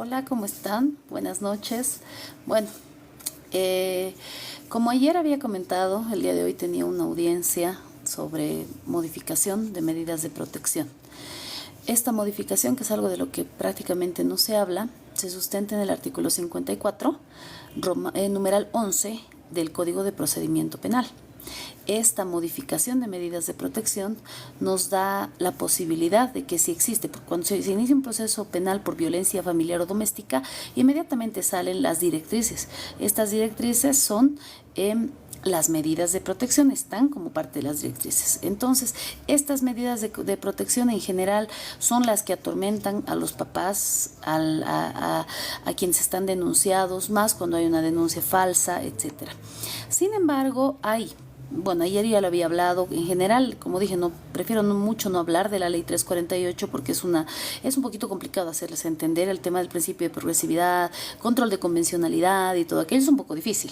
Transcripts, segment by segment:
Hola, ¿cómo están? Buenas noches. Bueno, como ayer había comentado, el día de hoy tenía una audiencia sobre modificación de medidas de protección. Esta modificación, que es algo de lo que prácticamente no se habla, se sustenta en el artículo 54, numeral 11 del Código de Procedimiento Penal. Esta modificación de medidas de protección nos da la posibilidad de que si existe, cuando se inicia un proceso penal por violencia familiar o doméstica, inmediatamente salen las directrices. Estas directrices son las medidas de protección, están como parte de las directrices. Entonces, estas medidas de protección en general son las que atormentan a los papás, a quienes están denunciados, más cuando hay una denuncia falsa, etcétera. Sin embargo, ayer ya lo había hablado, en general, como dije, prefiero mucho no hablar de la ley 348 porque es un poquito complicado hacerles entender el tema del principio de progresividad, control de convencionalidad y todo aquello, es un poco difícil.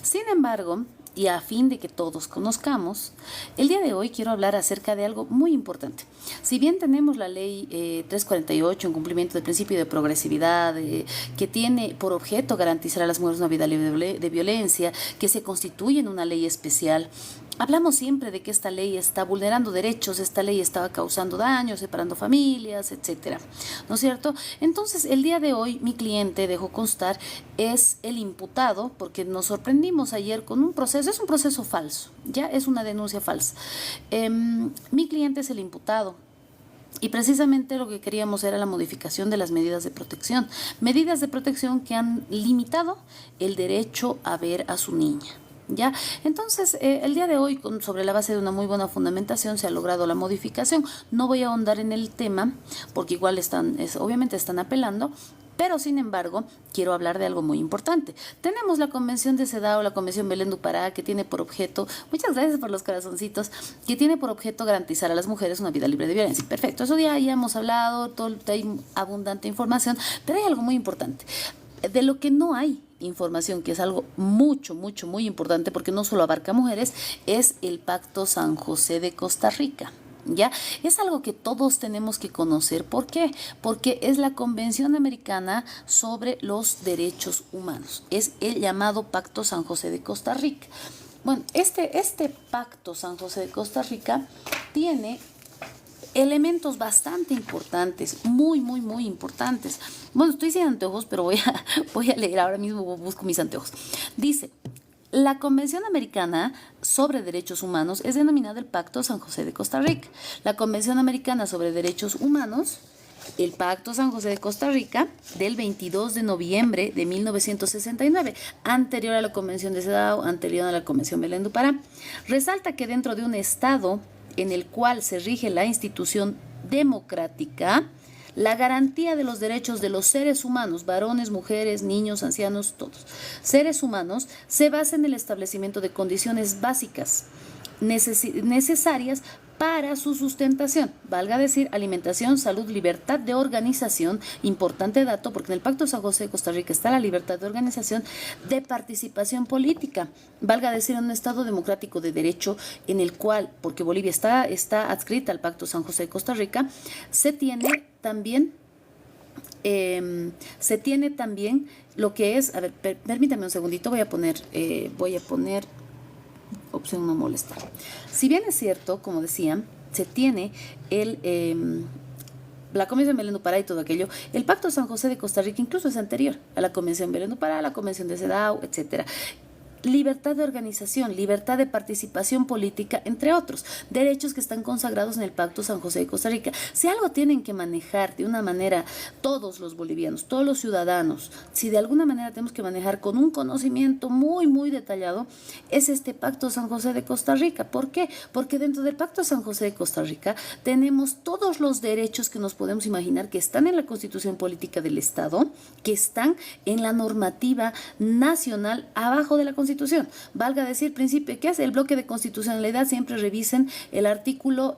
Sin embargo, y a fin de que todos conozcamos, el día de hoy quiero hablar acerca de algo muy importante. Si bien tenemos la ley 348 en cumplimiento del principio de progresividad, que tiene por objeto garantizar a las mujeres una vida libre de violencia, que se constituye en una ley especial, hablamos siempre de que esta ley está vulnerando derechos, esta ley estaba causando daños, separando familias, etcétera, ¿no es cierto? Entonces, el día de hoy, mi cliente, dejó constar, es el imputado, porque nos sorprendimos ayer con un proceso, es un proceso falso, ya es una denuncia falsa. Mi cliente es el imputado. Y precisamente lo que queríamos era la modificación de las medidas de protección que han limitado el derecho a ver a su niña. ¿Ya? Entonces, el día de hoy, sobre la base de una muy buena fundamentación, se ha logrado la modificación. No voy a ahondar en el tema, porque igual obviamente están apelando, pero sin embargo, quiero hablar de algo muy importante. Tenemos la Convención de CEDAW, la Convención Belén do Pará, que tiene por objeto, muchas gracias por los corazoncitos, que tiene por objeto garantizar a las mujeres una vida libre de violencia. Perfecto, eso ya hemos hablado, hay abundante información, pero hay algo muy importante. De lo que no hay información, que es algo muy importante, porque no solo abarca mujeres, es el Pacto San José de Costa Rica. ¿Ya? Es algo que todos tenemos que conocer. ¿Por qué? Porque es la Convención Americana sobre los Derechos Humanos. Es el llamado Pacto San José de Costa Rica. Bueno, este Pacto San José de Costa Rica tiene elementos bastante importantes, muy importantes. Bueno, estoy sin anteojos, pero voy a leer ahora mismo, busco mis anteojos. Dice: la Convención Americana sobre Derechos Humanos es denominada el Pacto San José de Costa Rica. La Convención Americana sobre Derechos Humanos, el Pacto San José de Costa Rica, del 22 de noviembre de 1969, anterior a la Convención de CEDAW, anterior a la Convención Belén do Pará, resalta que dentro de un Estado en el cual se rige la institución democrática, la garantía de los derechos de los seres humanos, varones, mujeres, niños, ancianos, todos, seres humanos, se basa en el establecimiento de condiciones básicas necesarias para su sustentación, valga decir, alimentación, salud, libertad de organización, importante dato, porque en el Pacto San José de Costa Rica está la libertad de organización, de participación política, valga decir, en un Estado democrático de derecho en el cual, porque Bolivia está adscrita al Pacto San José de Costa Rica, se tiene también lo que es, a ver, permítame un segundito, voy a poner opción no molestar. Si bien es cierto, como decía, se tiene la Convención Belén do Pará y todo aquello, el Pacto San José de Costa Rica incluso es anterior a la Convención Belén do Pará, a la Convención de CEDAW, etcétera. Libertad de organización, libertad de participación política, entre otros derechos que están consagrados en el Pacto San José de Costa Rica. Si algo tienen que manejar de una manera todos los bolivianos, todos los ciudadanos, si de alguna manera tenemos que manejar con un conocimiento muy detallado, es este Pacto San José de Costa Rica. ¿Por qué? Porque dentro del Pacto San José de Costa Rica tenemos todos los derechos que nos podemos imaginar que están en la Constitución Política del Estado, que están en la normativa nacional abajo de la Constitución Constitución. Valga decir, principio, ¿qué hace? El bloque de constitucionalidad siempre revisen el artículo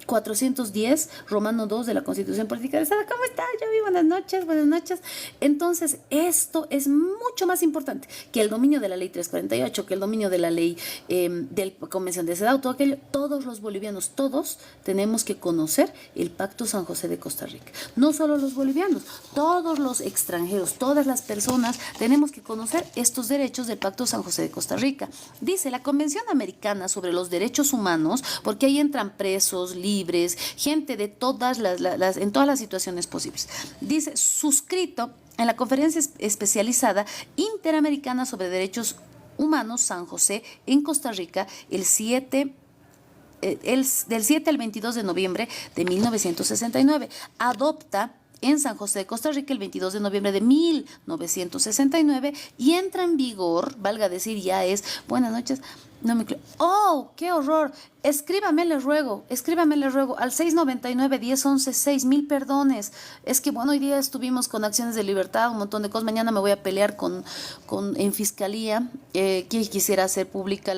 410, Romano 2 de la Constitución Política del Estado. ¿Cómo está? Yo vi, buenas noches, buenas noches. Entonces, esto es mucho más importante que el dominio de la ley 348, que el dominio de la ley de la Convención de Sedao, todo aquello. Todos los bolivianos, todos tenemos que conocer el Pacto San José de Costa Rica. No solo los bolivianos, todos los extranjeros, todas las personas tenemos que conocer estos derechos del Pacto San José de Costa Rica. Dice la Convención Americana sobre los Derechos Humanos, porque ahí entran presos, libres, gente de todas en todas las situaciones posibles. Dice, suscrito en la Conferencia Especializada Interamericana sobre Derechos Humanos San José en Costa Rica del 7 al 22 de noviembre de 1969. Adopta en San José de Costa Rica el 22 de noviembre de 1969 y entra en vigor, valga decir, ya es, buenas noches, no me... ¡Oh, qué horror! Escríbame, le ruego, al 699-1011-6, mil perdones. Es que, bueno, hoy día estuvimos con acciones de libertad, un montón de cosas. Mañana me voy a pelear en fiscalía, que quisiera hacer pública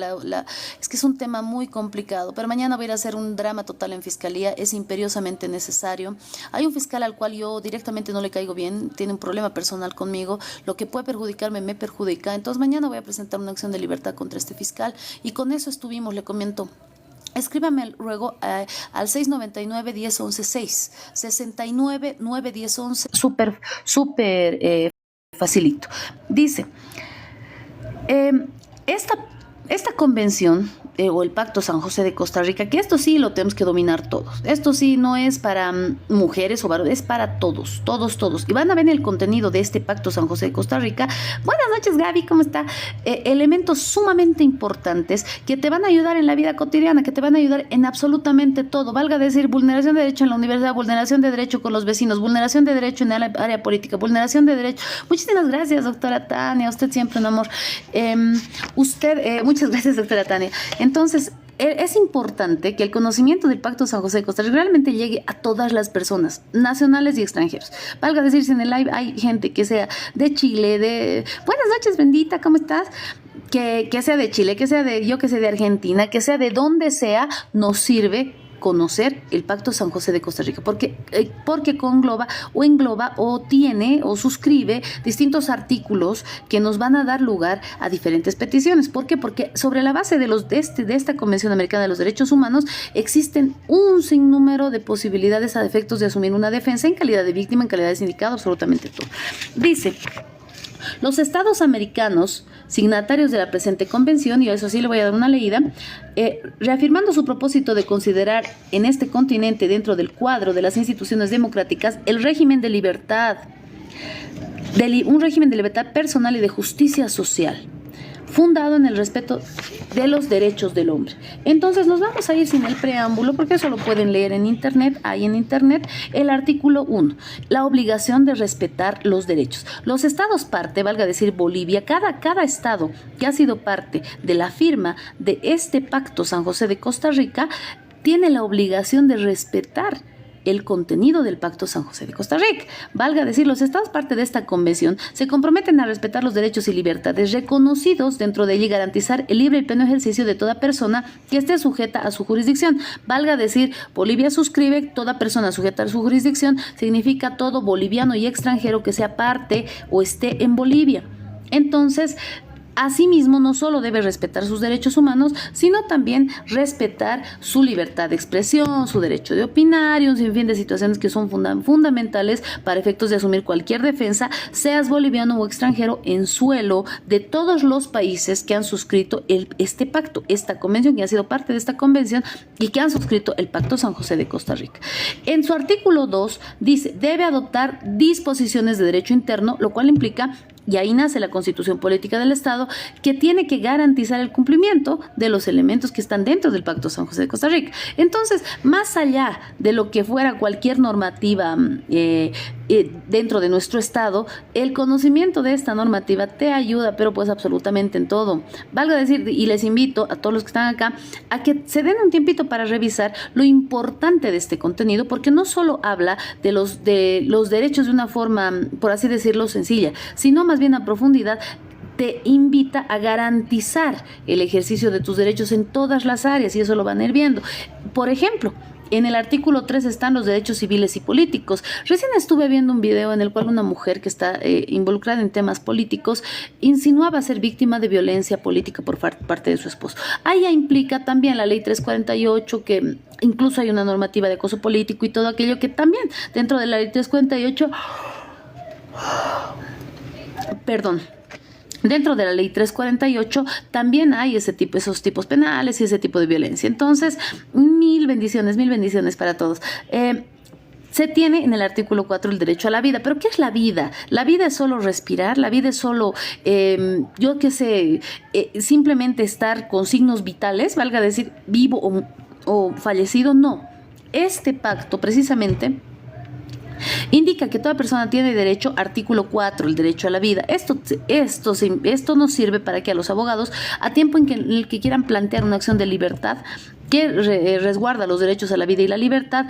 es que es un tema muy complicado, pero mañana voy a ir a hacer un drama total en fiscalía, es imperiosamente necesario. Hay un fiscal al cual yo directamente no le caigo bien, tiene un problema personal conmigo, lo que puede perjudicarme me perjudica. Entonces mañana voy a presentar una acción de libertad contra este fiscal y con eso estuvimos, le comento. Escríbame luego al 699-1011-6, 69-9-1011, súper facilito. Dice, esta convención o el Pacto San José de Costa Rica, que esto sí lo tenemos que dominar todos. Esto sí no es para mujeres o varones, es para todos. Y van a ver el contenido de este Pacto San José de Costa Rica. Buenas noches, Gaby, ¿cómo está? Elementos sumamente importantes que te van a ayudar en la vida cotidiana, que te van a ayudar en absolutamente todo. Valga decir, vulneración de derecho en la universidad, vulneración de derecho con los vecinos, vulneración de derecho en el área política, vulneración de derecho. Muchísimas gracias, doctora Tania. Usted siempre un amor. Muchas gracias, doctora Tania. Entonces, es importante que el conocimiento del Pacto San José de Costa Rica realmente llegue a todas las personas, nacionales y extranjeros. Valga decir, si en el live hay gente que sea de Chile, buenas noches, bendita, ¿cómo estás? Que sea de Chile, que sea de Argentina, que sea de donde sea, nos sirve conocer el Pacto San José de Costa Rica, porque engloba o tiene o suscribe distintos artículos que nos van a dar lugar a diferentes peticiones. ¿Por qué? Porque sobre la base de esta Convención Americana de los Derechos Humanos existen un sinnúmero de posibilidades a efectos de asumir una defensa en calidad de víctima, en calidad de sindicado, absolutamente todo. Dice, los estados americanos signatarios de la presente convención, y a eso sí le voy a dar una leída, reafirmando su propósito de considerar en este continente, dentro del cuadro de las instituciones democráticas, el régimen de libertad, un régimen de libertad personal y de justicia social, fundado en el respeto de los derechos del hombre. Entonces nos vamos a ir sin el preámbulo, porque eso lo pueden leer en internet, hay en internet, el artículo 1, la obligación de respetar los derechos. Los estados parte, valga decir Bolivia, cada estado que ha sido parte de la firma de este Pacto San José de Costa Rica, tiene la obligación de respetar el contenido del Pacto San José de Costa Rica. Valga decir, los estados parte de esta convención se comprometen a respetar los derechos y libertades reconocidos dentro de ella y garantizar el libre y pleno ejercicio de toda persona que esté sujeta a su jurisdicción. Valga decir, Bolivia suscribe, toda persona sujeta a su jurisdicción significa todo boliviano y extranjero que sea parte o esté en Bolivia. Entonces, asimismo, no solo debe respetar sus derechos humanos, sino también respetar su libertad de expresión, su derecho de opinar y un sinfín de situaciones que son fundamentales para efectos de asumir cualquier defensa, seas boliviano o extranjero, en suelo de todos los países que han suscrito este pacto, esta convención, que ha sido parte de esta convención y que han suscrito el Pacto San José de Costa Rica. En su artículo 2 dice, debe adoptar disposiciones de derecho interno, lo cual implica, y ahí nace la Constitución Política del Estado, que tiene que garantizar el cumplimiento de los elementos que están dentro del Pacto San José de Costa Rica. Entonces, más allá de lo que fuera cualquier normativa dentro de nuestro Estado, el conocimiento de esta normativa te ayuda, pero pues absolutamente en todo. Valga decir, y les invito a todos los que están acá, a que se den un tiempito para revisar lo importante de este contenido, porque no solo habla de los derechos de una forma, por así decirlo, sencilla, sino más bien a profundidad te invita a garantizar el ejercicio de tus derechos en todas las áreas, y eso lo van a ir viendo. Por ejemplo, en el artículo 3 están los derechos civiles y políticos. Recién estuve viendo un video en el cual una mujer que está involucrada en temas políticos insinuaba ser víctima de violencia política por parte de su esposo. Ahí ya implica también la ley 348, que incluso hay una normativa de acoso político y todo aquello que también dentro de la ley 348, dentro de la ley 348 también hay esos tipos penales y ese tipo de violencia. Entonces, mil bendiciones para todos. Se tiene en el artículo 4 el derecho a la vida. ¿Pero qué es la vida? La vida es solo respirar, la vida es solo, simplemente estar con signos vitales, valga decir, vivo o fallecido. No. Este pacto, precisamente, indica que toda persona tiene derecho, artículo 4, el derecho a la vida. Esto nos sirve para que a los abogados, a tiempo en el que quieran plantear una acción de libertad que resguarda los derechos a la vida y la libertad,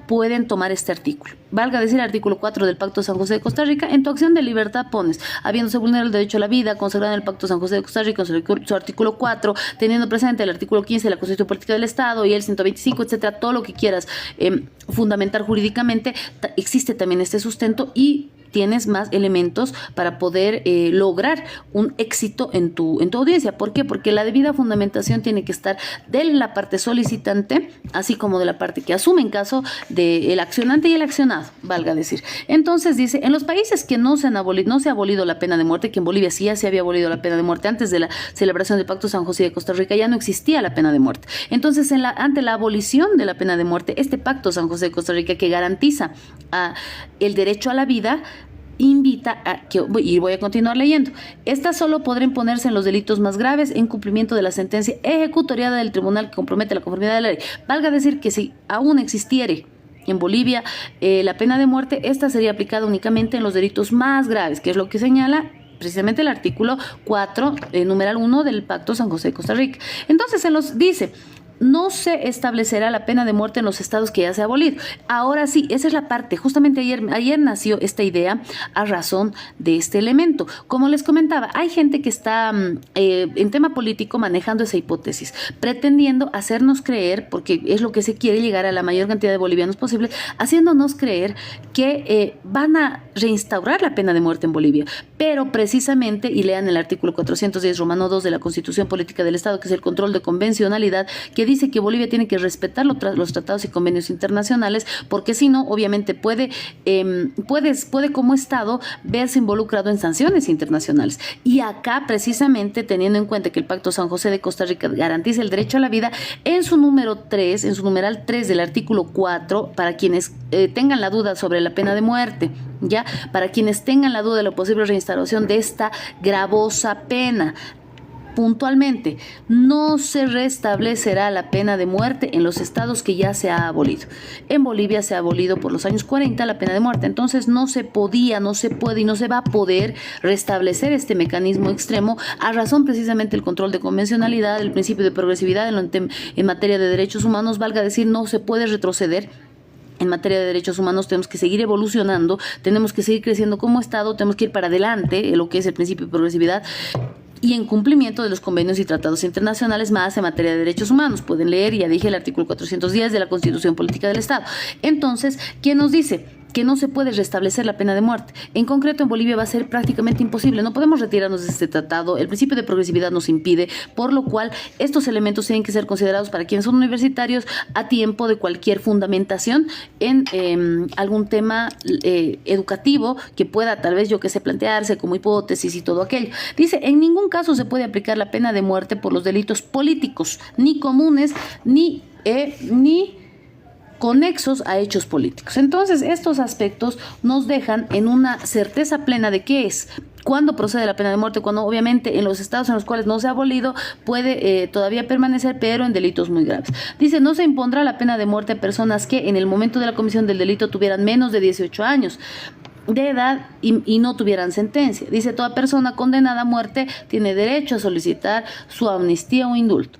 pueden tomar este artículo. Valga decir, artículo 4 del Pacto de San José de Costa Rica, en tu acción de libertad pones: habiéndose vulnerado el derecho a la vida, consagrado en el Pacto de San José de Costa Rica, su artículo 4, teniendo presente el artículo 15 de la Constitución Política del Estado y el 125, etcétera, todo lo que quieras fundamentar jurídicamente, existe también este sustento y tienes más elementos para poder lograr un éxito en tu audiencia. ¿Por qué? Porque la debida fundamentación tiene que estar de la parte solicitante, así como de la parte que asume en caso del accionante y el accionado, valga decir. Entonces dice, en los países que no se ha abolido la pena de muerte, que en Bolivia sí ya se había abolido la pena de muerte antes de la celebración del Pacto San José de Costa Rica, ya no existía la pena de muerte. Entonces, ante la abolición de la pena de muerte, este Pacto San José de Costa Rica, que garantiza el derecho a la vida, invita a que, y voy a continuar leyendo, esta solo podrá imponerse en los delitos más graves en cumplimiento de la sentencia ejecutoriada del tribunal que compromete la conformidad de la ley. Valga decir que si aún existiere en Bolivia la pena de muerte, esta sería aplicada únicamente en los delitos más graves, que es lo que señala precisamente el artículo 4, numeral 1 del Pacto San José de Costa Rica. Entonces dice: no se establecerá la pena de muerte en los estados que ya se ha abolido. Ahora sí, esa es la parte. Justamente ayer nació esta idea a razón de este elemento. Como les comentaba, hay gente que está en tema político manejando esa hipótesis, pretendiendo hacernos creer, porque es lo que se quiere, llegar a la mayor cantidad de bolivianos posible, haciéndonos creer que van a reinstaurar la pena de muerte en Bolivia. Pero precisamente, y lean el artículo 410 Romano 2 de la Constitución Política del Estado, que es el control de convencionalidad, que dice que Bolivia tiene que respetar los tratados y convenios internacionales, porque si no, obviamente puede como Estado verse involucrado en sanciones internacionales. Y acá, precisamente, teniendo en cuenta que el Pacto San José de Costa Rica garantiza el derecho a la vida, en su numeral 3 del artículo 4, para quienes tengan la duda sobre la pena de muerte, ya, para quienes tengan la duda de la posible reinstauración de esta gravosa pena, puntualmente, no se restablecerá la pena de muerte en los estados que ya se ha abolido. En Bolivia se ha abolido por los años 40 la pena de muerte, entonces no se podía, no se puede y no se va a poder restablecer este mecanismo extremo a razón precisamente del control de convencionalidad, el principio de progresividad en materia de derechos humanos, valga decir, no se puede retroceder. En materia de derechos humanos tenemos que seguir evolucionando, tenemos que seguir creciendo como Estado, tenemos que ir para adelante en lo que es el principio de progresividad y en cumplimiento de los convenios y tratados internacionales más en materia de derechos humanos. Pueden leer, ya dije, el artículo 410 de la Constitución Política del Estado. Entonces, ¿quién nos dice que no se puede restablecer la pena de muerte? En concreto, en Bolivia va a ser prácticamente imposible. No podemos retirarnos de este tratado. El principio de progresividad nos impide, por lo cual estos elementos tienen que ser considerados para quienes son universitarios a tiempo de cualquier fundamentación en algún tema educativo que pueda, tal vez, plantearse como hipótesis y todo aquello. Dice, en ningún caso se puede aplicar la pena de muerte por los delitos políticos, ni comunes, ni conexos a hechos políticos. Entonces, estos aspectos nos dejan en una certeza plena de qué es, cuándo procede la pena de muerte, cuando obviamente en los estados en los cuales no se ha abolido puede todavía permanecer, pero en delitos muy graves. Dice, no se impondrá la pena de muerte a personas que en el momento de la comisión del delito tuvieran menos de 18 años de edad y no tuvieran sentencia. Dice, toda persona condenada a muerte tiene derecho a solicitar su amnistía o indulto.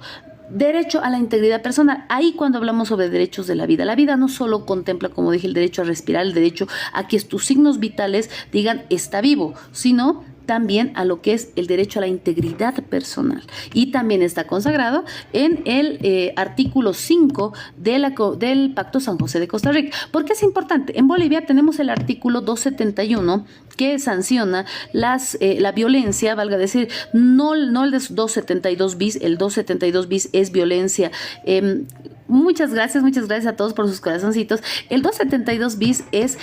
Derecho a la integridad personal. Ahí cuando hablamos sobre derechos de la vida no solo contempla, como dije, el derecho a respirar, el derecho a que tus signos vitales digan está vivo, sino también a lo que es el derecho a la integridad personal. Y también está consagrado en el artículo 5 del Pacto San José de Costa Rica. ¿Por qué es importante? En Bolivia tenemos el artículo 271 que sanciona la violencia, valga decir, no el 272 bis, el 272 bis es violencia. Muchas gracias a todos por sus corazoncitos. El 272 bis es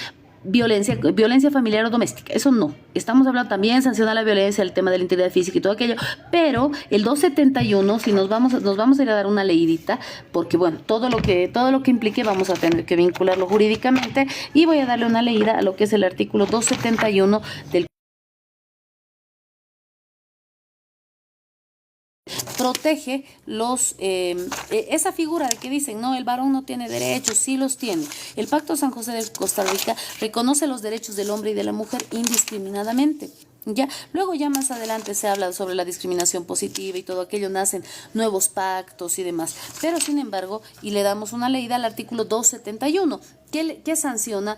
violencia familiar o doméstica, eso no. Estamos hablando también sanciona la violencia, el tema de la integridad física y todo aquello, pero el 271, si nos vamos a ir a dar una leidita, porque bueno, todo lo que implique vamos a tener que vincularlo jurídicamente, y voy a darle una leída a lo que es el artículo 271 del protege esa figura de que dicen, no, el varón no tiene derechos, sí los tiene. El Pacto San José de Costa Rica reconoce los derechos del hombre y de la mujer indiscriminadamente. Ya, luego ya más adelante se habla sobre la discriminación positiva y todo aquello, nacen nuevos pactos y demás. Pero sin embargo, y le damos una leída al artículo 271, que sanciona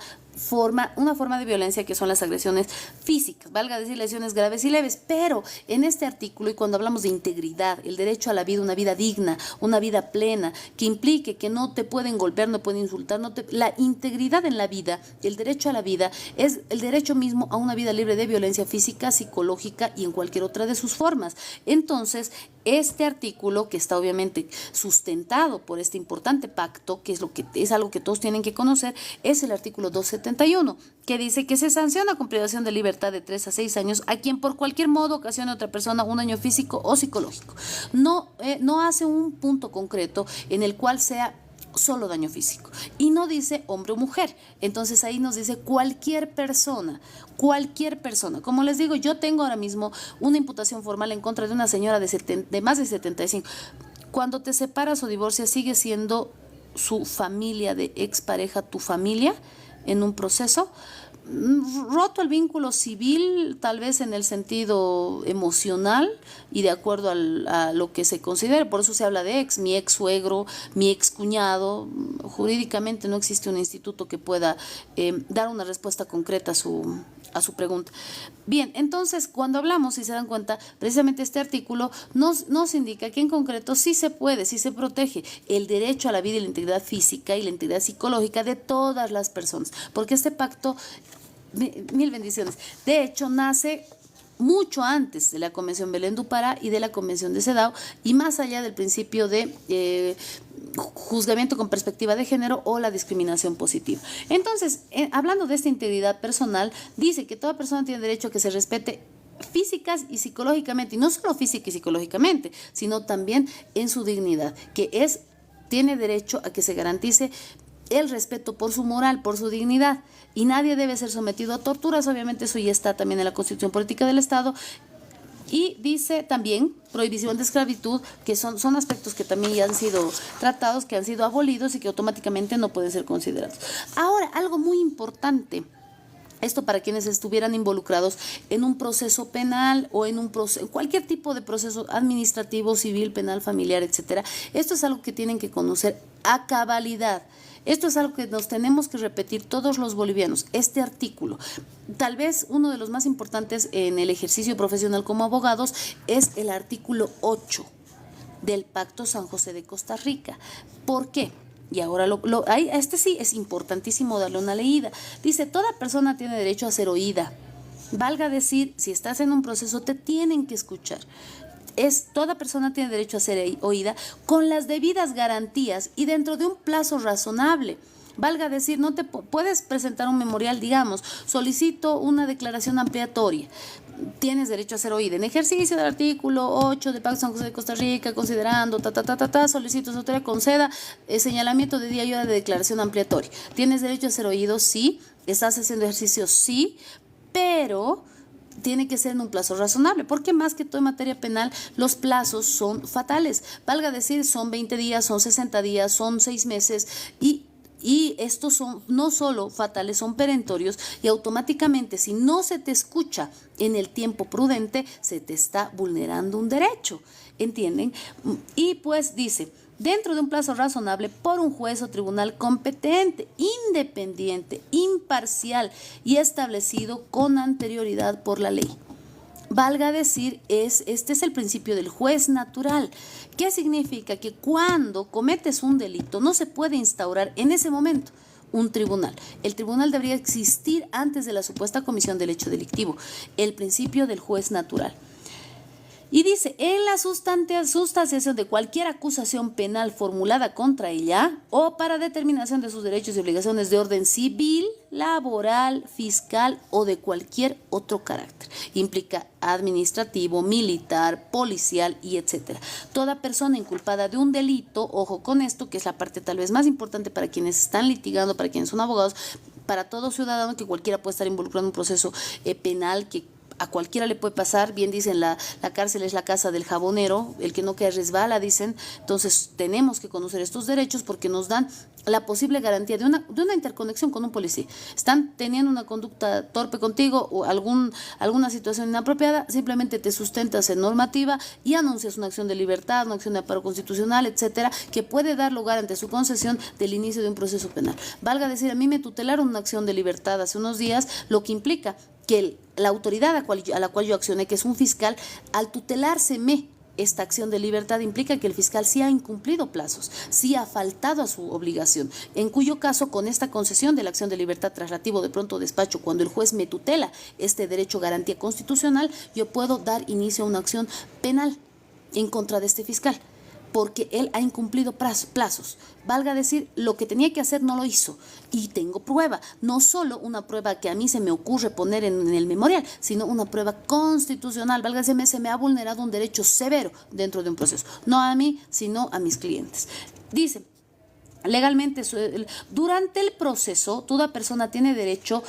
una forma de violencia que son las agresiones físicas, valga decir lesiones graves y leves, pero en este artículo, y cuando hablamos de integridad, el derecho a la vida, una vida digna, una vida plena, que implique que no te pueden golpear, no pueden insultar, la integridad en la vida, el derecho a la vida, es el derecho mismo a una vida libre de violencia física, psicológica y en cualquier otra de sus formas. Entonces, este artículo, que está obviamente sustentado por este importante pacto, que es algo que todos tienen que conocer, es el artículo 271, que dice que se sanciona con privación de libertad de 3 a 6 años a quien por cualquier modo ocasione a otra persona un daño físico o psicológico. No hace un punto concreto en el cual sea solo daño físico, y no dice hombre o mujer. Entonces ahí nos dice cualquier persona. Como les digo, yo tengo ahora mismo una imputación formal en contra de una señora de más de 75. Cuando te separas o divorcias, sigue siendo su familia de expareja tu familia en un proceso. Roto el vínculo civil, tal vez en el sentido emocional y de acuerdo a lo que se considere, por eso se habla de mi ex suegro, mi ex cuñado. Jurídicamente no existe un instituto que pueda dar una respuesta concreta a su pregunta. Bien, entonces cuando hablamos, si se dan cuenta, precisamente este artículo nos indica que en concreto sí se puede, sí se protege el derecho a la vida y la integridad física y la integridad psicológica de todas las personas, porque este pacto, mil bendiciones, de hecho nace mucho antes de la Convención Belén do Pará y de la Convención de CEDAW, y más allá del principio de juzgamiento con perspectiva de género o la discriminación positiva. Entonces, hablando de esta integridad personal, dice que toda persona tiene derecho a que se respete físicas y psicológicamente, y no solo física y psicológicamente, sino también en su dignidad, tiene derecho a que se garantice el respeto por su moral, por su dignidad, y nadie debe ser sometido a torturas. Obviamente eso ya está también en la Constitución Política del Estado. Y dice también prohibición de esclavitud, que son aspectos que también ya han sido tratados, que han sido abolidos y que automáticamente no pueden ser considerados. Ahora, algo muy importante, esto para quienes estuvieran involucrados en un proceso penal o en cualquier tipo de proceso administrativo, civil, penal, familiar, etcétera. Esto es algo que tienen que conocer a cabalidad. Esto es algo que nos tenemos que repetir todos los bolivianos. Este artículo, tal vez uno de los más importantes en el ejercicio profesional como abogados, es el artículo 8 del Pacto San José de Costa Rica. ¿Por qué? Y ahora este sí es importantísimo darle una leída. Dice, toda persona tiene derecho a ser oída. Valga decir, si estás en un proceso, te tienen que escuchar. Toda persona tiene derecho a ser oída con las debidas garantías y dentro de un plazo razonable. Valga decir, no te puedes presentar un memorial, digamos, solicito una declaración ampliatoria. Tienes derecho a ser oída. En ejercicio del artículo 8 del Pacto San José de Costa Rica, considerando, solicito su autoridad conceda señalamiento de día y hora de declaración ampliatoria. Tienes derecho a ser oído, sí. Estás haciendo ejercicio, sí, pero tiene que ser en un plazo razonable, porque más que todo en materia penal los plazos son fatales. Valga decir, son 20 días, son 60 días, son 6 meses y estos son no solo fatales, son perentorios, y automáticamente si no se te escucha en el tiempo prudente, se te está vulnerando un derecho, ¿entienden? Y pues dice, dentro de un plazo razonable por un juez o tribunal competente, independiente, imparcial y establecido con anterioridad por la ley. Valga decir, este es el principio del juez natural. ¿Qué significa? Que cuando cometes un delito no se puede instaurar en ese momento un tribunal. El tribunal debería existir antes de la supuesta comisión del hecho delictivo. El principio del juez natural. Y dice, en la sustanciación de cualquier acusación penal formulada contra ella o para determinación de sus derechos y obligaciones de orden civil, laboral, fiscal o de cualquier otro carácter. Implica administrativo, militar, policial y etcétera. Toda persona inculpada de un delito, ojo con esto, que es la parte tal vez más importante para quienes están litigando, para quienes son abogados, para todo ciudadano, que cualquiera puede estar involucrado en un proceso penal que a cualquiera le puede pasar. Bien dicen, la cárcel es la casa del jabonero, el que no queda resbala, dicen. Entonces tenemos que conocer estos derechos porque nos dan la posible garantía de una interconexión con un policía. Están teniendo una conducta torpe contigo o alguna situación inapropiada, simplemente te sustentas en normativa y anuncias una acción de libertad, una acción de amparo constitucional, etcétera, que puede dar lugar ante su concesión del inicio de un proceso penal. Valga decir, a mí me tutelaron una acción de libertad hace unos días, lo que implica que la autoridad a la cual yo accioné, que es un fiscal, al tutelárseme esta acción de libertad, implica que el fiscal sí ha incumplido plazos, sí ha faltado a su obligación, en cuyo caso, con esta concesión de la acción de libertad traslativo de pronto despacho, cuando el juez me tutela este derecho garantía constitucional, yo puedo dar inicio a una acción penal en contra de este fiscal, porque él ha incumplido plazos. Valga decir, lo que tenía que hacer no lo hizo. Y tengo prueba, no solo una prueba que a mí se me ocurre poner en el memorial, sino una prueba constitucional. Valga decir, se me ha vulnerado un derecho severo dentro de un proceso. No a mí, sino a mis clientes. Dice, legalmente, durante el proceso, toda persona tiene derecho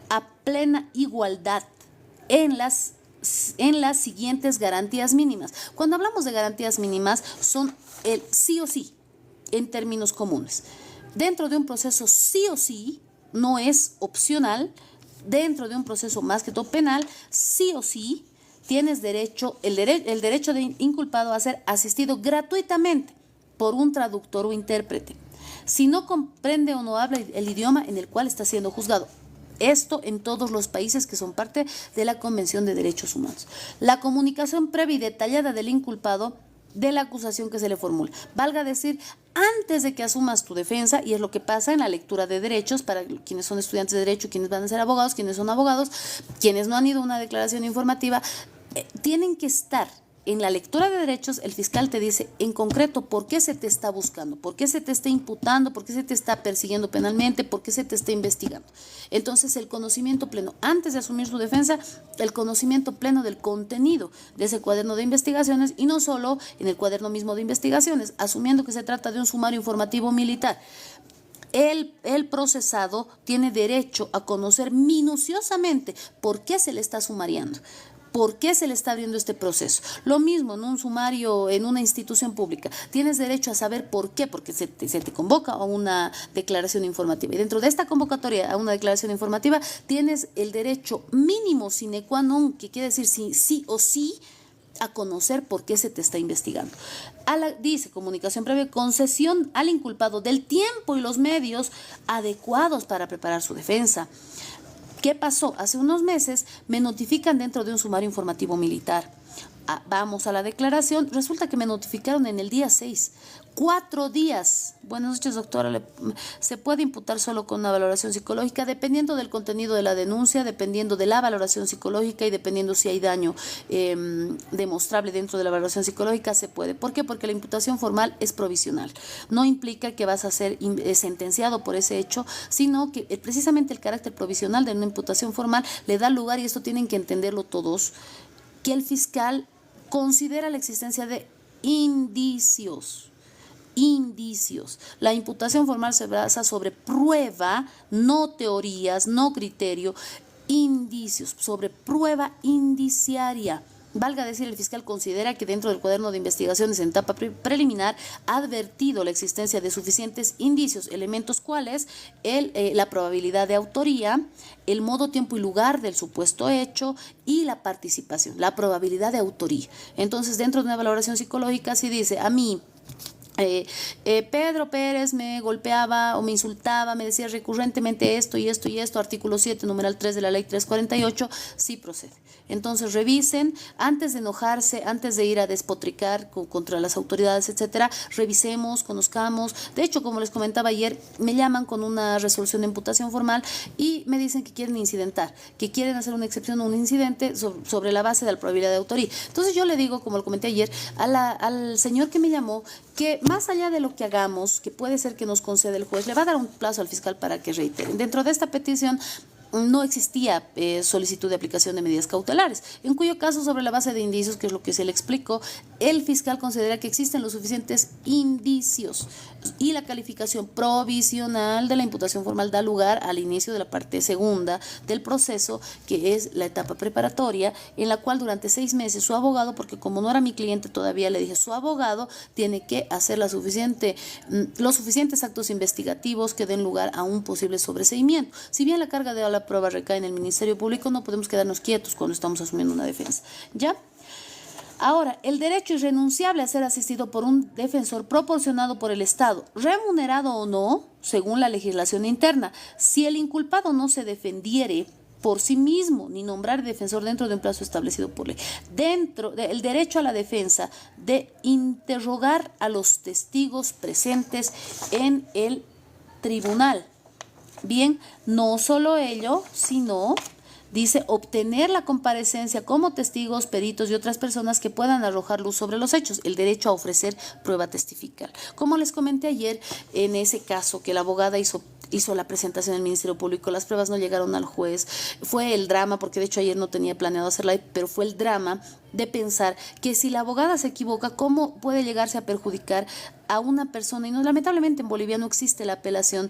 a plena igualdad en las siguientes garantías mínimas. Cuando hablamos de garantías mínimas, son el sí o sí, en términos comunes. Dentro de un proceso sí o sí, no es opcional. Dentro de un proceso más que todo penal, sí o sí, tienes derecho, el derecho de inculpado a ser asistido gratuitamente por un traductor o intérprete, si no comprende o no habla el idioma en el cual está siendo juzgado. Esto en todos los países que son parte de la Convención de Derechos Humanos. La comunicación previa y detallada del inculpado de la acusación que se le formula. Valga decir, antes de que asumas tu defensa, y es lo que pasa en la lectura de derechos, para quienes son estudiantes de derecho, quienes van a ser abogados, quienes son abogados, quienes no han ido a una declaración informativa, tienen que estar. En la lectura de derechos, el fiscal te dice en concreto por qué se te está buscando, por qué se te está imputando, por qué se te está persiguiendo penalmente, por qué se te está investigando. Entonces, el conocimiento pleno, antes de asumir su defensa, el conocimiento pleno del contenido de ese cuaderno de investigaciones, y no solo en el cuaderno mismo de investigaciones, asumiendo que se trata de un sumario informativo militar. El procesado tiene derecho a conocer minuciosamente por qué se le está sumariando. ¿Por qué se le está abriendo este proceso? Lo mismo en un sumario, en una institución pública. Tienes derecho a saber por qué, porque se te convoca a una declaración informativa. Y dentro de esta convocatoria a una declaración informativa, tienes el derecho mínimo sine qua non, que quiere decir sí o sí, a conocer por qué se te está investigando. Dice comunicación previa, concesión al inculpado del tiempo y los medios adecuados para preparar su defensa. ¿Qué pasó? Hace unos meses me notifican dentro de un sumario informativo militar. Vamos a la declaración. Resulta que me notificaron en el día 6. 4 días. Buenas noches, doctora. Se puede imputar solo con una valoración psicológica, dependiendo del contenido de la denuncia, dependiendo de la valoración psicológica y dependiendo si hay daño demostrable dentro de la valoración psicológica, se puede. ¿Por qué? Porque la imputación formal es provisional. No implica que vas a ser sentenciado por ese hecho, sino que precisamente el carácter provisional de una imputación formal le da lugar, y esto tienen que entenderlo todos, que el fiscal considera la existencia de indicios. La imputación formal se basa sobre prueba, no teorías, no criterio, indicios, sobre prueba indiciaria. Valga decir, el fiscal considera que dentro del cuaderno de investigaciones en etapa preliminar ha advertido la existencia de suficientes indicios, elementos cuales la probabilidad de autoría, el modo, tiempo y lugar del supuesto hecho y la participación, la probabilidad de autoría. Entonces, dentro de una valoración psicológica, si dice, a mí Pedro Pérez me golpeaba o me insultaba, me decía recurrentemente esto y esto y esto, artículo 7, numeral 3 de la ley 348, sí procede. Entonces revisen, antes de enojarse, antes de ir a despotricar contra las autoridades, etcétera, revisemos, conozcamos. De hecho, como les comentaba ayer, me llaman con una resolución de imputación formal y me dicen que quieren incidentar, que quieren hacer una excepción o un incidente sobre la base de la probabilidad de autoría. Entonces yo le digo, como lo comenté ayer, al señor que me llamó, que más allá de lo que hagamos, que puede ser que nos conceda el juez, le va a dar un plazo al fiscal para que reitere. Dentro de esta petición no existía solicitud de aplicación de medidas cautelares, en cuyo caso, sobre la base de indicios, que es lo que se le explicó, el fiscal considera que existen los suficientes indicios y la calificación provisional de la imputación formal da lugar al inicio de la parte segunda del proceso, que es la etapa preparatoria, en la cual durante 6 meses su abogado, porque como no era mi cliente todavía, le dije, su abogado tiene que hacer los suficientes actos investigativos que den lugar a un posible sobreseimiento. Si bien la carga de la prueba recae en el Ministerio Público, no podemos quedarnos quietos cuando estamos asumiendo una defensa. ¿Ya? Ahora, el derecho irrenunciable a ser asistido por un defensor proporcionado por el Estado, remunerado o no, según la legislación interna. Si el inculpado no se defendiere por sí mismo, ni nombrar defensor dentro de un plazo establecido por ley. El derecho a la defensa de interrogar a los testigos presentes en el tribunal. Bien, no solo ello, sino, dice, obtener la comparecencia como testigos, peritos y otras personas que puedan arrojar luz sobre los hechos, el derecho a ofrecer prueba testifical. Como les comenté ayer, en ese caso que la abogada hizo la presentación en el Ministerio Público, las pruebas no llegaron al juez, fue el drama, porque de hecho ayer no tenía planeado hacerla, pero fue el drama de pensar que si la abogada se equivoca, ¿cómo puede llegarse a perjudicar a una persona? Y no, lamentablemente en Bolivia no existe la apelación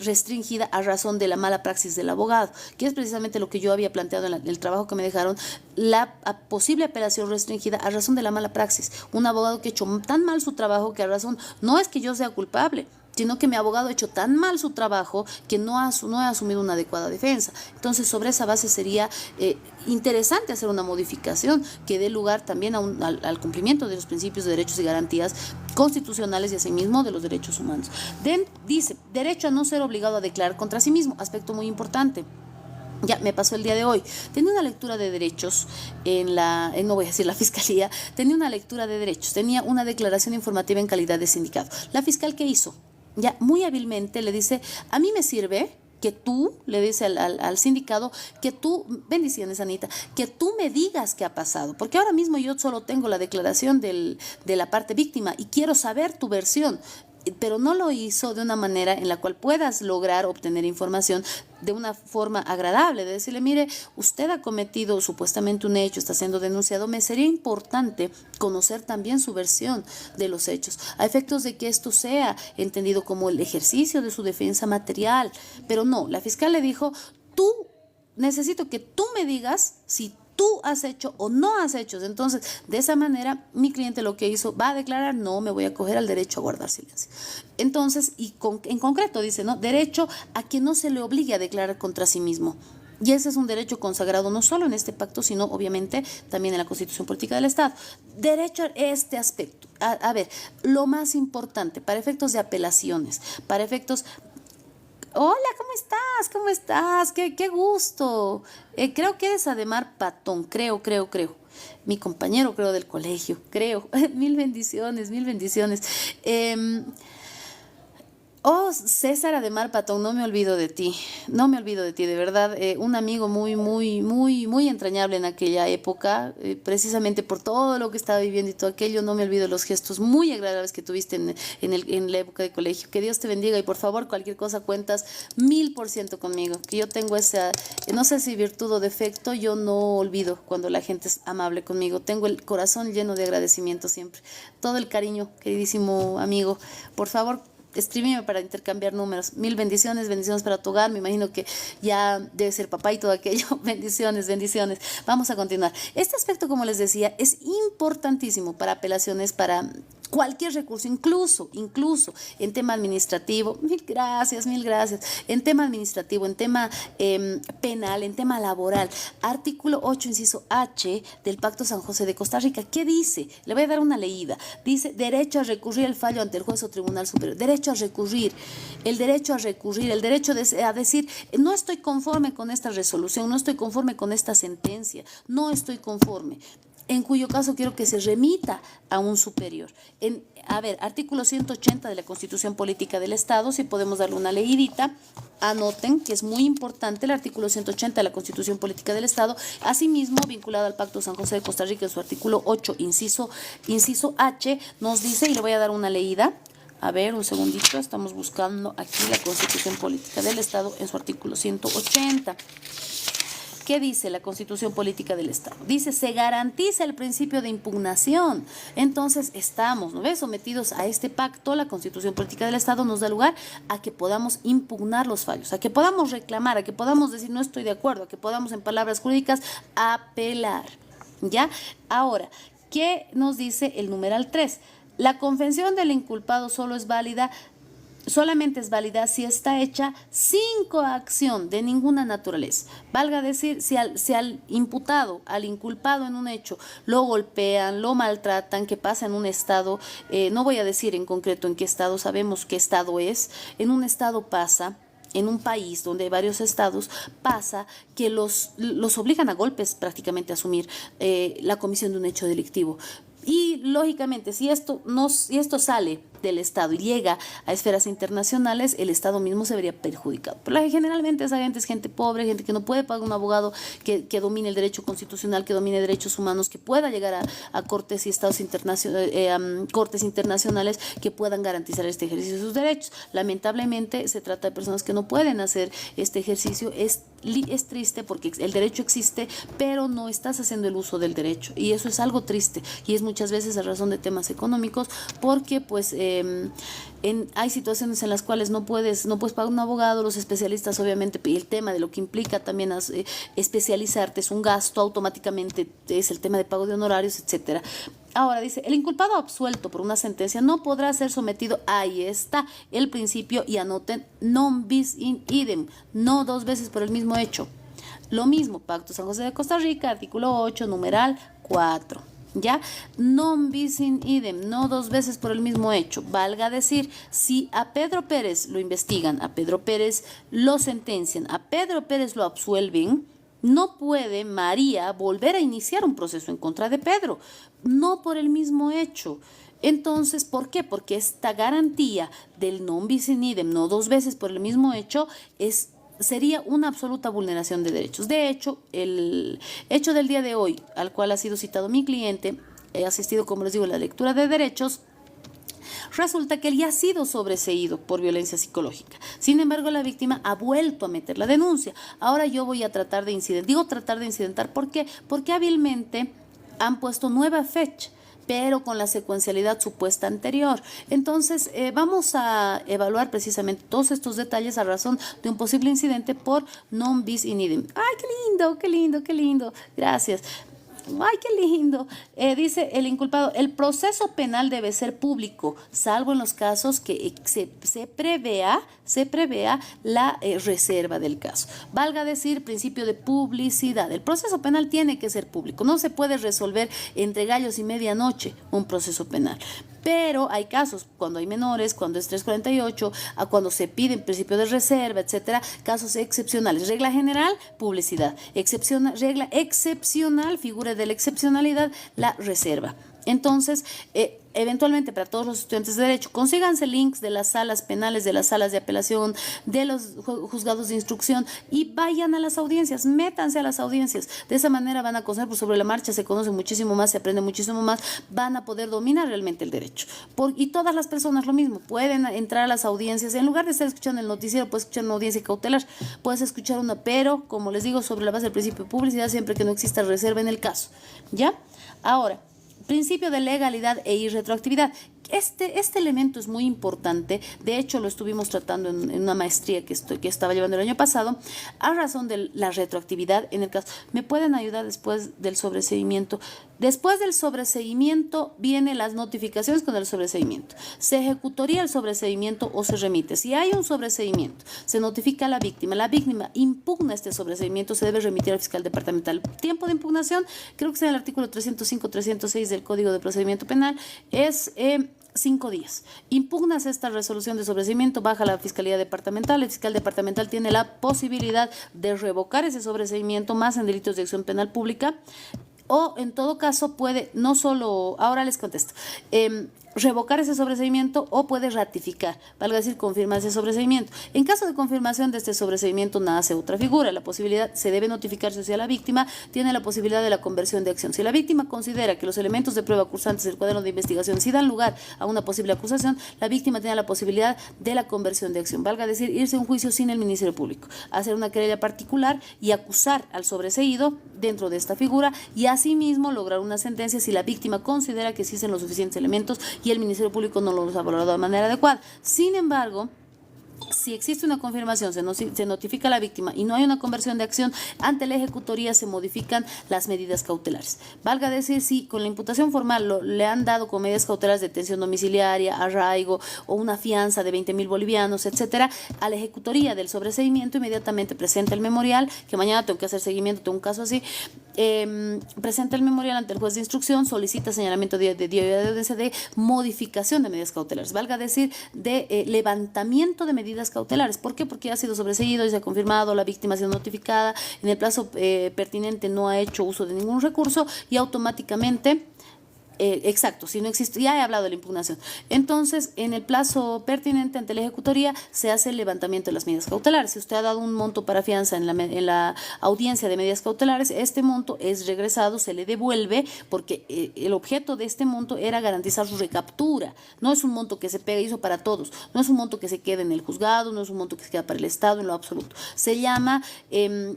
restringida a razón de la mala praxis del abogado, que es precisamente lo que yo había planteado en el trabajo que me dejaron, la posible apelación restringida a razón de la mala praxis. Un abogado que ha hecho tan mal su trabajo que a razón, no es que yo sea culpable, sino que mi abogado ha hecho tan mal su trabajo que no ha asumido una adecuada defensa. Entonces, sobre esa base sería interesante hacer una modificación que dé lugar también al cumplimiento de los principios de derechos y garantías constitucionales y asimismo de los derechos humanos. Dice, derecho a no ser obligado a declarar contra sí mismo, aspecto muy importante. Ya me pasó el día de hoy. Tenía una lectura de derechos no voy a decir la fiscalía, tenía una lectura de derechos, tenía una declaración informativa en calidad de sindicado. La fiscal, ¿qué hizo? Ya muy hábilmente le dice, a mí me sirve que tú, le dice al sindicado, que tú, bendiciones Anita, que tú me digas qué ha pasado, porque ahora mismo yo solo tengo la declaración de la parte víctima y quiero saber tu versión. Pero no lo hizo de una manera en la cual puedas lograr obtener información de una forma agradable, de decirle, mire, usted ha cometido supuestamente un hecho, está siendo denunciado, me sería importante conocer también su versión de los hechos, a efectos de que esto sea entendido como el ejercicio de su defensa material. Pero no, la fiscal le dijo, necesito que tú me digas si tú has hecho o no has hecho. Entonces, de esa manera, mi cliente lo que hizo, va a declarar, no me voy a acoger al derecho a guardar silencio. Entonces, en concreto dice, ¿no? Derecho a que no se le obligue a declarar contra sí mismo. Y ese es un derecho consagrado no solo en este pacto, sino obviamente también en la Constitución Política del Estado. Derecho a este aspecto. A ver, lo más importante, para efectos de apelaciones, para efectos... Hola, ¿cómo estás? ¿Cómo estás? Qué gusto. Creo que eres Ademar Patón, creo. Mi compañero, creo, del colegio, creo. Mil bendiciones, mil bendiciones. César Ademar Patón, no me olvido de ti, de verdad, un amigo muy entrañable en aquella época, precisamente por todo lo que estaba viviendo y todo aquello. No me olvido de los gestos muy agradables que tuviste en la época de colegio. Que Dios te bendiga y por favor, cualquier cosa cuentas 1000% conmigo, que yo tengo esa, no sé si virtud o defecto, yo no olvido cuando la gente es amable conmigo, tengo el corazón lleno de agradecimiento siempre, todo el cariño, queridísimo amigo. Por favor, escríbeme para intercambiar números. Mil bendiciones para tu hogar. Me imagino que ya debe ser papá y todo aquello. Bendiciones. Vamos a continuar. Este aspecto, como les decía, es importantísimo para apelaciones, para Cualquier recurso, incluso en tema administrativo, mil gracias, en tema administrativo, en tema penal, en tema laboral. Artículo 8, inciso H del Pacto San José de Costa Rica, ¿qué dice? Le voy a dar una leída. Dice, derecho a recurrir el fallo ante el juez o tribunal superior. Derecho a recurrir, el derecho a decir, no estoy conforme con esta resolución, no estoy conforme con esta sentencia, no estoy conforme, en cuyo caso quiero que se remita a un superior. Artículo 180 de la Constitución Política del Estado, si podemos darle una leidita, anoten que es muy importante el artículo 180 de la Constitución Política del Estado, asimismo vinculado al Pacto San José de Costa Rica en su artículo 8, inciso H, nos dice, y le voy a dar una leída. A ver, un segundito, estamos buscando aquí la Constitución Política del Estado en su artículo 180. ¿Qué dice la Constitución Política del Estado? Dice, se garantiza el principio de impugnación. Entonces, estamos, ¿no ves?, sometidos a este pacto. La Constitución Política del Estado nos da lugar a que podamos impugnar los fallos, a que podamos reclamar, a que podamos decir no estoy de acuerdo, a que podamos, en palabras jurídicas, apelar. ¿Ya? Ahora, ¿qué nos dice el numeral 3? La confesión del inculpado solamente es válida si está hecha sin coacción de ninguna naturaleza. Valga decir, si al imputado, al inculpado en un hecho, lo golpean, lo maltratan, que pasa en un estado, no voy a decir en concreto en qué estado, sabemos qué estado es, en un estado pasa, en un país donde hay varios estados, pasa que los obligan a golpes prácticamente a asumir la comisión de un hecho delictivo. Y lógicamente, si esto sale del Estado y llega a esferas internacionales, el Estado mismo se vería perjudicado. Pero generalmente esa gente es gente pobre, gente que no puede pagar un abogado que domine el derecho constitucional, que domine derechos humanos, que pueda llegar a cortes y estados cortes internacionales que puedan garantizar este ejercicio de sus derechos. Lamentablemente se trata de personas que no pueden hacer este ejercicio. Es triste porque el derecho existe, pero no estás haciendo el uso del derecho, y eso es algo triste, y es muchas veces a razón de temas económicos, porque pues hay situaciones en las cuales no puedes pagar un abogado. Los especialistas, obviamente, y el tema de lo que implica también especializarte es un gasto, automáticamente es el tema de pago de honorarios, etcétera. Ahora dice, el inculpado absuelto por una sentencia no podrá ser sometido, ahí está el principio, y anoten, non bis in idem, no dos veces por el mismo hecho. Lo mismo, Pacto San José de Costa Rica, artículo 8, numeral 4. ¿Ya? Non bis in idem, no dos veces por el mismo hecho. Valga decir, si a Pedro Pérez lo investigan, a Pedro Pérez lo sentencian, a Pedro Pérez lo absuelven, no puede María volver a iniciar un proceso en contra de Pedro, no por el mismo hecho. Entonces, ¿por qué? Porque esta garantía del non bis in idem, no dos veces por el mismo hecho, sería una absoluta vulneración de derechos. De hecho, el hecho del día de hoy, al cual ha sido citado mi cliente, he asistido, como les digo, a la lectura de derechos. Resulta que él ya ha sido sobreseído por violencia psicológica. Sin embargo, la víctima ha vuelto a meter la denuncia. Ahora yo voy a tratar de incidentar. Digo tratar de incidentar, ¿por qué? Porque hábilmente han puesto nueva fecha, pero con la secuencialidad supuesta anterior. Entonces, vamos a evaluar precisamente todos estos detalles a razón de un posible incidente por non bis in idem. ¡Ay, qué lindo, qué lindo, qué lindo! Gracias. ¡Ay, qué lindo! Dice el inculpado, el proceso penal debe ser público, salvo en los casos que se prevea la reserva del caso. Valga decir, principio de publicidad. El proceso penal tiene que ser público. No se puede resolver entre gallos y medianoche un proceso penal. Pero hay casos cuando hay menores, cuando es 348, cuando se pide en principio de reserva, etcétera, casos excepcionales. Regla general, publicidad. Regla excepcional, figura de la excepcionalidad, la reserva. Entonces, eventualmente para todos los estudiantes de Derecho, consíganse links de las salas penales, de las salas de apelación, de los juzgados de instrucción, y vayan a las audiencias, métanse a las audiencias. De esa manera van a conocer, pues sobre la marcha se conoce muchísimo más, se aprende muchísimo más, van a poder dominar realmente el derecho. Y todas las personas lo mismo, pueden entrar a las audiencias, en lugar de estar escuchando el noticiero, puedes escuchar una audiencia cautelar, puedes escuchar una, pero como les digo, sobre la base del principio de publicidad, siempre que no exista reserva en el caso. ¿Ya? Ahora, principio de legalidad e irretroactividad. Este elemento es muy importante. De hecho, lo estuvimos tratando en una maestría que estaba llevando el año pasado, a razón de la retroactividad. En el caso, ¿me pueden ayudar después del sobreseimiento? Después del sobreseimiento vienen las notificaciones con el sobreseimiento. Se ejecutaría el sobreseimiento o se remite. Si hay un sobreseimiento, se notifica a la víctima. La víctima impugna este sobreseimiento, se debe remitir al fiscal departamental. Tiempo de impugnación, creo que es en el artículo 305-306 del Código de Procedimiento Penal, es 5 días. Impugnas esta resolución de sobreseimiento, baja a la Fiscalía Departamental. El fiscal departamental tiene la posibilidad de revocar ese sobreseimiento, más en delitos de acción penal pública, o en todo caso puede, no solo, ahora les contesto, revocar ese sobreseimiento o puede ratificar, valga decir, confirmar ese sobreseimiento. En caso de confirmación de este sobreseimiento nace otra figura, la posibilidad, se debe notificarse si a la víctima tiene la posibilidad de la conversión de acción. Si la víctima considera que los elementos de prueba cursantes del cuaderno de investigación sí dan lugar a una posible acusación, la víctima tiene la posibilidad de la conversión de acción, valga decir, irse a un juicio sin el Ministerio Público, hacer una querella particular y acusar al sobreseído dentro de esta figura y asimismo lograr una sentencia si la víctima considera que existen los suficientes elementos y el Ministerio Público no los ha valorado de manera adecuada. Sin embargo, si existe una confirmación, se notifica a la víctima y no hay una conversión de acción, ante la ejecutoría se modifican las medidas cautelares. Valga decir, si con la imputación formal le han dado con medidas cautelares de detención domiciliaria, arraigo o una fianza de 20.000 bolivianos, etcétera, a la ejecutoría del sobreseimiento inmediatamente presenta el memorial, que mañana tengo que hacer seguimiento, tengo un caso así, presenta el memorial ante el juez de instrucción, solicita señalamiento de audiencia de modificación de medidas cautelares, valga decir, de levantamiento de medidas cautelares. ¿Por qué? Porque ha sido sobreseído y se ha confirmado, la víctima ha sido notificada, en el plazo pertinente no ha hecho uso de ningún recurso y automáticamente... exacto, si no existe, ya he hablado de la impugnación. Entonces, en el plazo pertinente ante la ejecutoría se hace el levantamiento de las medidas cautelares. Si usted ha dado un monto para fianza en la audiencia de medidas cautelares, este monto es regresado, se le devuelve, porque el objeto de este monto era garantizar su recaptura. No es un monto que se pega y hizo para todos, no es un monto que se quede en el juzgado, no es un monto que se queda para el Estado en lo absoluto. Se llama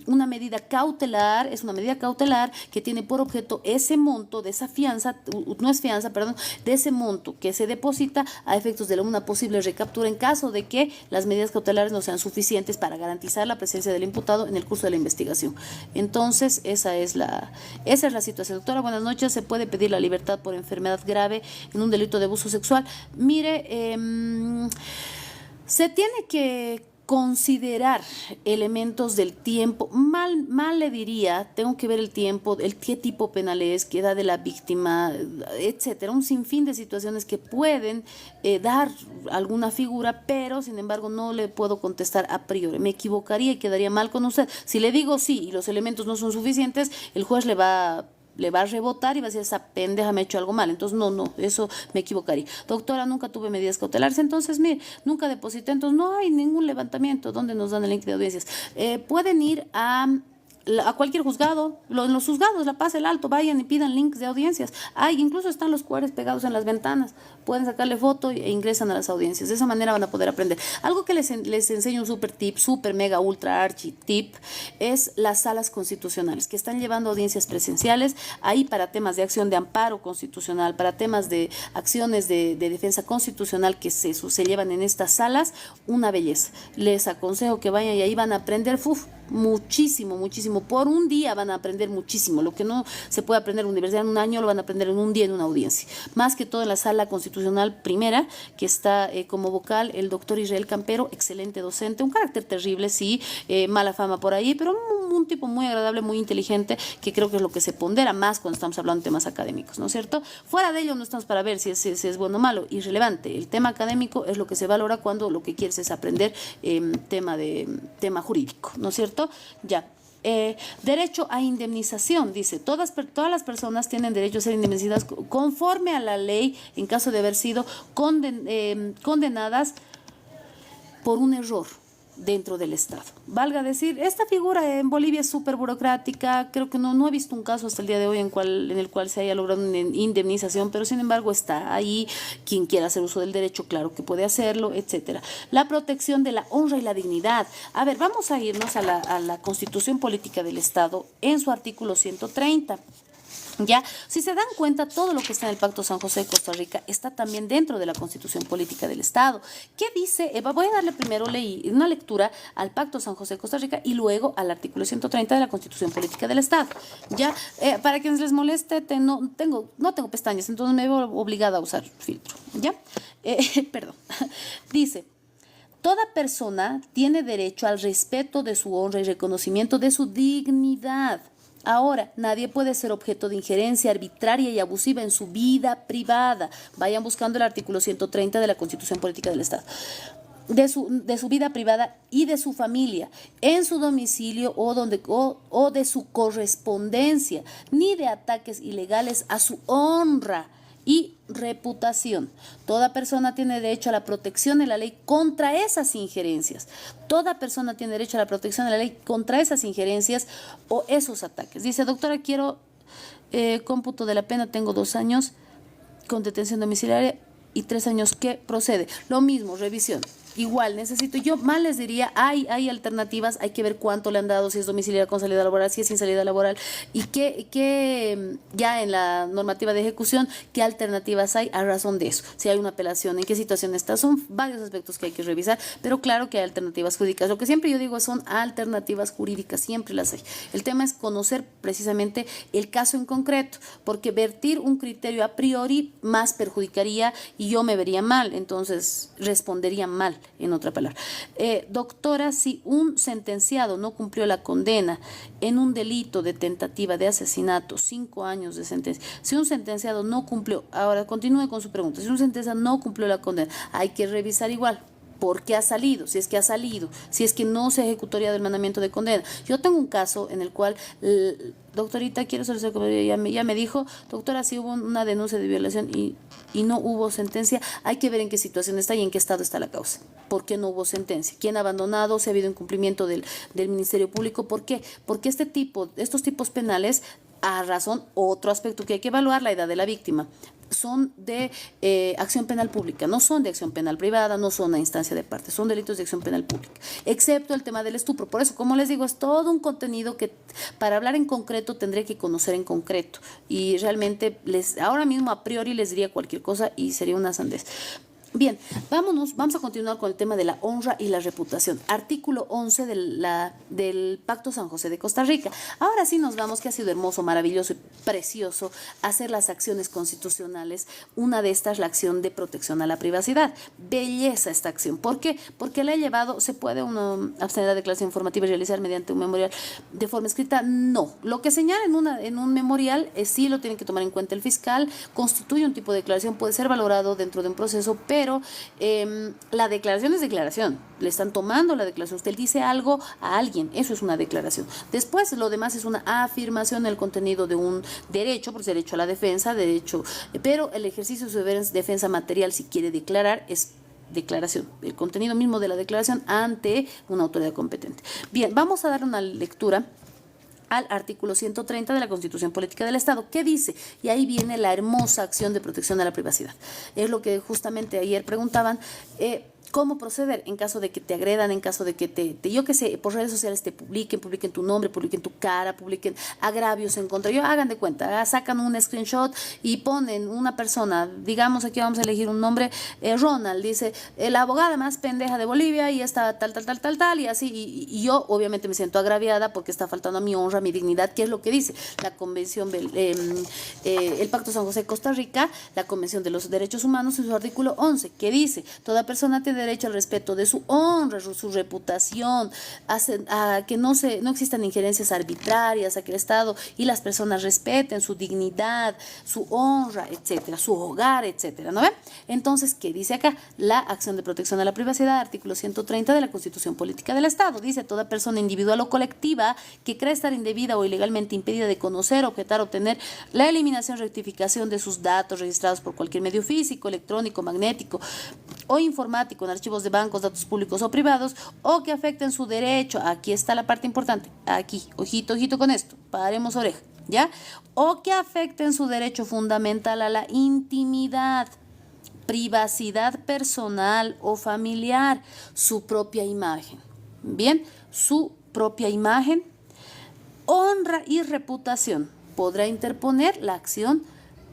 una medida cautelar, es una medida cautelar que tiene por objeto ese monto de esa fianza, no es fianza, perdón, de ese monto que se deposita a efectos de una posible recaptura en caso de que las medidas cautelares no sean suficientes para garantizar la presencia del imputado en el curso de la investigación. Entonces, esa es la situación. Doctora, buenas noches. ¿Se puede pedir la libertad por enfermedad grave en un delito de abuso sexual? Mire, se tiene que considerar elementos del tiempo, mal le diría, tengo que ver el tiempo, qué tipo penal es, qué edad de la víctima, etcétera, un sinfín de situaciones que pueden dar alguna figura, pero sin embargo no le puedo contestar a priori, me equivocaría y quedaría mal con usted. Si le digo sí y los elementos no son suficientes, el juez le va a rebotar y va a decir, esa pendeja me ha hecho algo mal. Entonces, no, eso me equivocaría. Doctora, nunca tuve medidas cautelares, entonces, mire, nunca deposité, entonces no hay ningún levantamiento. ¿Dónde nos dan el link de audiencias? Pueden ir a cualquier juzgado, en los juzgados, La Paz, El Alto, vayan y pidan links de audiencias. Incluso están los QRs pegados en las ventanas, pueden sacarle foto e ingresan a las audiencias. De esa manera van a poder aprender. Algo que les enseño, un super tip, super mega ultra archi tip, es las salas constitucionales, que están llevando audiencias presenciales, ahí para temas de acción de amparo constitucional, para temas de acciones de defensa constitucional que se llevan en estas salas, una belleza. Les aconsejo que vayan y ahí van a aprender, muchísimo, por un día van a aprender muchísimo, lo que no se puede aprender en la universidad en un año, lo van a aprender en un día en una audiencia, más que todo en la sala constitucional primera, que está como vocal el doctor Israel Campero, excelente docente, un carácter terrible, sí, mala fama por ahí, pero un tipo muy agradable, muy inteligente, que creo que es lo que se pondera más cuando estamos hablando de temas académicos, ¿no es cierto? Fuera de ello no estamos para ver si es bueno o malo, irrelevante. El tema académico es lo que se valora cuando lo que quieres es aprender tema jurídico, ¿no es cierto? Ya. Derecho a indemnización, dice, todas las personas tienen derecho a ser indemnizadas conforme a la ley en caso de haber sido condenadas por un error dentro del Estado. Valga decir, esta figura en Bolivia es súper burocrática, creo que no he visto un caso hasta el día de hoy en el cual se haya logrado una indemnización, pero sin embargo está ahí, quien quiera hacer uso del derecho, claro que puede hacerlo, etcétera. La protección de la honra y la dignidad. A ver, vamos a irnos a la Constitución Política del Estado en su artículo 130. Ya, si se dan cuenta, todo lo que está en el Pacto San José de Costa Rica está también dentro de la Constitución Política del Estado. ¿Qué dice? Voy a darle primero una lectura al Pacto San José de Costa Rica y luego al artículo 130 de la Constitución Política del Estado. Ya, para quienes les moleste, no tengo pestañas, entonces me veo obligada a usar filtro. Ya, perdón. Dice: toda persona tiene derecho al respeto de su honra y reconocimiento de su dignidad. Ahora, nadie puede ser objeto de injerencia arbitraria y abusiva en su vida privada. Vayan buscando el artículo 130 de la Constitución Política del Estado. De su vida privada y de su familia, en su domicilio o de su correspondencia, ni de ataques ilegales a su honra y reputación. Toda persona tiene derecho a la protección de la ley contra esas injerencias. Toda persona tiene derecho a la protección de la ley contra esas injerencias o esos ataques. Dice: doctora, quiero cómputo de la pena, tengo 2 años con detención domiciliaria y 3 años. ¿Qué procede? Lo mismo, revisión. Igual, yo más les diría, hay alternativas, hay que ver cuánto le han dado, si es domiciliaria con salida laboral, si es sin salida laboral, y qué ya en la normativa de ejecución, qué alternativas hay a razón de eso. Si hay una apelación, en qué situación está, son varios aspectos que hay que revisar, pero claro que hay alternativas jurídicas. Lo que siempre yo digo son alternativas jurídicas, siempre las hay. El tema es conocer precisamente el caso en concreto, porque vertir un criterio a priori más perjudicaría y yo me vería mal, entonces respondería mal. En otra palabra, doctora, si un sentenciado no cumplió la condena en un delito de tentativa de asesinato, 5 años de sentencia, si un sentenciado no cumplió, ahora continúe con su pregunta, si un sentenciado no cumplió la condena, hay que revisar igual. ¿Por qué ha salido? Si es que ha salido, si es que no se ejecutaría del mandamiento de condena. Yo tengo un caso en el cual, doctorita, quiero solicitar, ya me dijo, doctora, si hubo una denuncia de violación y no hubo sentencia, hay que ver en qué situación está y en qué estado está la causa. ¿Por qué no hubo sentencia? ¿Quién ha abandonado? ¿Si ha habido incumplimiento del Ministerio Público? ¿Por qué? Porque estos tipos penales, a razón, otro aspecto que hay que evaluar, la edad de la víctima, son de acción penal pública, no son de acción penal privada, no son a instancia de parte, son delitos de acción penal pública, excepto el tema del estupro. Por eso, como les digo, es todo un contenido que para hablar en concreto tendré que conocer en concreto, y realmente ahora mismo a priori les diría cualquier cosa y sería una sandez. Bien, vamos a continuar con el tema de la honra y la reputación. Artículo 11 del Pacto San José de Costa Rica. Ahora sí nos vamos, que ha sido hermoso, maravilloso y precioso hacer las acciones constitucionales. Una de estas, la acción de protección a la privacidad. Belleza esta acción. ¿Por qué? Porque la he llevado, ¿se puede uno abstener de declaración informativa y realizar mediante un memorial de forma escrita? No. Lo que señala en un memorial, sí lo tiene que tomar en cuenta el fiscal, constituye un tipo de declaración, puede ser valorado dentro de un proceso, pero la declaración es declaración, le están tomando la declaración, usted dice algo a alguien, eso es una declaración. Después lo demás es una afirmación del contenido de un derecho, por derecho a la defensa, pero el ejercicio de su defensa material, si quiere declarar, es declaración, el contenido mismo de la declaración ante una autoridad competente. Bien, vamos a dar una lectura al artículo 130 de la Constitución Política del Estado. ¿Qué dice? Y ahí viene la hermosa acción de protección a la privacidad. Es lo que justamente ayer preguntaban, ¿cómo proceder en caso de que te agredan, en caso de que yo qué sé, por redes sociales te publiquen tu nombre, publiquen tu cara, publiquen agravios en contra? Hagan de cuenta, sacan un screenshot y ponen una persona, digamos, aquí vamos a elegir un nombre, Ronald, dice, la abogada más pendeja de Bolivia y está tal, y así, y yo obviamente me siento agraviada porque está faltando a mi honra, a mi dignidad. ¿Qué es lo que dice la Convención, el Pacto San José de Costa Rica, la Convención de los Derechos Humanos, en su artículo 11, que dice: toda persona tiene derecho al respeto de su honra, su reputación, a que no existan injerencias arbitrarias, a que el Estado y las personas respeten su dignidad, su honra, etcétera, su hogar, etcétera, ¿no ven? Entonces, ¿qué dice acá? La acción de protección a la privacidad, artículo 130 de la Constitución Política del Estado. Dice: toda persona individual o colectiva que cree estar indebida o ilegalmente impedida de conocer, objetar, obtener la eliminación, rectificación de sus datos registrados por cualquier medio físico, electrónico, magnético o informático, en archivos de bancos, datos públicos o privados, o que afecten su derecho, aquí está la parte importante, aquí, ojito con esto, paremos oreja, ¿ya? O que afecten su derecho fundamental a la intimidad, privacidad personal o familiar, su propia imagen, ¿bien? Su propia imagen, honra y reputación. podrá interponer la acción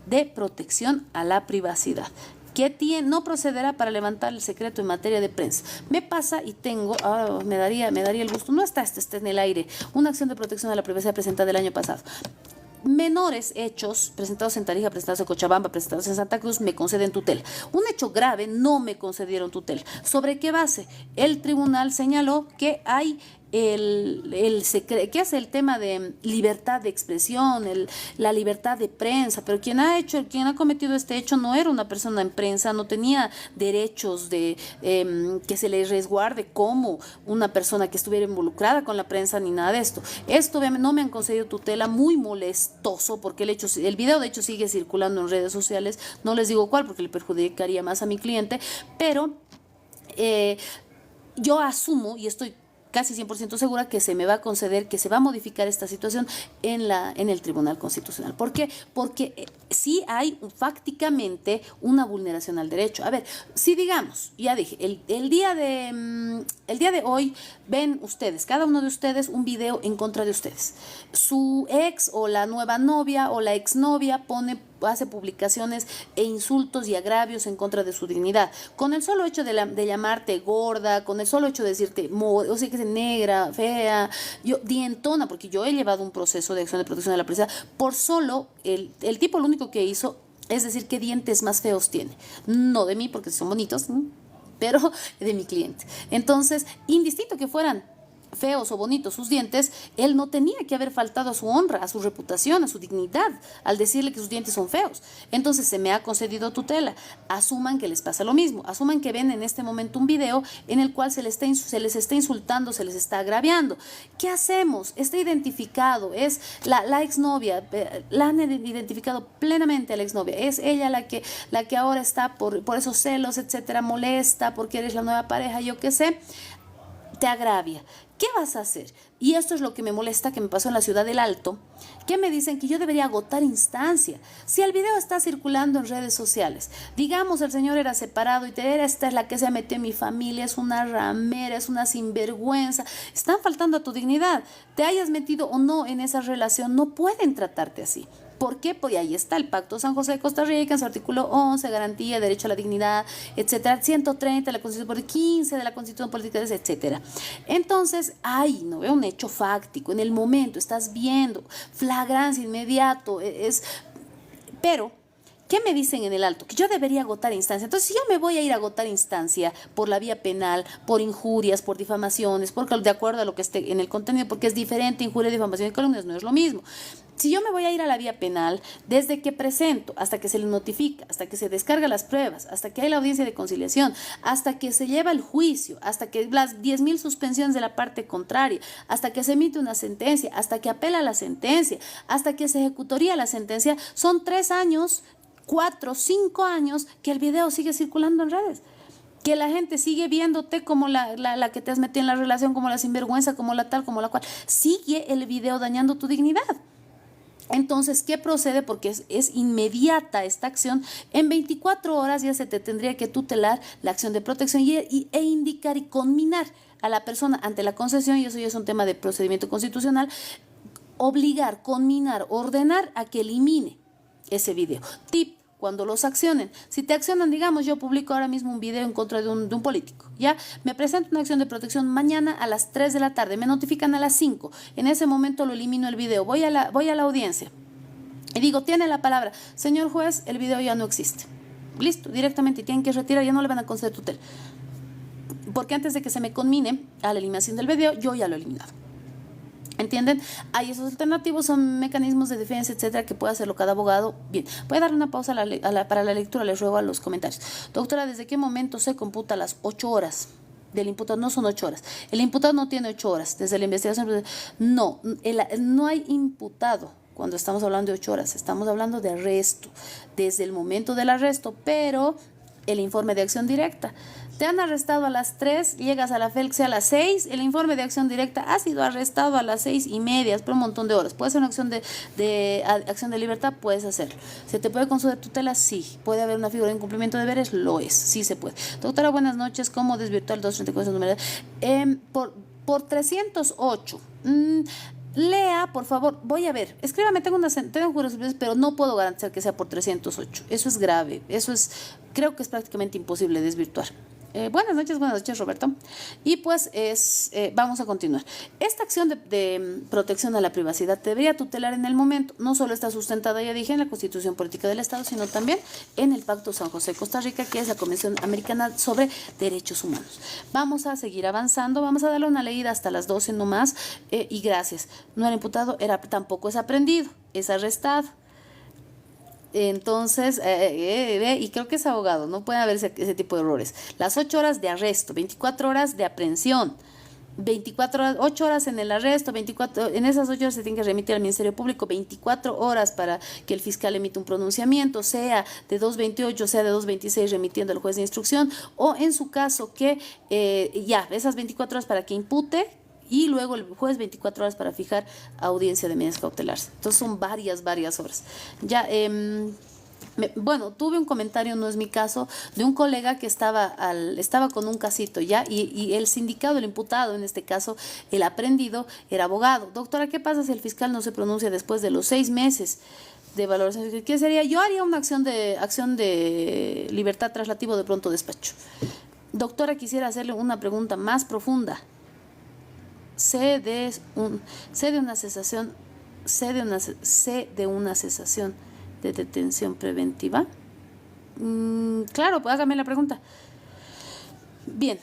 de protección a la privacidad. No procederá para levantar el secreto en materia de prensa. Me pasa y tengo, me daría el gusto, no está en el aire, una acción de protección a la privacidad presentada el año pasado. Menores hechos presentados en Tarija, presentados en Cochabamba, presentados en Santa Cruz, me conceden tutela. Un hecho grave no me concedieron tutela. ¿Sobre qué base? El tribunal señaló que hay que es el tema de libertad de expresión, la libertad de prensa, pero quien ha cometido este hecho no era una persona en prensa, no tenía derechos de que se le resguarde como una persona que estuviera involucrada con la prensa ni nada de esto. Esto obviamente no me han concedido tutela, muy molestoso, porque el video de hecho sigue circulando en redes sociales, no les digo cuál porque le perjudicaría más a mi cliente, pero yo asumo y estoy casi 100% segura que se me va a conceder, que se va a modificar esta situación en el Tribunal Constitucional. ¿Por qué? Porque sí hay fácticamente una vulneración al derecho. A ver, si digamos, ya dije, el día de hoy ven ustedes, cada uno de ustedes, un video en contra de ustedes. Su ex o la nueva novia o la exnovia hace publicaciones e insultos y agravios en contra de su dignidad. Con el solo hecho de llamarte gorda, con el solo hecho de decirte, o sea, que es negra, fea, dientona, porque yo he llevado un proceso de acción de protección de la privacidad, por solo, el tipo lo único que hizo es decir qué dientes más feos tiene. No de mí, porque son bonitos, ¿no? Pero de mi cliente. Entonces, indistinto que fueran feos o bonitos sus dientes, él no tenía que haber faltado a su honra, a su reputación, a su dignidad, al decirle que sus dientes son feos. Entonces se me ha concedido tutela. Asuman que les pasa lo mismo. Asuman que ven en este momento un video en el cual se les está insultando, se les está agraviando. ¿Qué hacemos? Está identificado, es la exnovia, la han identificado plenamente a la exnovia. Es ella la que ahora está por esos celos, etcétera, molesta porque eres la nueva pareja, yo qué sé, te agravia. ¿Qué vas a hacer? Y esto es lo que me molesta, que me pasó en la ciudad del Alto, que me dicen que yo debería agotar instancia. Si el video está circulando en redes sociales, digamos el señor era separado y esta es la que se metió en mi familia, es una ramera, es una sinvergüenza, están faltando a tu dignidad. Te hayas metido o no en esa relación, no pueden tratarte así. ¿Por qué? Pues ahí está el Pacto San José de Costa Rica, en su artículo 11, garantía, derecho a la dignidad, etcétera, 130 de la Constitución Política, 15 de la Constitución Política, etcétera. Entonces, no veo un hecho fáctico, en el momento, estás viendo, flagrancia, inmediato, pero ¿qué me dicen en el Alto? Que yo debería agotar instancia. Entonces, si yo me voy a ir a agotar instancia por la vía penal, por injurias, por difamaciones, de acuerdo a lo que esté en el contenido, porque es diferente, injuria, difamación y calumnias, no es lo mismo. Si yo me voy a ir a la vía penal, desde que presento, hasta que se le notifica, hasta que se descarga las pruebas, hasta que hay la audiencia de conciliación, hasta que se lleva el juicio, hasta que las 10.000 suspensiones de la parte contraria, hasta que se emite una sentencia, hasta que apela la sentencia, hasta que se ejecutoría la sentencia, son 3 años, 4, 5 años que el video sigue circulando en redes. Que la gente sigue viéndote como la que te has metido en la relación, como la sinvergüenza, como la tal, como la cual. Sigue el video dañando tu dignidad. Entonces, ¿qué procede? Porque es inmediata esta acción. En 24 horas ya se te tendría que tutelar la acción de protección e indicar y conminar a la persona ante la concesión, y eso ya es un tema de procedimiento constitucional, obligar, conminar, ordenar a que elimine ese video. Tip: cuando los accionen, si te accionan, digamos, yo publico ahora mismo un video en contra de un político, ¿ya? Me presento una acción de protección mañana a las 3 de la tarde, me notifican a las 5, en ese momento lo elimino el video, voy a la audiencia y digo, tiene la palabra, señor juez, el video ya no existe. Listo, directamente tienen que retirar, ya no le van a conceder tutela. Porque antes de que se me conmine a la eliminación del video, yo ya lo he eliminado. ¿Entienden? Hay esos alternativos, son mecanismos de defensa, etcétera, que puede hacerlo cada abogado. Bien, voy a dar una pausa para la lectura, les ruego a los comentarios. Doctora, ¿desde qué momento se computa las 8 horas del imputado? No son 8 horas. El imputado no tiene 8 horas. Desde la investigación, no hay imputado. Cuando estamos hablando de 8 horas, estamos hablando de arresto, desde el momento del arresto, pero el informe de acción directa. Te han arrestado a las 3, llegas a la FELCSE a las 6, el informe de acción directa ha sido arrestado a las 6:30, por un montón de horas. ¿Puede ser una acción acción de libertad? Puedes hacerlo. ¿Se te puede conceder tutela? Sí. ¿Puede haber una figura de incumplimiento de deberes? Lo es, sí se puede. Doctora, buenas noches. ¿Cómo desvirtuar el 234 numeral? Por 308. lea, por favor, voy a ver, escríbame, tengo curiosidades, pero no puedo garantizar que sea por 308. Eso es grave, creo que es prácticamente imposible desvirtuar. Buenas noches, Roberto. Y pues vamos a continuar. Esta acción de protección a la privacidad debería tutelar en el momento. No solo está sustentada, ya dije, en la Constitución Política del Estado, sino también en el Pacto San José de Costa Rica, que es la Convención Americana sobre Derechos Humanos. Vamos a seguir avanzando, vamos a darle una leída hasta las 12 nomás, y gracias. No era imputado, tampoco es aprendido, es arrestado. Entonces, y creo que es abogado, no puede haber ese tipo de errores. Las 8 horas de arresto, 24 horas de aprehensión, 24 horas, 8 horas en el arresto, 24, en esas 8 horas se tiene que remitir al Ministerio Público, 24 horas para que el fiscal emita un pronunciamiento, sea de 228, sea de 226 remitiendo al juez de instrucción, o en su caso que esas 24 horas para que impute, y luego el juez 24 horas para fijar audiencia de medidas cautelares. Entonces son varias horas. Ya, tuve un comentario, no es mi caso, de un colega que estaba con un casito, ¿ya? Y el sindicado, el imputado, en este caso, el aprendido, era abogado. Doctora, ¿qué pasa si el fiscal no se pronuncia después de los 6 meses? De valoración? ¿Qué sería? Yo haría una acción de libertad traslativo de pronto despacho. Doctora, quisiera hacerle una pregunta más profunda. Sé de una cesación de detención preventiva. Claro, pues hágame la pregunta. Bien,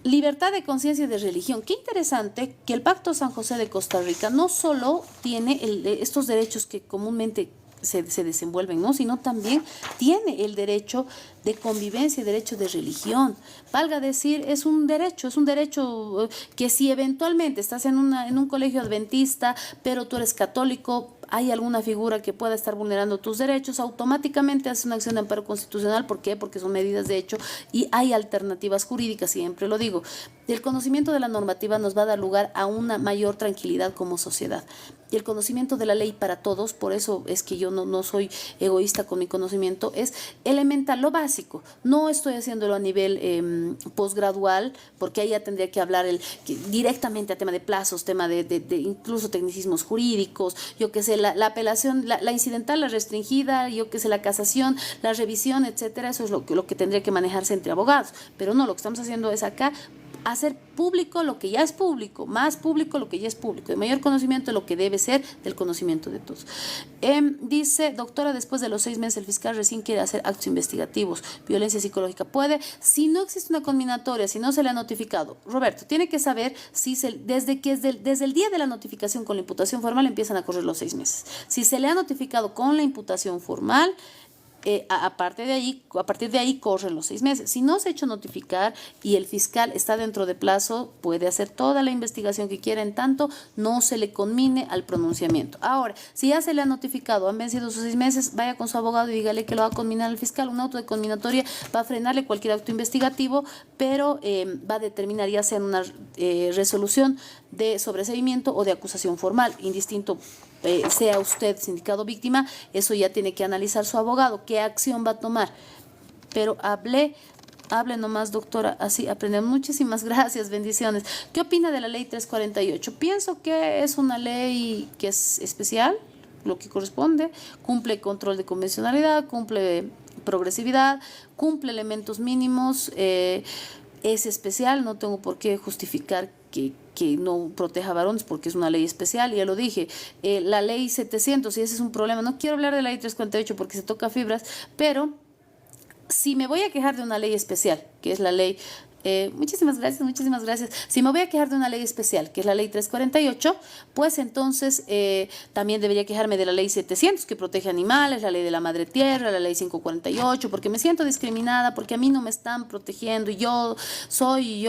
libertad de conciencia y de religión. Qué interesante que el Pacto San José de Costa Rica no solo tiene estos derechos que comúnmente se desenvuelven, ¿no? Sino también tiene el derecho de convivencia y derecho de religión. Valga decir, es un derecho que si eventualmente estás en un colegio adventista, pero tú eres católico, hay alguna figura que pueda estar vulnerando tus derechos, automáticamente haces una acción de amparo constitucional. ¿Por qué? Porque son medidas de hecho y hay alternativas jurídicas, siempre lo digo. El conocimiento de la normativa nos va a dar lugar a una mayor tranquilidad como sociedad. Y el conocimiento de la ley para todos, por eso es que yo no soy egoísta con mi conocimiento, es elemental, lo básico. No estoy haciéndolo a nivel posgradual, porque ahí ya tendría que hablar directamente a tema de plazos, tema de incluso tecnicismos jurídicos, yo que sé, la apelación, la incidental, la restringida, yo que sé, la casación, la revisión, etcétera. Eso es lo que tendría que manejarse entre abogados. Pero no, lo que estamos haciendo es acá hacer público lo que ya es público, más público lo que ya es público, de mayor conocimiento de lo que debe ser del conocimiento de todos. Dice, doctora, después de los 6 meses el fiscal recién quiere hacer actos investigativos, violencia psicológica. Puede, si no existe una conminatoria, si no se le ha notificado. Roberto, tiene que saber si desde el día de la notificación con la imputación formal empiezan a correr los 6 meses. Si se le ha notificado con la imputación formal, a partir de ahí corren los 6 meses. Si no se ha hecho notificar y el fiscal está dentro de plazo, puede hacer toda la investigación que quiera, en tanto no se le conmine al pronunciamiento. Ahora, si ya se le ha notificado, han vencido sus 6 meses, vaya con su abogado y dígale que lo va a conminar al fiscal. Un auto de conminatoria va a frenarle cualquier acto investigativo, pero va a determinar ya sea en una resolución de sobreseimiento o de acusación formal, indistinto sea usted sindicado víctima. Eso ya tiene que analizar su abogado, qué acción va a tomar. Pero hable nomás, doctora, así aprendemos. Muchísimas gracias, bendiciones. ¿Qué opina de la ley 348? Pienso que es una ley que es especial, lo que corresponde, cumple control de convencionalidad, cumple progresividad, cumple elementos mínimos, es especial, no tengo por qué justificar que no proteja a varones porque es una ley especial, ya lo dije. La ley 700, y ese es un problema, no quiero hablar de la ley 348 porque se toca fibras, pero si me voy a quejar de una ley especial, que es la ley... muchísimas gracias. Si me voy a quejar de una ley especial, que es la ley 348, pues entonces también debería quejarme de la ley 700, que protege animales, la ley de la madre tierra, la ley 548, porque me siento discriminada, porque a mí no me están protegiendo, y yo soy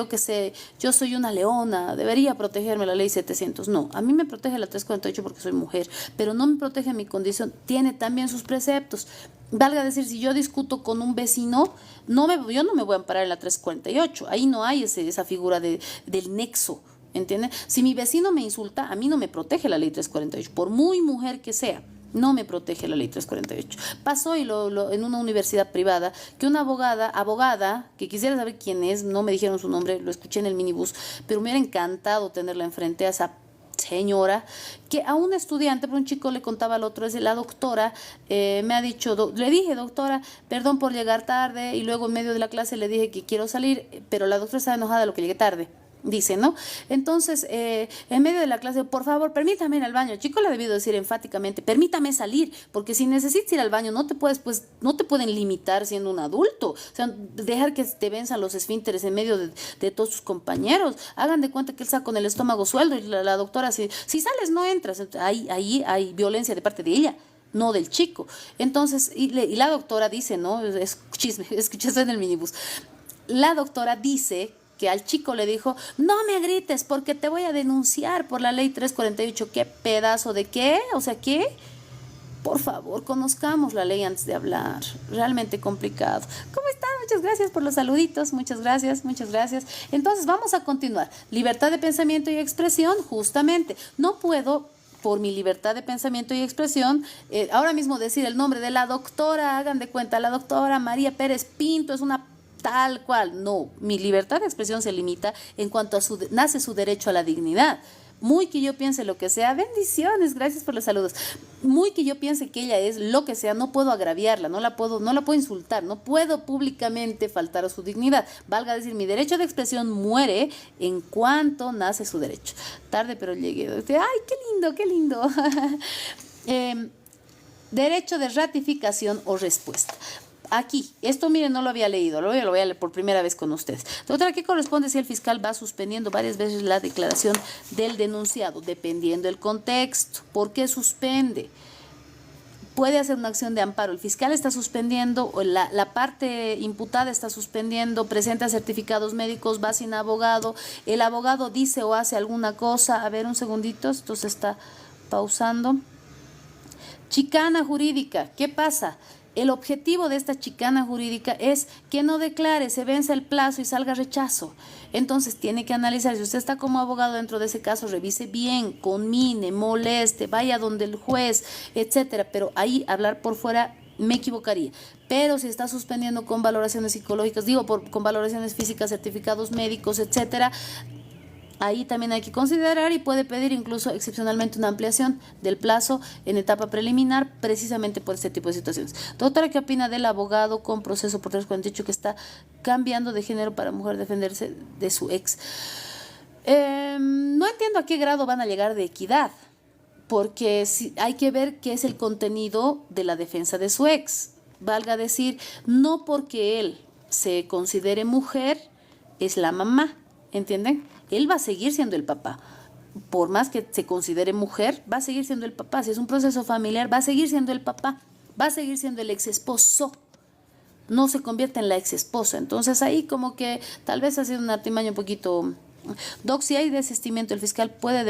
una leona, debería protegerme la ley 700. No, a mí me protege la 348 porque soy mujer, pero no me protege mi condición, tiene también sus preceptos. Valga decir, si yo discuto con un vecino, yo no me voy a amparar en la 348, ahí no hay esa figura del nexo, ¿entienden? Si mi vecino me insulta, a mí no me protege la ley 348, por muy mujer que sea, no me protege la ley 348. Pasó en una universidad privada que una abogada, que quisiera saber quién es, no me dijeron su nombre, lo escuché en el minibús, pero me hubiera encantado tenerla enfrente a esa señora, que a un estudiante, un chico le contaba al otro, es la doctora, me ha dicho, le dije, doctora, perdón por llegar tarde, y luego en medio de la clase le dije que quiero salir, pero la doctora estaba enojada de lo que llegué tarde. Dice, ¿no? Entonces, en medio de la clase, por favor, permítame ir al baño. El chico le ha debido decir enfáticamente, permítame salir, porque si necesitas ir al baño, no te puedes, pues, no te pueden limitar siendo un adulto. O sea, dejar que te venzan los esfínteres en medio de todos sus compañeros. Hagan de cuenta que él está con el estómago sueldo y la doctora, si sales, no entras. Ahí hay violencia de parte de ella, no del chico. Entonces, y la doctora dice, ¿no? Es chisme, escuchaste en el minibús. La doctora dice que al chico le dijo, no me grites porque te voy a denunciar por la ley 348. ¿Qué pedazo de qué? O sea, ¿qué? Por favor, conozcamos la ley antes de hablar. Realmente complicado. ¿Cómo están? Muchas gracias por los saluditos. Muchas gracias, muchas gracias. Entonces, vamos a continuar. Libertad de pensamiento y expresión, justamente. No puedo, por mi libertad de pensamiento y expresión, ahora mismo decir el nombre de la doctora, hagan de cuenta, la doctora María Pérez Pinto es una tal cual. No, mi libertad de expresión se limita en cuanto a nace su derecho a la dignidad. Muy que yo piense lo que sea, bendiciones, gracias por los saludos. Muy que yo piense que ella es lo que sea, no puedo agraviarla, no la puedo insultar, no puedo públicamente faltar a su dignidad. Valga decir, mi derecho de expresión muere en cuanto nace su derecho. Tarde, pero llegué. Ay, qué lindo, qué lindo. Derecho de ratificación o respuesta. Aquí, esto miren, no lo había leído, lo voy a leer por primera vez con ustedes. Doctora, ¿qué corresponde si el fiscal va suspendiendo varias veces la declaración del denunciado? Dependiendo del contexto. ¿Por qué suspende? Puede hacer una acción de amparo. El fiscal está suspendiendo, o la parte imputada está suspendiendo, presenta certificados médicos, va sin abogado, el abogado dice o hace alguna cosa. A ver, un segundito, esto se está pausando. Chicana jurídica, ¿qué pasa? El objetivo de esta chicana jurídica es que no declare, se vence el plazo y salga rechazo. Entonces tiene que analizar, si usted está como abogado dentro de ese caso, revise bien, conmine, moleste, vaya donde el juez, etcétera. Pero ahí hablar por fuera me equivocaría. Pero si está suspendiendo con valoraciones psicológicas, con valoraciones físicas, certificados médicos, etcétera, ahí también hay que considerar y puede pedir incluso excepcionalmente una ampliación del plazo en etapa preliminar precisamente por este tipo de situaciones. Doctora, ¿qué opina del abogado con proceso por 348 que está cambiando de género para mujer defenderse de su ex? No entiendo a qué grado van a llegar de equidad, porque hay que ver qué es el contenido de la defensa de su ex. Valga decir, no porque él se considere mujer es la mamá, ¿entienden? Él va a seguir siendo el papá. Por más que se considere mujer, va a seguir siendo el papá. Si es un proceso familiar, va a seguir siendo el papá. Va a seguir siendo el ex esposo. No se convierte en la ex esposa. Entonces ahí como que tal vez ha sido un artimaño un poquito... Doc, si hay desistimiento, el fiscal podrá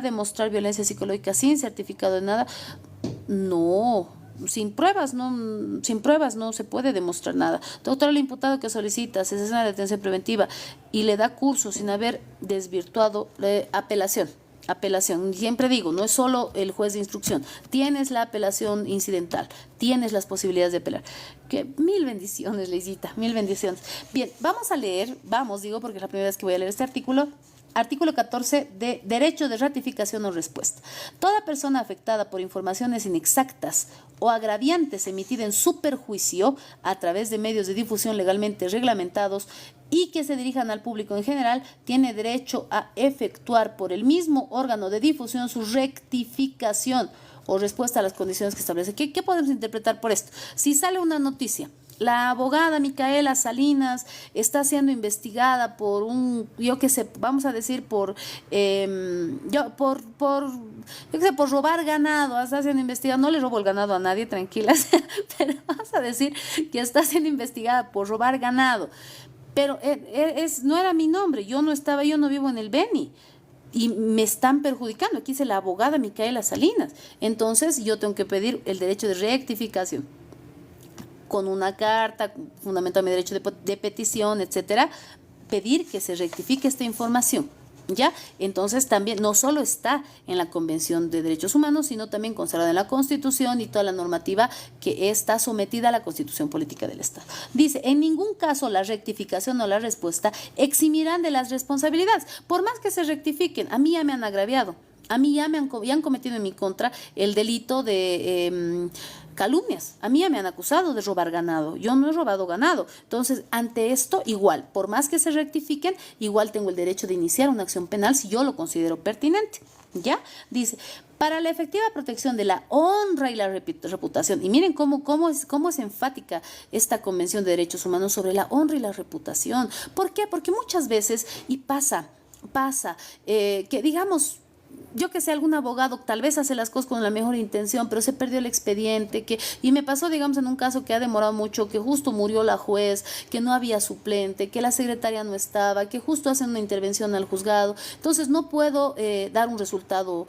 demostrar violencia psicológica sin certificado de nada. No, sin pruebas no se puede demostrar nada. Doctor, el imputado que solicita cesación de detención preventiva y le da curso sin haber desvirtuado apelación. Siempre digo, no es solo el juez de instrucción, tienes la apelación incidental, tienes las posibilidades de apelar. Que mil bendiciones, Leisita, mil bendiciones. Bien, vamos a leer, porque es la primera vez que voy a leer este artículo. Artículo 14 de Derecho de Ratificación o Respuesta. Toda persona afectada por informaciones inexactas o agraviantes emitidas en su perjuicio a través de medios de difusión legalmente reglamentados y que se dirijan al público en general, tiene derecho a efectuar por el mismo órgano de difusión su rectificación o respuesta a las condiciones que establece. ¿Qué podemos interpretar por esto? Si sale una noticia, la abogada Micaela Salinas está siendo investigada por vamos a decir por robar ganado, está siendo investigada, no le robo el ganado a nadie, tranquilas, pero vamos a decir que está siendo investigada por robar ganado, pero no era mi nombre, yo no vivo en el Beni. Y me están perjudicando. Aquí dice la abogada Micaela Salinas. Entonces yo tengo que pedir el derecho de rectificación con una carta, fundamentado en mi derecho de petición, etcétera, pedir que se rectifique esta información. ¿Ya? Entonces también no solo está en la Convención de Derechos Humanos, sino también consagrada en la Constitución y toda la normativa que está sometida a la Constitución Política del Estado. Dice, en ningún caso la rectificación o la respuesta eximirán de las responsabilidades. Por más que se rectifiquen, a mí ya me han agraviado, a mí ya han cometido en mi contra el delito de calumnias. A mí ya me han acusado de robar ganado. Yo no he robado ganado. Entonces, ante esto, igual, por más que se rectifiquen, igual tengo el derecho de iniciar una acción penal si yo lo considero pertinente. ¿Ya? Dice, para la efectiva protección de la honra y la reputación, y miren cómo es enfática esta Convención de Derechos Humanos sobre la honra y la reputación. ¿Por qué? Porque muchas veces, y pasa que digamos, yo que sé, algún abogado tal vez hace las cosas con la mejor intención, pero se perdió el expediente, y me pasó, digamos, en un caso que ha demorado mucho, que justo murió la juez, que no había suplente, que la secretaria no estaba, que justo hacen una intervención al juzgado, entonces no puedo dar un resultado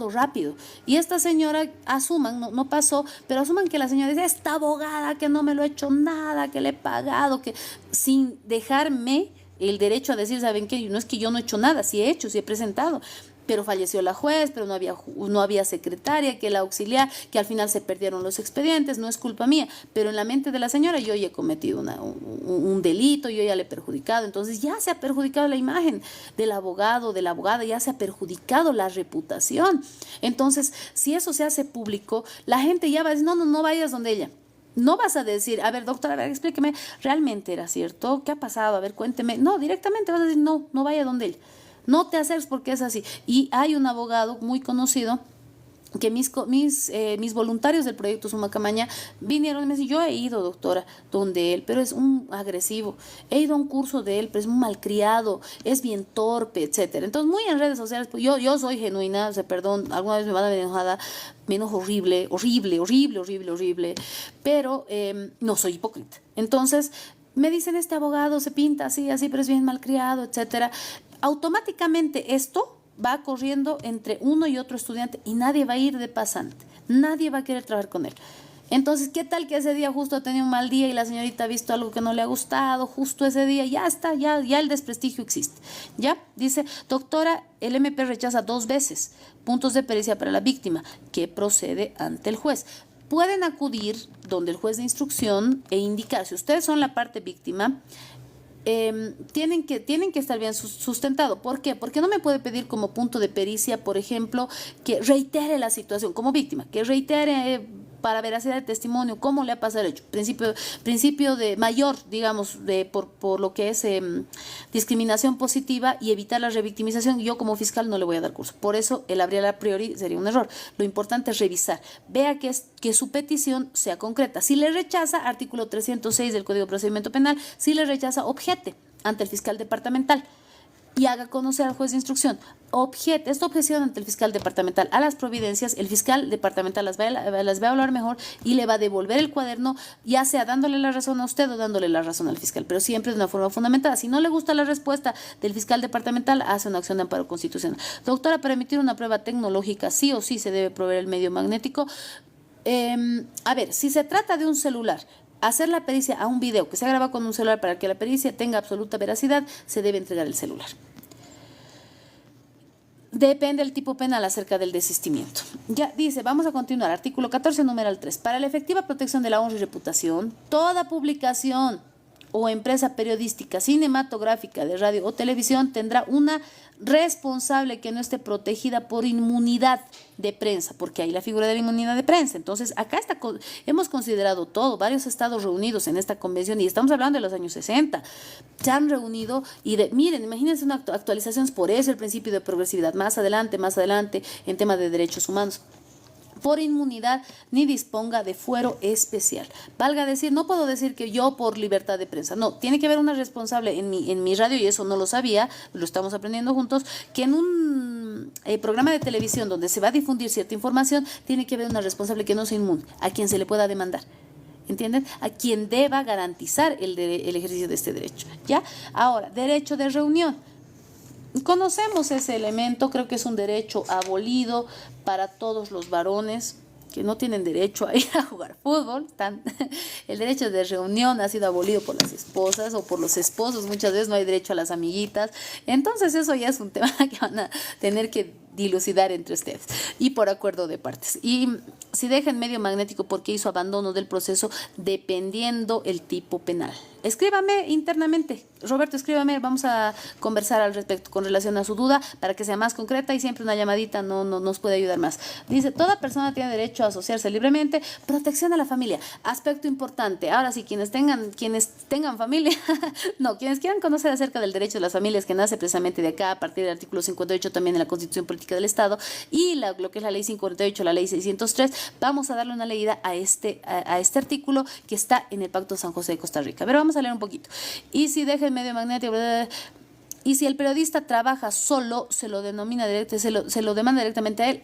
rápido. Y esta señora, asuman, no pasó, pero asuman que la señora dice, esta abogada que no me lo ha hecho nada, que le he pagado, que sin dejarme el derecho a decir, ¿saben qué? No es que yo no he hecho nada, sí he hecho, sí he presentado, pero falleció la juez, pero no había secretaria, que la auxiliar, que al final se perdieron los expedientes, no es culpa mía, pero en la mente de la señora yo ya he cometido un delito, yo ya le he perjudicado, entonces ya se ha perjudicado la imagen del abogado, de la abogada, ya se ha perjudicado la reputación. Entonces, si eso se hace público, la gente ya va a decir, no vayas donde ella. No vas a decir, a ver, doctora, a ver, explíqueme, ¿realmente era cierto? ¿Qué ha pasado? A ver, cuénteme. No, directamente vas a decir, no vaya donde él. No te acerques porque es así. Y hay un abogado muy conocido que mis voluntarios del proyecto Sumacamaña vinieron y me dijeron, yo he ido, doctora, donde él, pero es un agresivo. He ido a un curso de él, pero es un malcriado, es bien torpe, etcétera. Entonces, muy en redes sociales, pues yo soy genuina, o sea, perdón, alguna vez me van a ver enojada, me enojo horrible, pero no soy hipócrita. Entonces, me dicen, este abogado se pinta así, pero es bien malcriado, etcétera. Automáticamente esto va corriendo entre uno y otro estudiante y nadie va a ir de pasante, nadie va a querer trabajar con él. Entonces, ¿qué tal que ese día justo ha tenido un mal día y la señorita ha visto algo que no le ha gustado, justo ese día, ya está, ya el desprestigio existe? ¿Ya? Dice, doctora, el MP rechaza 2 veces puntos de pericia para la víctima, que procede ante el juez. Pueden acudir donde el juez de instrucción e indicar, si ustedes son la parte víctima, tienen que estar bien sustentado. ¿Por qué? Porque no me puede pedir como punto de pericia, por ejemplo, que reitere la situación como víctima, que reitere para veracidad de testimonio cómo le ha pasado el hecho. Principio de mayor, digamos, por lo que es discriminación positiva y evitar la revictimización. Yo como fiscal no le voy a dar curso. Por eso el abrir a priori sería un error. Lo importante es revisar. Vea que su petición sea concreta. Si le rechaza, artículo 306 del Código de Procedimiento Penal, si le rechaza, objete ante el fiscal departamental y haga conocer al juez de instrucción. Objete esta objeción ante el fiscal departamental a las providencias. El fiscal departamental las va a evaluar mejor y le va a devolver el cuaderno, ya sea dándole la razón a usted o dándole la razón al fiscal, pero siempre de una forma fundamentada. Si no le gusta la respuesta del fiscal departamental, hace una acción de amparo constitucional. Doctora, para emitir una prueba tecnológica, sí o sí se debe proveer el medio magnético. A ver, si se trata de un celular, hacer la pericia a un video que se graba con un celular para que la pericia tenga absoluta veracidad, se debe entregar el celular. Depende del tipo penal acerca del desistimiento. Ya dice, vamos a continuar, artículo 14, numeral 3. Para la efectiva protección de la honra y reputación, toda publicación o empresa periodística, cinematográfica, de radio o televisión tendrá una responsable que no esté protegida por inmunidad de prensa, porque hay la figura de la inmunidad de prensa. Entonces, acá hemos considerado todo, varios estados reunidos en esta convención, y estamos hablando de los años 60, se han reunido y miren, imagínense una actualización, por eso el principio de progresividad, más adelante, en tema de derechos humanos, por inmunidad ni disponga de fuero especial. Valga decir, no puedo decir que yo por libertad de prensa, no, tiene que haber una responsable en mi radio, y eso no lo sabía, lo estamos aprendiendo juntos, que en un programa de televisión donde se va a difundir cierta información, tiene que haber una responsable que no sea inmune, a quien se le pueda demandar. ¿Entienden? A quien deba garantizar el ejercicio de este derecho. ¿Ya? Ahora, derecho de reunión. Conocemos ese elemento, creo que es un derecho abolido para todos los varones. que no tienen derecho a ir a jugar fútbol. El derecho de reunión ha sido abolido por las esposas o por los esposos. Muchas veces no hay derecho a las amiguitas. Entonces eso ya es un tema que van a tener que dilucidar entre ustedes y por acuerdo de partes. Y si deja en medio magnético porque hizo abandono del proceso dependiendo el tipo penal. Escríbame internamente, Roberto, escríbame, vamos a conversar al respecto con relación a su duda para que sea más concreta, y siempre una llamadita no nos puede ayudar más. Dice, toda persona tiene derecho a asociarse libremente, protección a la familia, aspecto importante. Ahora sí, quienes tengan familia, no, quienes quieran conocer acerca del derecho de las familias, que nace precisamente de acá a partir del artículo 58 también de la Constitución Política del Estado y lo que es la ley 548, la ley 603, vamos a darle una leída a este artículo que está en el Pacto de San José de Costa Rica. Pero vamos a leer un poquito. Y si deja el medio magnético, y si el periodista trabaja solo, se lo demanda directamente a él,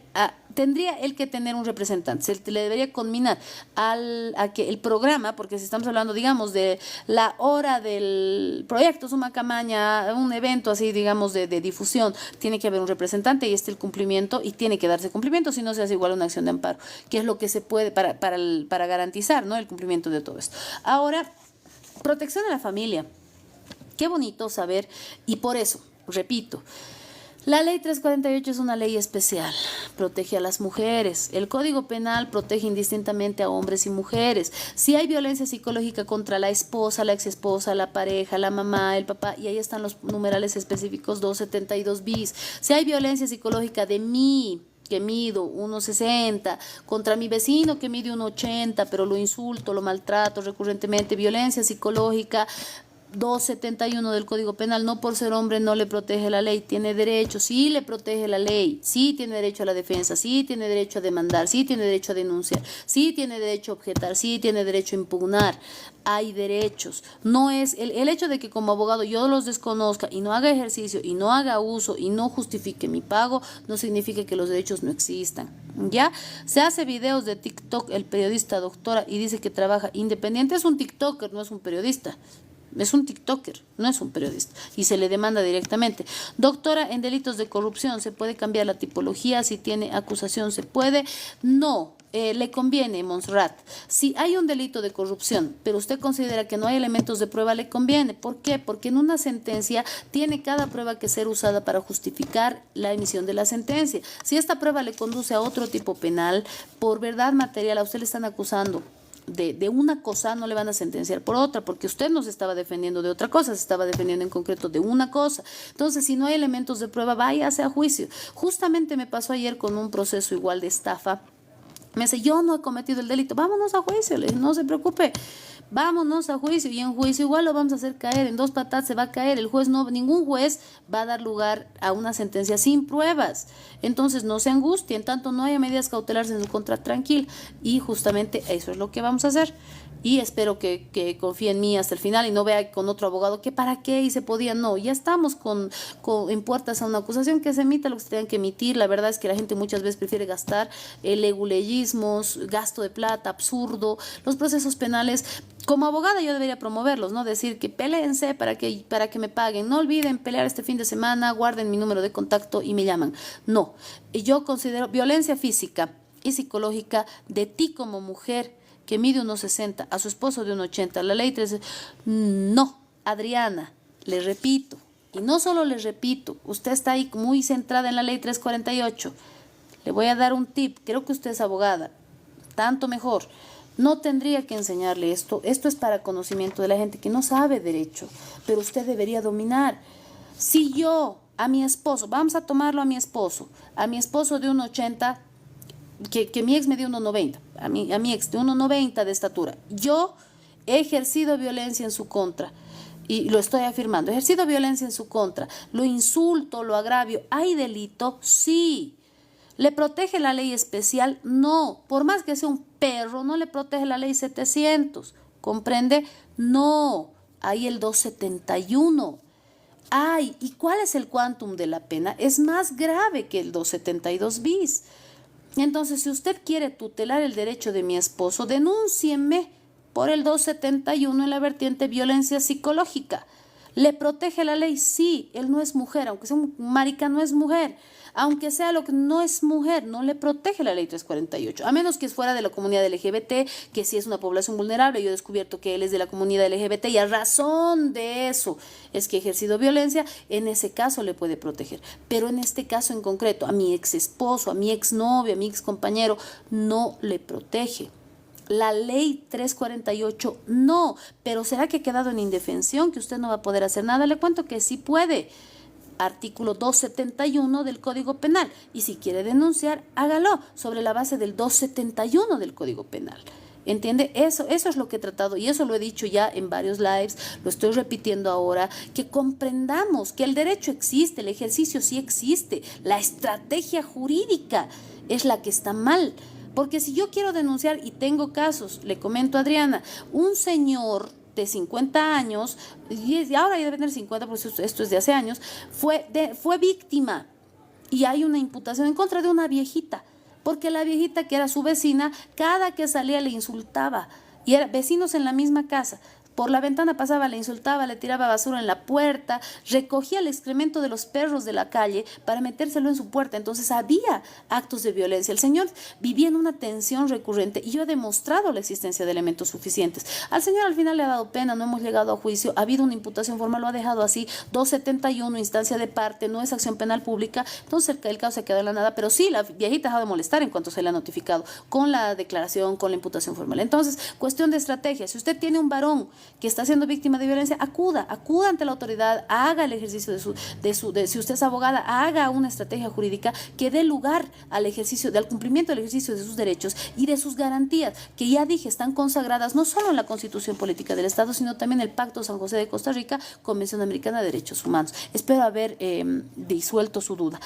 tendría él que tener un representante, se le debería conminar a que el programa, porque si estamos hablando, digamos, de la hora del proyecto Suma Camaña, un evento así, digamos, de difusión, tiene que haber un representante y el cumplimiento, y tiene que darse cumplimiento, si no se hace igual una acción de amparo, que es lo que se puede para garantizar, ¿no?, el cumplimiento de todo esto. Ahora, protección a la familia. Qué bonito saber, y por eso, repito, la ley 348 es una ley especial, protege a las mujeres. El Código Penal protege indistintamente a hombres y mujeres. Si hay violencia psicológica contra la esposa, la exesposa, la pareja, la mamá, el papá, y ahí están los numerales específicos 272 bis. Si hay violencia psicológica de mí, que mido 1,60, contra mi vecino que mide 1,80, pero lo insulto, lo maltrato recurrentemente, violencia psicológica, 271 del Código Penal, no por ser hombre no le protege la ley, tiene derecho, sí le protege la ley, sí tiene derecho a la defensa, sí tiene derecho a demandar, sí tiene derecho a denunciar, sí tiene derecho a objetar, sí tiene derecho a impugnar. Hay derechos. No es el hecho de que como abogado yo los desconozca y no haga ejercicio y no haga uso y no justifique mi pago, no significa que los derechos no existan. ¿Ya? Se hace videos de TikTok el periodista doctora y dice que trabaja independiente. Es un TikToker, no es un periodista. Es un TikToker, no es un periodista, y se le demanda directamente. Doctora, en delitos de corrupción, ¿se puede cambiar la tipología? Si tiene acusación, ¿se puede? No, le conviene, Montserrat. Si hay un delito de corrupción, pero usted considera que no hay elementos de prueba, le conviene. ¿Por qué? Porque en una sentencia tiene cada prueba que ser usada para justificar la emisión de la sentencia. Si esta prueba le conduce a otro tipo penal, por verdad material, a usted le están acusando de una cosa, no le van a sentenciar por otra, porque usted no se estaba defendiendo de otra cosa, se estaba defendiendo en concreto de una cosa. Entonces, si no hay elementos de prueba, váyase a juicio. Justamente me pasó ayer con un proceso igual de estafa. Me dice, yo no he cometido el delito, vámonos a juicio. Le dije, no se preocupe, vámonos a juicio, y en juicio igual lo vamos a hacer caer, en 2 patadas se va a caer. El juez ningún juez va a dar lugar a una sentencia sin pruebas. Entonces no se angustien, tanto no haya medidas cautelares en su contra, tranquilo. Y justamente eso es lo que vamos a hacer. Y espero que confíe en mí hasta el final y no vea con otro abogado que para qué y se podía. No, ya estamos en puertas a una acusación, que se emita lo que se tengan que emitir. La verdad es que la gente muchas veces prefiere gastar leguleyismos, gasto de plata absurdo. Los procesos penales, como abogada yo debería promoverlos, ¿no? Decir que peléense para que me paguen. No olviden pelear este fin de semana, guarden mi número de contacto y me llaman. No, yo considero violencia física y psicológica de ti como mujer que mide 1,60, a su esposo de 1,80, la ley 13. No, Adriana, le repito, y no solo le repito, usted está ahí muy centrada en la ley 348. Le voy a dar un tip, creo que usted es abogada, tanto mejor. No tendría que enseñarle esto es para conocimiento de la gente que no sabe derecho, pero usted debería dominar. Si yo a mi esposo, vamos a tomarlo a mi esposo de 1,80, que mi ex me dio 1,90, a mi ex de 1,90 de estatura, yo he ejercido violencia en su contra, y lo estoy afirmando, he ejercido violencia en su contra, lo insulto, lo agravio, ¿hay delito? Sí. ¿Le protege la ley especial? No. Por más que sea un perro, no le protege la ley 700, ¿comprende? No. Hay el 271. Ay, ¿y cuál es el quantum de la pena? Es más grave que el 272 bis. Entonces, si usted quiere tutelar el derecho de mi esposo, denúncieme por el 271 en la vertiente violencia psicológica. ¿Le protege la ley? Sí, él no es mujer, aunque sea un marica, no es mujer. Aunque sea lo que no es mujer, no le protege la ley 348, a menos que es fuera de la comunidad LGBT, que sí es una población vulnerable. Yo he descubierto que él es de la comunidad LGBT y a razón de eso es que ha ejercido violencia. En ese caso le puede proteger, pero en este caso en concreto, a mi ex esposo, a mi ex novio, a mi ex compañero, no le protege. La ley 348 no, pero ¿será que ha quedado en indefensión, que usted no va a poder hacer nada? Le cuento que sí puede. Artículo 271 del Código Penal, y si quiere denunciar, hágalo sobre la base del 271 del Código Penal. ¿Entiende? Eso es lo que he tratado, y eso lo he dicho ya en varios lives, lo estoy repitiendo ahora, que comprendamos que el derecho existe, el ejercicio sí existe, la estrategia jurídica es la que está mal. Porque si yo quiero denunciar, y tengo casos, le comento a Adriana, un señor de 50 años, y ahora ya debe tener 50, porque esto es de hace años, fue víctima, y hay una imputación en contra de una viejita, porque la viejita, que era su vecina, cada que salía le insultaba, y eran vecinos en la misma casa. Por la ventana pasaba, le insultaba, le tiraba basura en la puerta, recogía el excremento de los perros de la calle para metérselo en su puerta. Entonces había actos de violencia. El señor vivía en una tensión recurrente, y yo he demostrado la existencia de elementos suficientes. Al señor al final le ha dado pena, no hemos llegado a juicio, ha habido una imputación formal, lo ha dejado así, 271, instancia de parte, no es acción penal pública. Entonces el caso se quedó en la nada, pero sí, la viejita ha dejado de molestar en cuanto se le ha notificado, con la declaración, con la imputación formal. Entonces, cuestión de estrategia. Si usted tiene un varón que está siendo víctima de violencia, acuda ante la autoridad, haga el ejercicio si usted es abogada, haga una estrategia jurídica que dé lugar al ejercicio, al cumplimiento del ejercicio de sus derechos y de sus garantías, que ya dije, están consagradas no solo en la Constitución Política del Estado, sino también en el Pacto San José de Costa Rica, Convención Americana de Derechos Humanos. Espero haber disuelto su duda.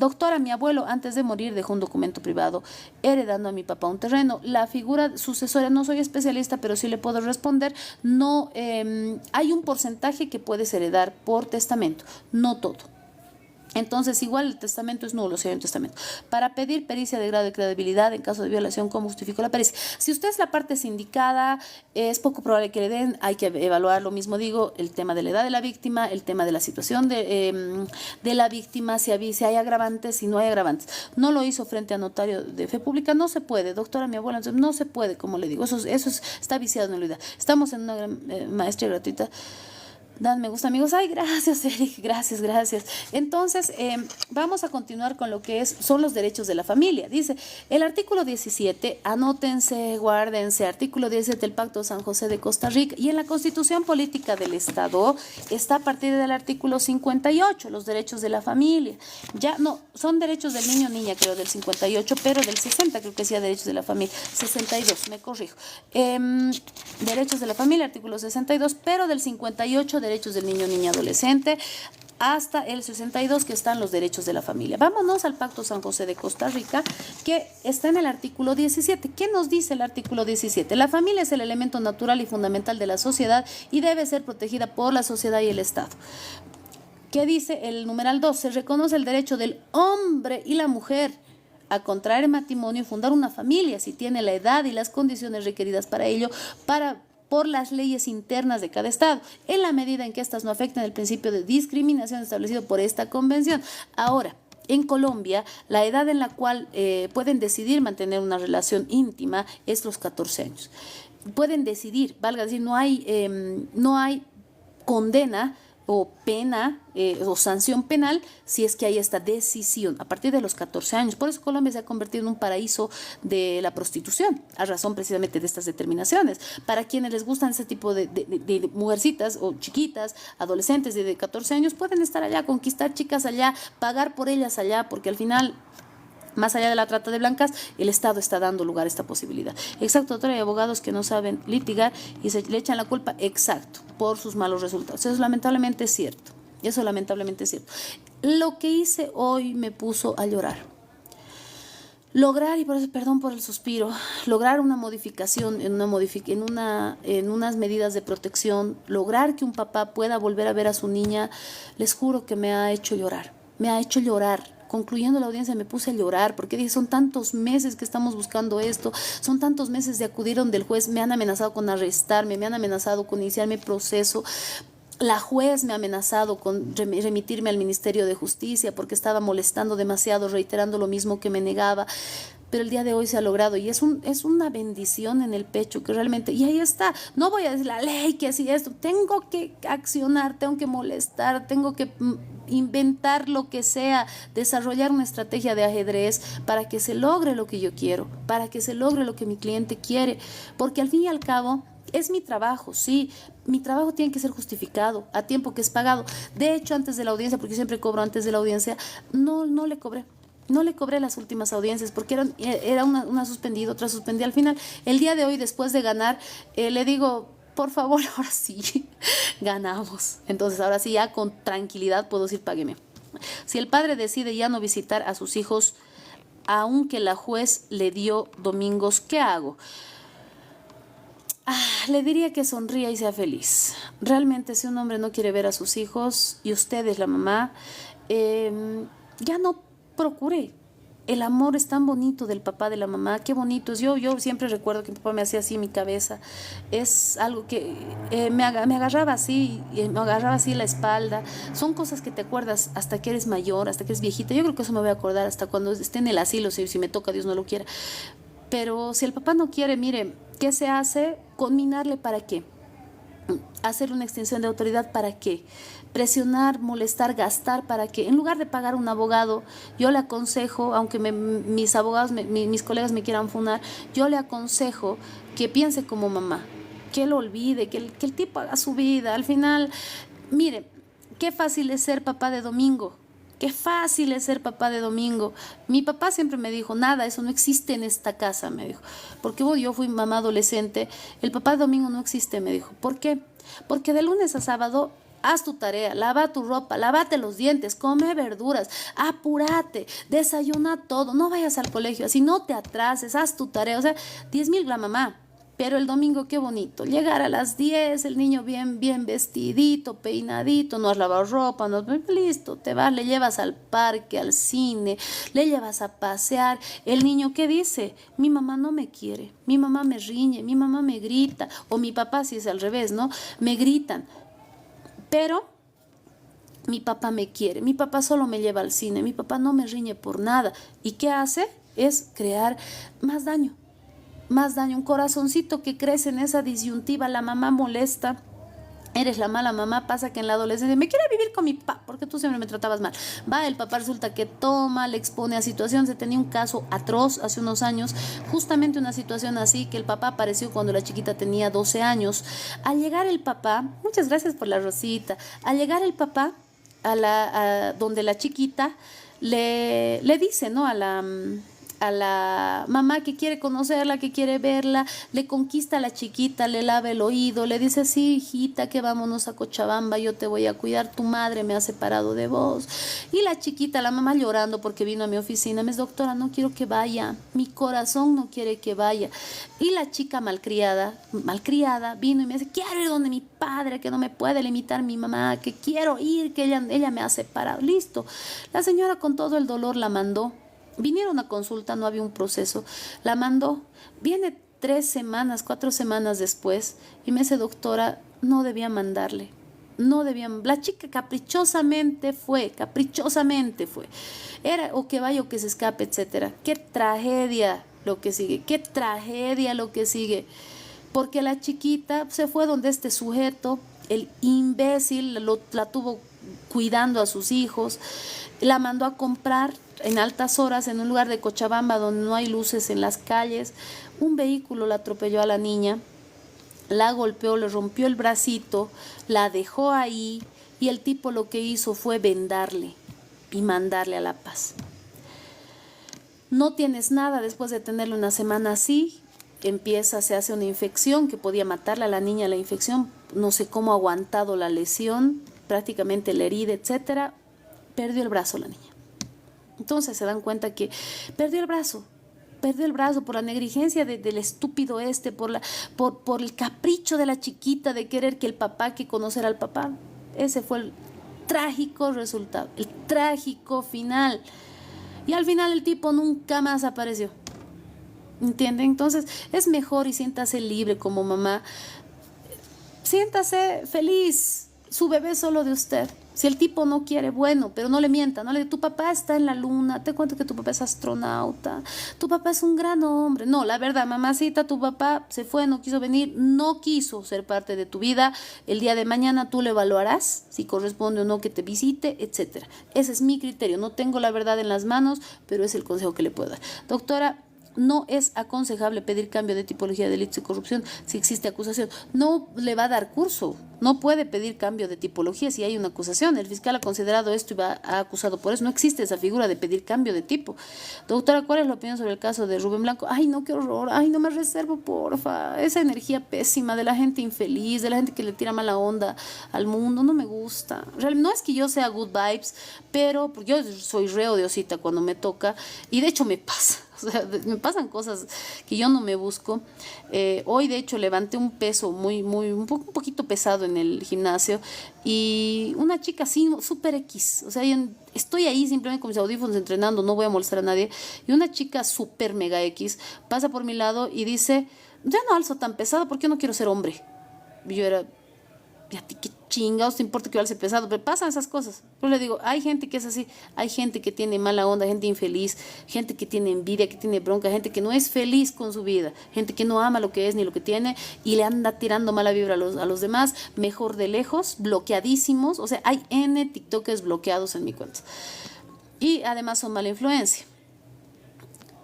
Doctora, mi abuelo antes de morir dejó un documento privado heredando a mi papá un terreno. La figura sucesoria, no soy especialista, pero sí le puedo responder. No, hay un porcentaje que puedes heredar por testamento, no todo. Entonces, igual el testamento es nulo si hay un testamento. Para pedir pericia de grado de credibilidad en caso de violación, ¿cómo justifico la pericia? Si usted es la parte sindicada, es poco probable que le den. Hay que evaluar, lo mismo digo, el tema de la edad de la víctima, el tema de la situación de la víctima, si hay agravantes, si no hay agravantes. No lo hizo frente a notario de fe pública, no se puede. Doctora, mi abuela, no se puede, como le digo. Eso está viciado en nulidad. Estamos en una maestría gratuita. Dan me gusta, amigos. Ay, gracias, Eric. Gracias. Entonces, vamos a continuar con lo que son los derechos de la familia. Dice, el artículo 17, anótense, guárdense, artículo 17 del Pacto San José de Costa Rica, y en la Constitución Política del Estado está a partir del artículo 58, los derechos de la familia. Ya no, son derechos del niño o niña, creo, del 58, pero del 60 creo que decía derechos de la familia. 62, me corrijo. Derechos de la familia, artículo 62, pero del 58, derechos del niño, niña, adolescente, hasta el 62, que están los derechos de la familia. Vámonos al Pacto San José de Costa Rica, que está en el artículo 17. ¿Qué nos dice el artículo 17? La familia es el elemento natural y fundamental de la sociedad y debe ser protegida por la sociedad y el Estado. ¿Qué dice el numeral 2? Se reconoce el derecho del hombre y la mujer a contraer matrimonio y fundar una familia si tiene la edad y las condiciones requeridas para ello, por las leyes internas de cada estado, en la medida en que éstas no afecten el principio de discriminación establecido por esta convención. Ahora, en Colombia, la edad en la cual pueden decidir mantener una relación íntima es los 14 años. Pueden decidir, valga decir, no hay condena o pena o sanción penal si es que hay esta decisión a partir de los 14 años. Por eso Colombia se ha convertido en un paraíso de la prostitución, a razón precisamente de estas determinaciones. Para quienes les gustan ese tipo de mujercitas o chiquitas, adolescentes de 14 años, pueden estar allá, conquistar chicas allá, pagar por ellas allá, porque al final, más allá de la trata de blancas, el Estado está dando lugar a esta posibilidad. Exacto, doctora, hay abogados que no saben litigar y le echan la culpa, exacto, por sus malos resultados. Eso lamentablemente es cierto. Lo que hice hoy me puso a llorar. Lograr, y por eso perdón por el suspiro, lograr una modificación en unas medidas de protección, lograr que un papá pueda volver a ver a su niña, les juro que me ha hecho llorar. Concluyendo la audiencia me puse a llorar porque dije, son tantos meses que estamos buscando esto, son tantos meses de acudir donde el juez me han amenazado con arrestarme, me han amenazado con iniciar mi proceso. La juez me ha amenazado con remitirme al Ministerio de Justicia porque estaba molestando demasiado, reiterando lo mismo que me negaba. Pero el día de hoy se ha logrado y es una bendición en el pecho que realmente, y ahí está, no voy a decir la ley que así esto, tengo que accionar, tengo que molestar, tengo que inventar lo que sea, desarrollar una estrategia de ajedrez para que se logre lo que yo quiero, para que se logre lo que mi cliente quiere, porque al fin y al cabo es mi trabajo, sí, mi trabajo tiene que ser justificado, a tiempo que es pagado. De hecho, antes de la audiencia, porque siempre cobro antes de la audiencia, no le cobré. No le cobré las últimas audiencias porque era una suspendida, otra suspendida. Al final, el día de hoy, después de ganar, le digo, por favor, ahora sí, ganamos. Entonces, ahora sí, ya con tranquilidad puedo decir, págueme. Si el padre decide ya no visitar a sus hijos, aunque la juez le dio domingos, ¿qué hago? Le diría que sonría y sea feliz. Realmente, si un hombre no quiere ver a sus hijos y usted es la mamá, ya no procure. El amor es tan bonito del papá, de la mamá, qué bonito es. Yo siempre recuerdo que mi papá me hacía así en mi cabeza. Es algo que me agarraba así, me agarraba así la espalda. Son cosas que te acuerdas hasta que eres mayor, hasta que eres viejita. Yo creo que eso me voy a acordar hasta cuando esté en el asilo, si me toca, Dios no lo quiera. Pero si el papá no quiere, mire, ¿qué se hace? Conminarle, ¿para qué? Hacer una extensión de autoridad, ¿para qué? Presionar, molestar, gastar, ¿para qué? En lugar de pagar un abogado, yo le aconsejo, aunque mis abogados, mis colegas me quieran funar, yo le aconsejo que piense como mamá, que lo olvide, que el tipo haga su vida. Al final, mire, qué fácil es ser papá de domingo. Qué fácil es ser papá de domingo. Mi papá siempre me dijo, nada, eso no existe en esta casa, me dijo. Porque yo fui mamá adolescente, el papá de domingo no existe, me dijo. ¿Por qué? Porque de lunes a sábado haz tu tarea, lava tu ropa, lávate los dientes, come verduras, apúrate, desayuna todo, no vayas al colegio, así no te atrases, haz tu tarea. O sea, 10.000 la mamá. Pero el domingo, qué bonito, llegar a las 10, el niño bien vestidito, peinadito, no has lavado ropa, no, listo, te vas, le llevas al parque, al cine, le llevas a pasear. El niño, ¿qué dice? Mi mamá no me quiere, mi mamá me riñe, mi mamá me grita, o mi papá, si es al revés, ¿no? Me gritan, pero mi papá me quiere, mi papá solo me lleva al cine, mi papá no me riñe por nada. ¿Y qué hace? Es crear más daño. Más daño, un corazoncito que crece en esa disyuntiva, la mamá molesta, eres la mala mamá. Pasa que en la adolescencia me quiere vivir con mi papá porque tú siempre me tratabas mal. Va, el papá resulta que toma, le expone a situaciones. Se tenía un caso atroz hace unos años, justamente una situación así, que el papá apareció cuando la chiquita tenía 12 años. Al llegar el papá, muchas gracias por la rosita, al llegar el papá a donde la chiquita le dice, ¿no? A la mamá que quiere conocerla, que quiere verla, le conquista a la chiquita, le lava el oído, le dice, sí, hijita, que vámonos a Cochabamba, yo te voy a cuidar, tu madre me ha separado de vos. Y la chiquita, la mamá llorando porque vino a mi oficina, me dice, doctora, no quiero que vaya, mi corazón no quiere que vaya. Y la chica malcriada, vino y me dice, quiero ir donde mi padre, que no me puede limitar mi mamá, que quiero ir, que ella me ha separado. Listo. La señora con todo el dolor la mandó. Vinieron a consulta, no había un proceso, la mandó, viene 3 semanas, 4 semanas después y me dice, doctora, no debía mandarle, no debían, la chica caprichosamente fue, era o que vaya o que se escape, etcétera. Qué tragedia lo que sigue, porque la chiquita se fue donde este sujeto, el imbécil, la tuvo cuidando a sus hijos, la mandó a comprar en altas horas en un lugar de Cochabamba donde no hay luces en las calles. Un vehículo la atropelló a la niña, la golpeó, le rompió el bracito, la dejó ahí y el tipo lo que hizo fue vendarle y mandarle a La Paz. No tienes nada después de tenerle una semana así, se hace una infección que podía matarla a la niña, la infección, no sé cómo ha aguantado la lesión, prácticamente la herida, etcétera, perdió el brazo la niña. Entonces se dan cuenta que perdió el brazo por la negligencia del estúpido por el capricho de la chiquita de querer que el papá, que conocer al papá. Ese fue el trágico resultado, el trágico final. Y al final el tipo nunca más apareció. ¿Entienden? Entonces es mejor y siéntase libre como mamá. Siéntase feliz. su bebé es solo de usted. Si el tipo no quiere, bueno, pero no le mienta, no le diga, tu papá está en la luna, te cuento que tu papá es astronauta, tu papá es un gran hombre. No, la verdad, mamacita, tu papá se fue, no quiso venir, no quiso ser parte de tu vida. El día de mañana tú le evaluarás si corresponde o no que te visite, etcétera. Ese es mi criterio. No tengo la verdad en las manos, pero es el consejo que le puedo dar. Doctora, no es aconsejable pedir cambio de tipología de delitos y corrupción si existe acusación. No le va a dar curso, no puede pedir cambio de tipología si hay una acusación. El fiscal ha considerado esto y ha acusado por eso. No existe esa figura de pedir cambio de tipo. Doctora, ¿cuál es la opinión sobre el caso de Rubén Blanco? Ay, no, qué horror. Ay, no me reservo, porfa. Esa energía pésima de la gente infeliz, de la gente que le tira mala onda al mundo, no me gusta. No es que yo sea good vibes, pero yo soy re odiosita cuando me toca y de hecho me pasa. O sea, me pasan cosas que yo no me busco. Hoy, de hecho, levanté un peso un poquito pesado en el gimnasio y una chica así, súper X. O sea, estoy ahí simplemente con mis audífonos entrenando, no voy a molestar a nadie. Y una chica súper mega X pasa por mi lado y dice, ya no alzo tan pesado porque yo no quiero ser hombre. Y yo era, ¿y a ti qué chingados te importa que yo alce pesado? Pero pasan esas cosas. Yo le digo, hay gente que es así, hay gente que tiene mala onda, gente infeliz, gente que tiene envidia, que tiene bronca, gente que no es feliz con su vida, gente que no ama lo que es ni lo que tiene y le anda tirando mala vibra a los demás, mejor de lejos, bloqueadísimos. O sea, hay N TikTokers bloqueados en mi cuenta. Y además son mala influencia.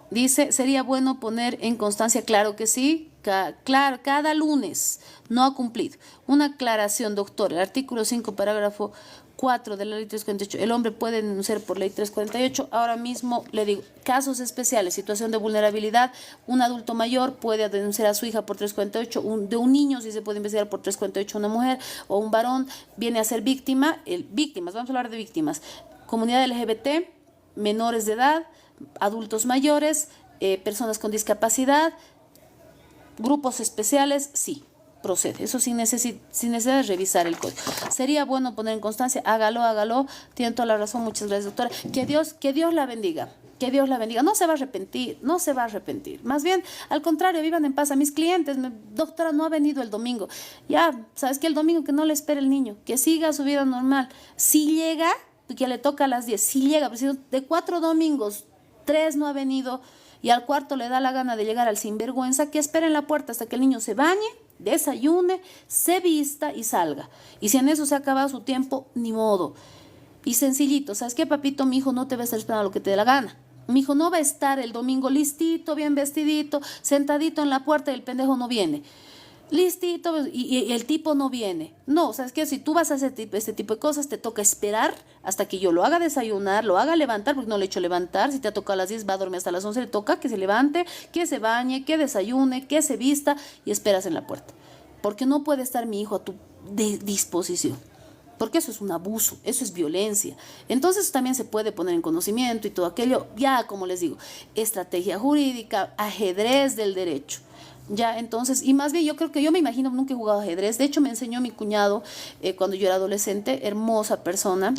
Dice, ¿sería bueno poner en constancia? Claro que sí, claro, cada lunes no ha cumplido. Una aclaración, doctor, el artículo 5, parágrafo 4 de la ley 348. El hombre puede denunciar por ley 348. Ahora mismo le digo, casos especiales, situación de vulnerabilidad, un adulto mayor puede denunciar a su hija por 348, de un niño si se puede investigar por 348 una mujer o un varón viene a ser víctima, víctimas, vamos a hablar de víctimas, comunidad LGBT, menores de edad, adultos mayores, personas con discapacidad, grupos especiales, sí, procede. Eso sin necesidad de revisar el código. Sería bueno poner en constancia, hágalo, tiene toda la razón, muchas gracias, doctora. Que Dios la bendiga. Que Dios la bendiga. No se va a arrepentir, no se va a arrepentir. Más bien, al contrario, vivan en paz. A mis clientes, doctora, no ha venido el domingo. Ya, ¿sabes qué? El domingo que no le espere el niño, que siga su vida normal. Si llega, que le toca a las 10, si llega, pero si de 4 domingos, 3 no ha venido y al cuarto le da la gana de llegar al sinvergüenza, que espere en la puerta hasta que el niño se bañe, desayune, se vista y salga. Y si en eso se ha acabado su tiempo, ni modo. Y sencillito, ¿sabes qué, papito? Mi hijo no te va a estar esperando lo que te dé la gana. Mi hijo no va a estar el domingo listito, bien vestidito, sentadito en la puerta y el pendejo no viene. Listito y el tipo no viene. No, ¿sabes qué? Si tú vas a hacer este tipo de cosas, te toca esperar hasta que yo lo haga desayunar, lo haga levantar, porque no le he hecho levantar. Si te ha tocado a las 10, va a dormir hasta las 11, le toca que se levante, que se bañe, que desayune, que se vista y esperas en la puerta. Porque no puede estar mi hijo a tu disposición. Porque eso es un abuso, eso es violencia. Entonces también se puede poner en conocimiento y todo aquello, ya como les digo, estrategia jurídica, ajedrez del derecho. Ya, entonces, y más bien yo creo que yo me imagino, nunca he jugado ajedrez. De hecho, me enseñó mi cuñado cuando yo era adolescente, hermosa persona,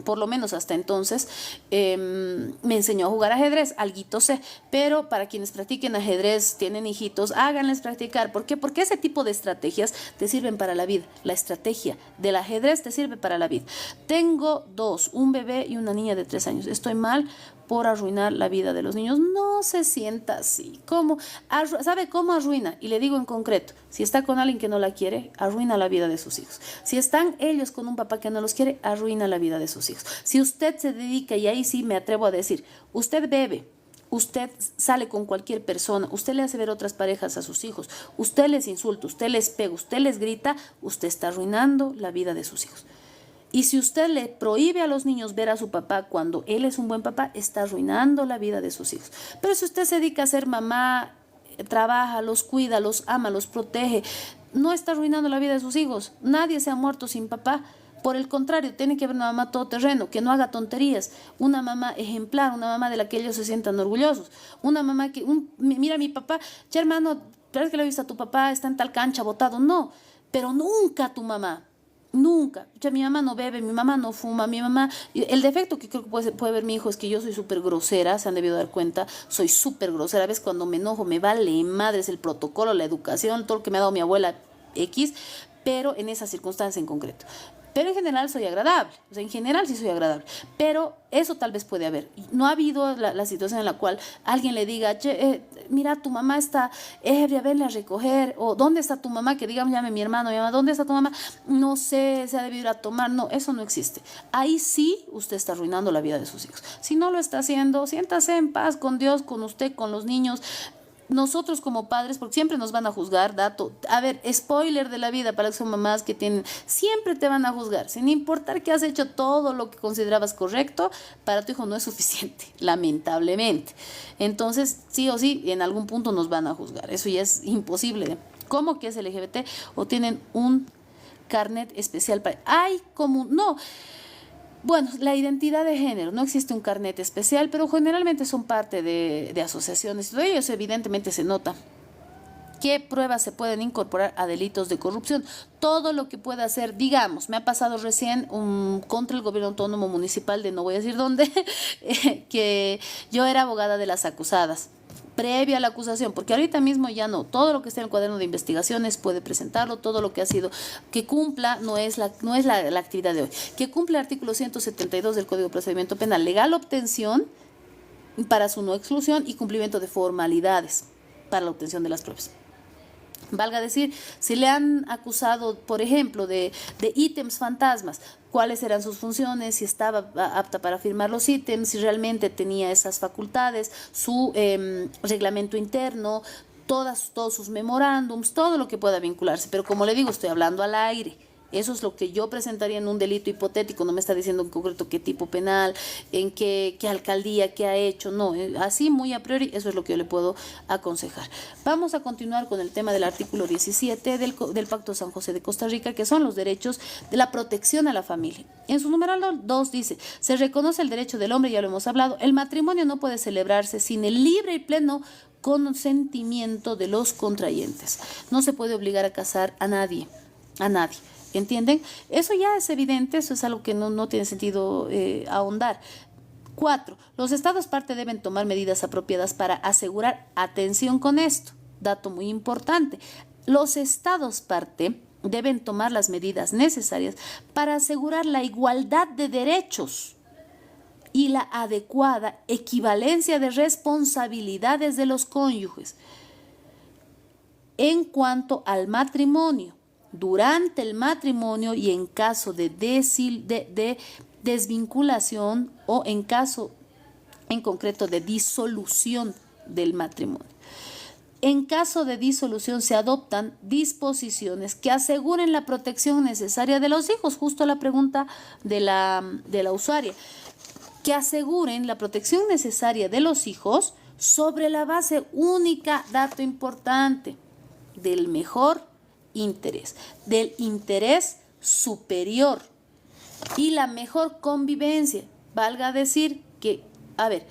por lo menos hasta entonces, me enseñó a jugar ajedrez, alguito sé, pero para quienes practiquen ajedrez, tienen hijitos, háganles practicar. ¿Por qué? Porque ese tipo de estrategias te sirven para la vida. La estrategia del ajedrez te sirve para la vida. Tengo 2, un bebé y una niña de 3 años. Estoy mal por arruinar la vida de los niños. No se sienta así. ¿Cómo? ¿Sabe cómo arruina? Y le digo en concreto, si está con alguien que no la quiere, arruina la vida de sus hijos. Si están ellos con un papá que no los quiere, arruina la vida de sus hijos. Si usted se dedica, y ahí sí me atrevo a decir, usted bebe, usted sale con cualquier persona, usted le hace ver otras parejas a sus hijos, usted les insulta, usted les pega, usted les grita, usted está arruinando la vida de sus hijos. Y si usted le prohíbe a los niños ver a su papá cuando él es un buen papá, está arruinando la vida de sus hijos. Pero si usted se dedica a ser mamá, trabaja, los cuida, los ama, los protege, no está arruinando la vida de sus hijos. Nadie se ha muerto sin papá. Por el contrario, tiene que haber una mamá todoterreno, que no haga tonterías, una mamá ejemplar, una mamá de la que ellos se sientan orgullosos, una mamá que, mira mi papá, ya hermano, ¿sabes que le he visto a tu papá? Está en tal cancha botado. No, pero nunca tu mamá. Nunca. Ya mi mamá no bebe, mi mamá no fuma, mi mamá... El defecto que creo que puede ver mi hijo es que yo soy súper grosera, se han debido dar cuenta, soy súper grosera. A veces cuando me enojo me vale madres el protocolo, la educación, todo lo que me ha dado mi abuela X, pero en esa circunstancia en concreto. Pero en general soy agradable, o sea, en general sí soy agradable, pero eso tal vez puede haber. No ha habido la situación en la cual alguien le diga, mira, tu mamá está ebria, venle a recoger, o ¿dónde está tu mamá? Que digamos, llame mi hermano, mi mamá, ¿dónde está tu mamá? No sé, se ha debido ir a tomar. No, eso no existe. Ahí sí usted está arruinando la vida de sus hijos. Si no lo está haciendo, siéntase en paz con Dios, con usted, con los niños. Nosotros como padres, porque siempre nos van a juzgar, dato, a ver, spoiler de la vida para las que son mamás que tienen, siempre te van a juzgar, sin importar que has hecho todo lo que considerabas correcto, para tu hijo no es suficiente, lamentablemente. Entonces, sí o sí, en algún punto nos van a juzgar, eso ya es imposible. ¿Cómo que es LGBT? O tienen un carnet especial para... ¡Ay! Como... No. Bueno, la identidad de género, no existe un carnet especial, pero generalmente son parte de asociaciones. De ellos evidentemente se nota qué pruebas se pueden incorporar a delitos de corrupción. Todo lo que pueda hacer, digamos, me ha pasado recién contra el gobierno autónomo municipal de no voy a decir dónde, que yo era abogada de las acusadas. Previa a la acusación, porque ahorita mismo ya no, todo lo que está en el cuaderno de investigaciones puede presentarlo, todo lo que ha sido, que cumpla, no es la actividad de hoy, que cumple el artículo 172 del Código de Procedimiento Penal, legal obtención para su no exclusión y cumplimiento de formalidades para la obtención de las pruebas. Valga decir, si le han acusado, por ejemplo, de ítems fantasmas, cuáles eran sus funciones, si estaba apta para firmar los ítems, si realmente tenía esas facultades, su reglamento interno, todos sus memorándums, todo lo que pueda vincularse. Pero como le digo, estoy hablando al aire. Eso es lo que yo presentaría en un delito hipotético, no me está diciendo en concreto qué tipo penal, en qué alcaldía, qué ha hecho, no, así muy a priori, eso es lo que yo le puedo aconsejar. Vamos a continuar con el tema del artículo 17 del Pacto de San José de Costa Rica, que son los derechos de la protección a la familia. En su numeral 2 dice, se reconoce el derecho del hombre, ya lo hemos hablado, el matrimonio no puede celebrarse sin el libre y pleno consentimiento de los contrayentes. No se puede obligar a casar a nadie. ¿Entienden? Eso ya es evidente, eso es algo que no tiene sentido ahondar. 4. Los estados parte deben tomar medidas apropiadas para asegurar, atención con esto, dato muy importante, los estados parte deben tomar las medidas necesarias para asegurar la igualdad de derechos y la adecuada equivalencia de responsabilidades de los cónyuges en cuanto al matrimonio, durante el matrimonio y en caso de desvinculación o en caso en concreto de disolución del matrimonio. En caso de disolución se adoptan disposiciones que aseguren la protección necesaria de los hijos, justo la pregunta de la usuaria, que aseguren la protección necesaria de los hijos sobre la base única, dato importante, del mejor interés, del interés superior y la mejor convivencia. Valga decir que, a ver,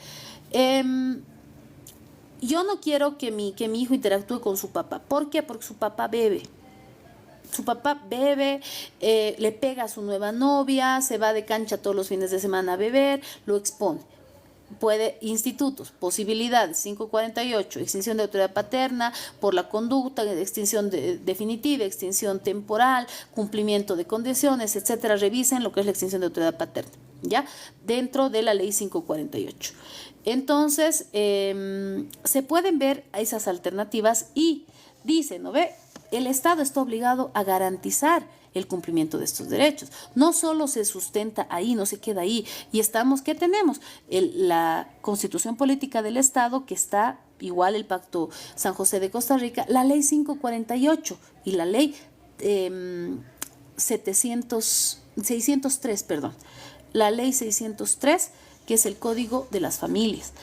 yo no quiero que mi hijo interactúe con su papá. ¿Por qué? Porque su papá bebe. Su papá bebe, le pega a su nueva novia, se va de cancha todos los fines de semana a beber, lo expone. Puede, institutos, posibilidades, 548, extinción de autoridad paterna por la conducta, extinción definitiva, extinción temporal, cumplimiento de condiciones, etcétera. Revisen lo que es la extinción de autoridad paterna, ¿ya? Dentro de la ley 548. Entonces, se pueden ver esas alternativas y dice, ¿no ve? El Estado está obligado a garantizar el cumplimiento de estos derechos. No solo se sustenta ahí, no se queda ahí. Y estamos, ¿qué tenemos? La Constitución Política del Estado, que está igual el Pacto San José de Costa Rica, la Ley 548 y la Ley 603, perdón. La Ley 603, que es el Código de las Familias.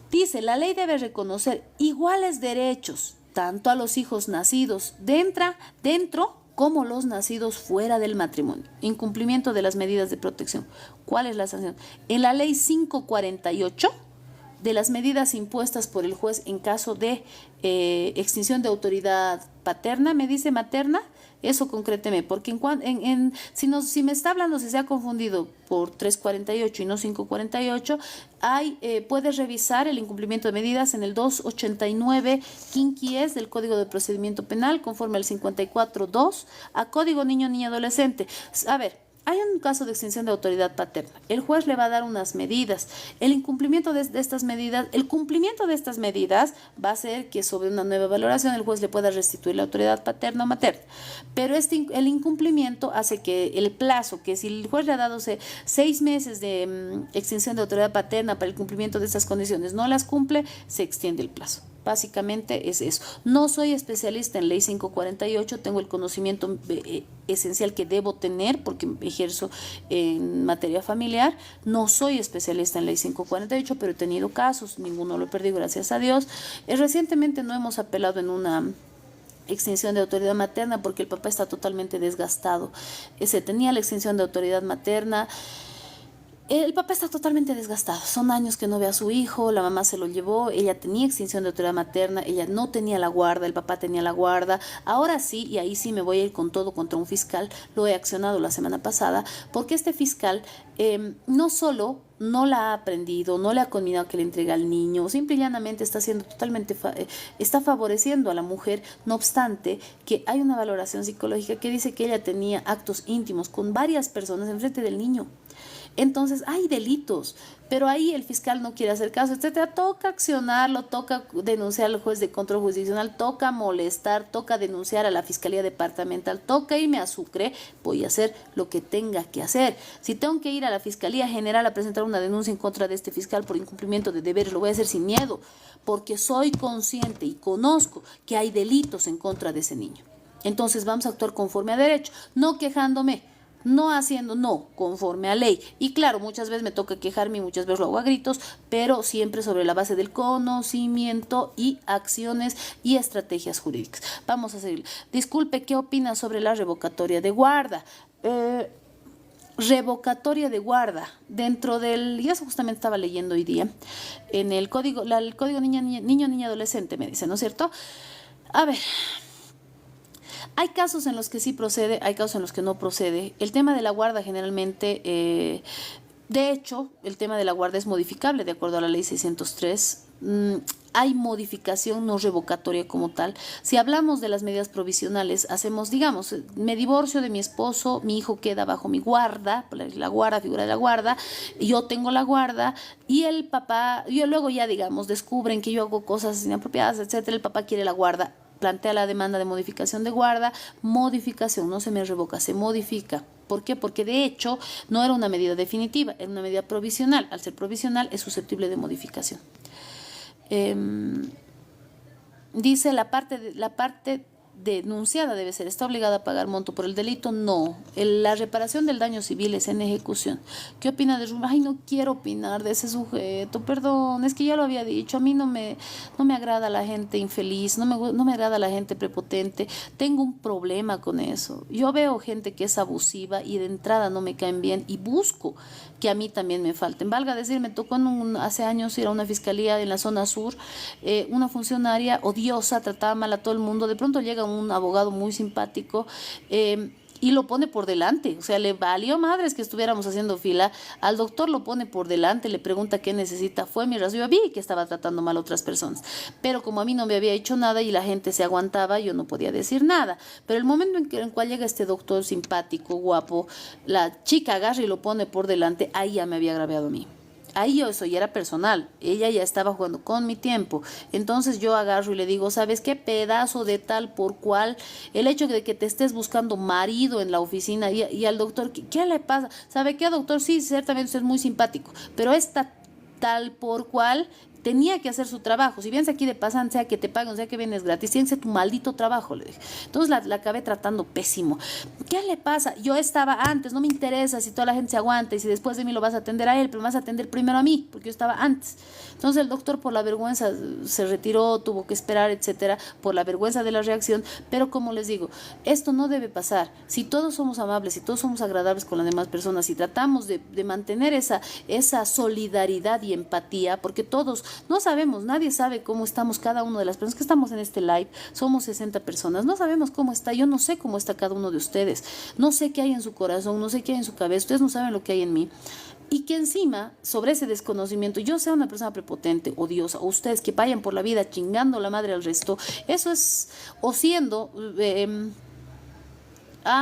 Dice, la ley debe reconocer iguales derechos tanto a los hijos nacidos dentro como los nacidos fuera del matrimonio. Incumplimiento de las medidas de protección. ¿Cuál es la sanción? En la ley 548, de las medidas impuestas por el juez en caso de extinción de autoridad paterna, me dice materna, Eso concréteme, porque si me está hablando, si se ha confundido por 348 y no 548, puedes revisar el incumplimiento de medidas en el 289 quinquies del Código de Procedimiento Penal, conforme al 54.2, a Código Niño, Niña, Adolescente. A ver, hay un caso de extinción de autoridad paterna. El juez le va a dar unas medidas. El cumplimiento de estas medidas va a hacer que sobre una nueva valoración el juez le pueda restituir la autoridad paterna o materna. Pero el incumplimiento hace que el plazo, que si el juez le ha dado 6 meses de extinción de autoridad paterna para el cumplimiento de estas condiciones, no las cumple, se extiende el plazo. Básicamente es eso. No soy especialista en ley 548, tengo el conocimiento esencial que debo tener porque ejerzo en materia familiar. No soy especialista en ley 548, pero he tenido casos, ninguno lo he perdido, gracias a Dios. Recientemente no hemos apelado en una extinción de autoridad materna porque el papá está totalmente desgastado. Se tenía la extinción de autoridad materna. El papá está totalmente desgastado, son años que no ve a su hijo, la mamá se lo llevó, ella tenía extinción de autoridad materna, ella no tenía la guarda, el papá tenía la guarda. Ahora sí, y ahí sí me voy a ir con todo contra un fiscal, lo he accionado la semana pasada, porque este fiscal no solo no la ha aprendido, no le ha conminado que le entregue al niño, simple y llanamente está haciendo totalmente, está favoreciendo a la mujer, no obstante que hay una valoración psicológica que dice que ella tenía actos íntimos con varias personas en frente del niño. Entonces hay delitos, pero ahí el fiscal no quiere hacer caso, etcétera. Toca accionarlo, toca denunciar al juez de control jurisdiccional, toca molestar, toca denunciar a la fiscalía departamental, toca irme a Sucre, voy a hacer lo que tenga que hacer. Si tengo que ir a la fiscalía general a presentar una denuncia en contra de este fiscal por incumplimiento de deberes, lo voy a hacer sin miedo, porque soy consciente y conozco que hay delitos en contra de ese niño. Entonces vamos a actuar conforme a derecho, no quejándome, no conforme a ley. Y claro, muchas veces me toca quejarme y muchas veces lo hago a gritos, pero siempre sobre la base del conocimiento y acciones y estrategias jurídicas. Vamos a seguir. Disculpe, ¿qué opina sobre la revocatoria de guarda? Revocatoria de guarda dentro del, y eso justamente estaba leyendo hoy día, en el código niño, niña, adolescente, me dice, ¿no es cierto? A ver, hay casos en los que sí procede, hay casos en los que no procede. El tema de la guarda generalmente, de hecho, el tema de la guarda es modificable de acuerdo a la ley 603. Hay modificación no revocatoria como tal. Si hablamos de las medidas provisionales, hacemos, digamos, me divorcio de mi esposo, mi hijo queda bajo mi guarda, la guarda, figura de la guarda, yo tengo la guarda y el papá, yo luego ya, digamos, descubren que yo hago cosas inapropiadas, etcétera, el papá quiere la guarda, plantea la demanda de modificación de guarda, modificación, no se me revoca, se modifica. ¿Por qué? Porque de hecho no era una medida definitiva, era una medida provisional. Al ser provisional es susceptible de modificación. Dice la parte denunciada está obligada a pagar monto por el delito. No, la reparación del daño civil es en ejecución. ¿Qué opina de Ay, no quiero opinar de ese sujeto, perdón, es que ya lo había dicho, a mí no me agrada la gente infeliz, no me agrada la gente prepotente, tengo un problema con eso. Yo veo gente que es abusiva y de entrada no me caen bien y busco que a mí también me falten. Valga decir, me tocó hace años ir a una fiscalía en la zona sur, una funcionaria odiosa, trataba mal a todo el mundo, de pronto llega un abogado muy simpático y lo pone por delante, o sea, le valió madres que estuviéramos haciendo fila, al doctor lo pone por delante, le pregunta qué necesita, fue mi razón, yo vi que estaba tratando mal a otras personas, pero como a mí no me había hecho nada y la gente se aguantaba, yo no podía decir nada, pero el momento en el cual llega este doctor simpático, guapo, la chica agarra y lo pone por delante, ahí ya me había agraviado a mí. Ahí eso ya era personal, ella ya estaba jugando con mi tiempo, entonces yo agarro y le digo, ¿sabes qué? Pedazo de tal por cual, el hecho de que te estés buscando marido en la oficina y al doctor, ¿qué le pasa? ¿Sabe qué, doctor? Sí, ciertamente usted es muy simpático, pero esta tal por cual tenía que hacer su trabajo, si vienes aquí de pasante, sea que te paguen, sea que vienes gratis, tienes que hacer tu maldito trabajo, le dije. Entonces la acabé tratando pésimo. ¿Qué le pasa? Yo estaba antes, no me interesa si toda la gente se aguanta y si después de mí lo vas a atender a él, pero me vas a atender primero a mí, porque yo estaba antes. Entonces el doctor por la vergüenza se retiró, tuvo que esperar, etcétera, por la vergüenza de la reacción, pero como les digo, esto no debe pasar. Si todos somos amables, si todos somos agradables con las demás personas, si tratamos de mantener esa solidaridad y empatía, porque todos No sabemos, nadie sabe cómo estamos cada uno de las personas que estamos en este live. Somos 60 personas, no sabemos cómo está. Yo no sé cómo está cada uno de ustedes. No sé qué hay en su corazón, no sé qué hay en su cabeza. Ustedes no saben lo que hay en mí. Y que encima, sobre ese desconocimiento, yo sea una persona prepotente, odiosa, o ustedes que vayan por la vida chingando la madre al resto, eso es, o siendo...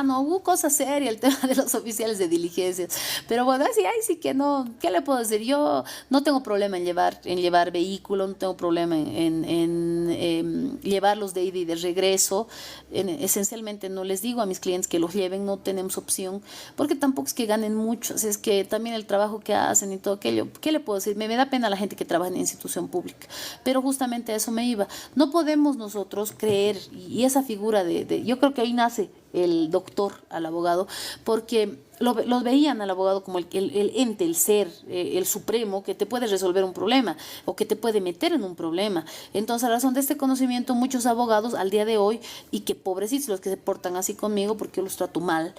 no, hubo cosa seria el tema de los oficiales de diligencias. Pero bueno, así, ay, sí que no, ¿qué le puedo decir? Yo no tengo problema en llevar vehículo, no tengo problema en llevarlos de ida y de regreso. Esencialmente no les digo a mis clientes que los lleven, no tenemos opción, porque tampoco es que ganen mucho, es que también el trabajo que hacen y todo aquello, ¿qué le puedo decir? Me da pena la gente que trabaja en institución pública, pero justamente a eso me iba. No podemos nosotros creer, y esa figura yo creo que ahí nace el doctor al abogado, porque los veían al abogado como el ente, el ser, el supremo que te puede resolver un problema o que te puede meter en un problema. Entonces, a razón de este conocimiento, muchos abogados al día de hoy, y que pobrecitos los que se portan así conmigo porque yo los trato mal,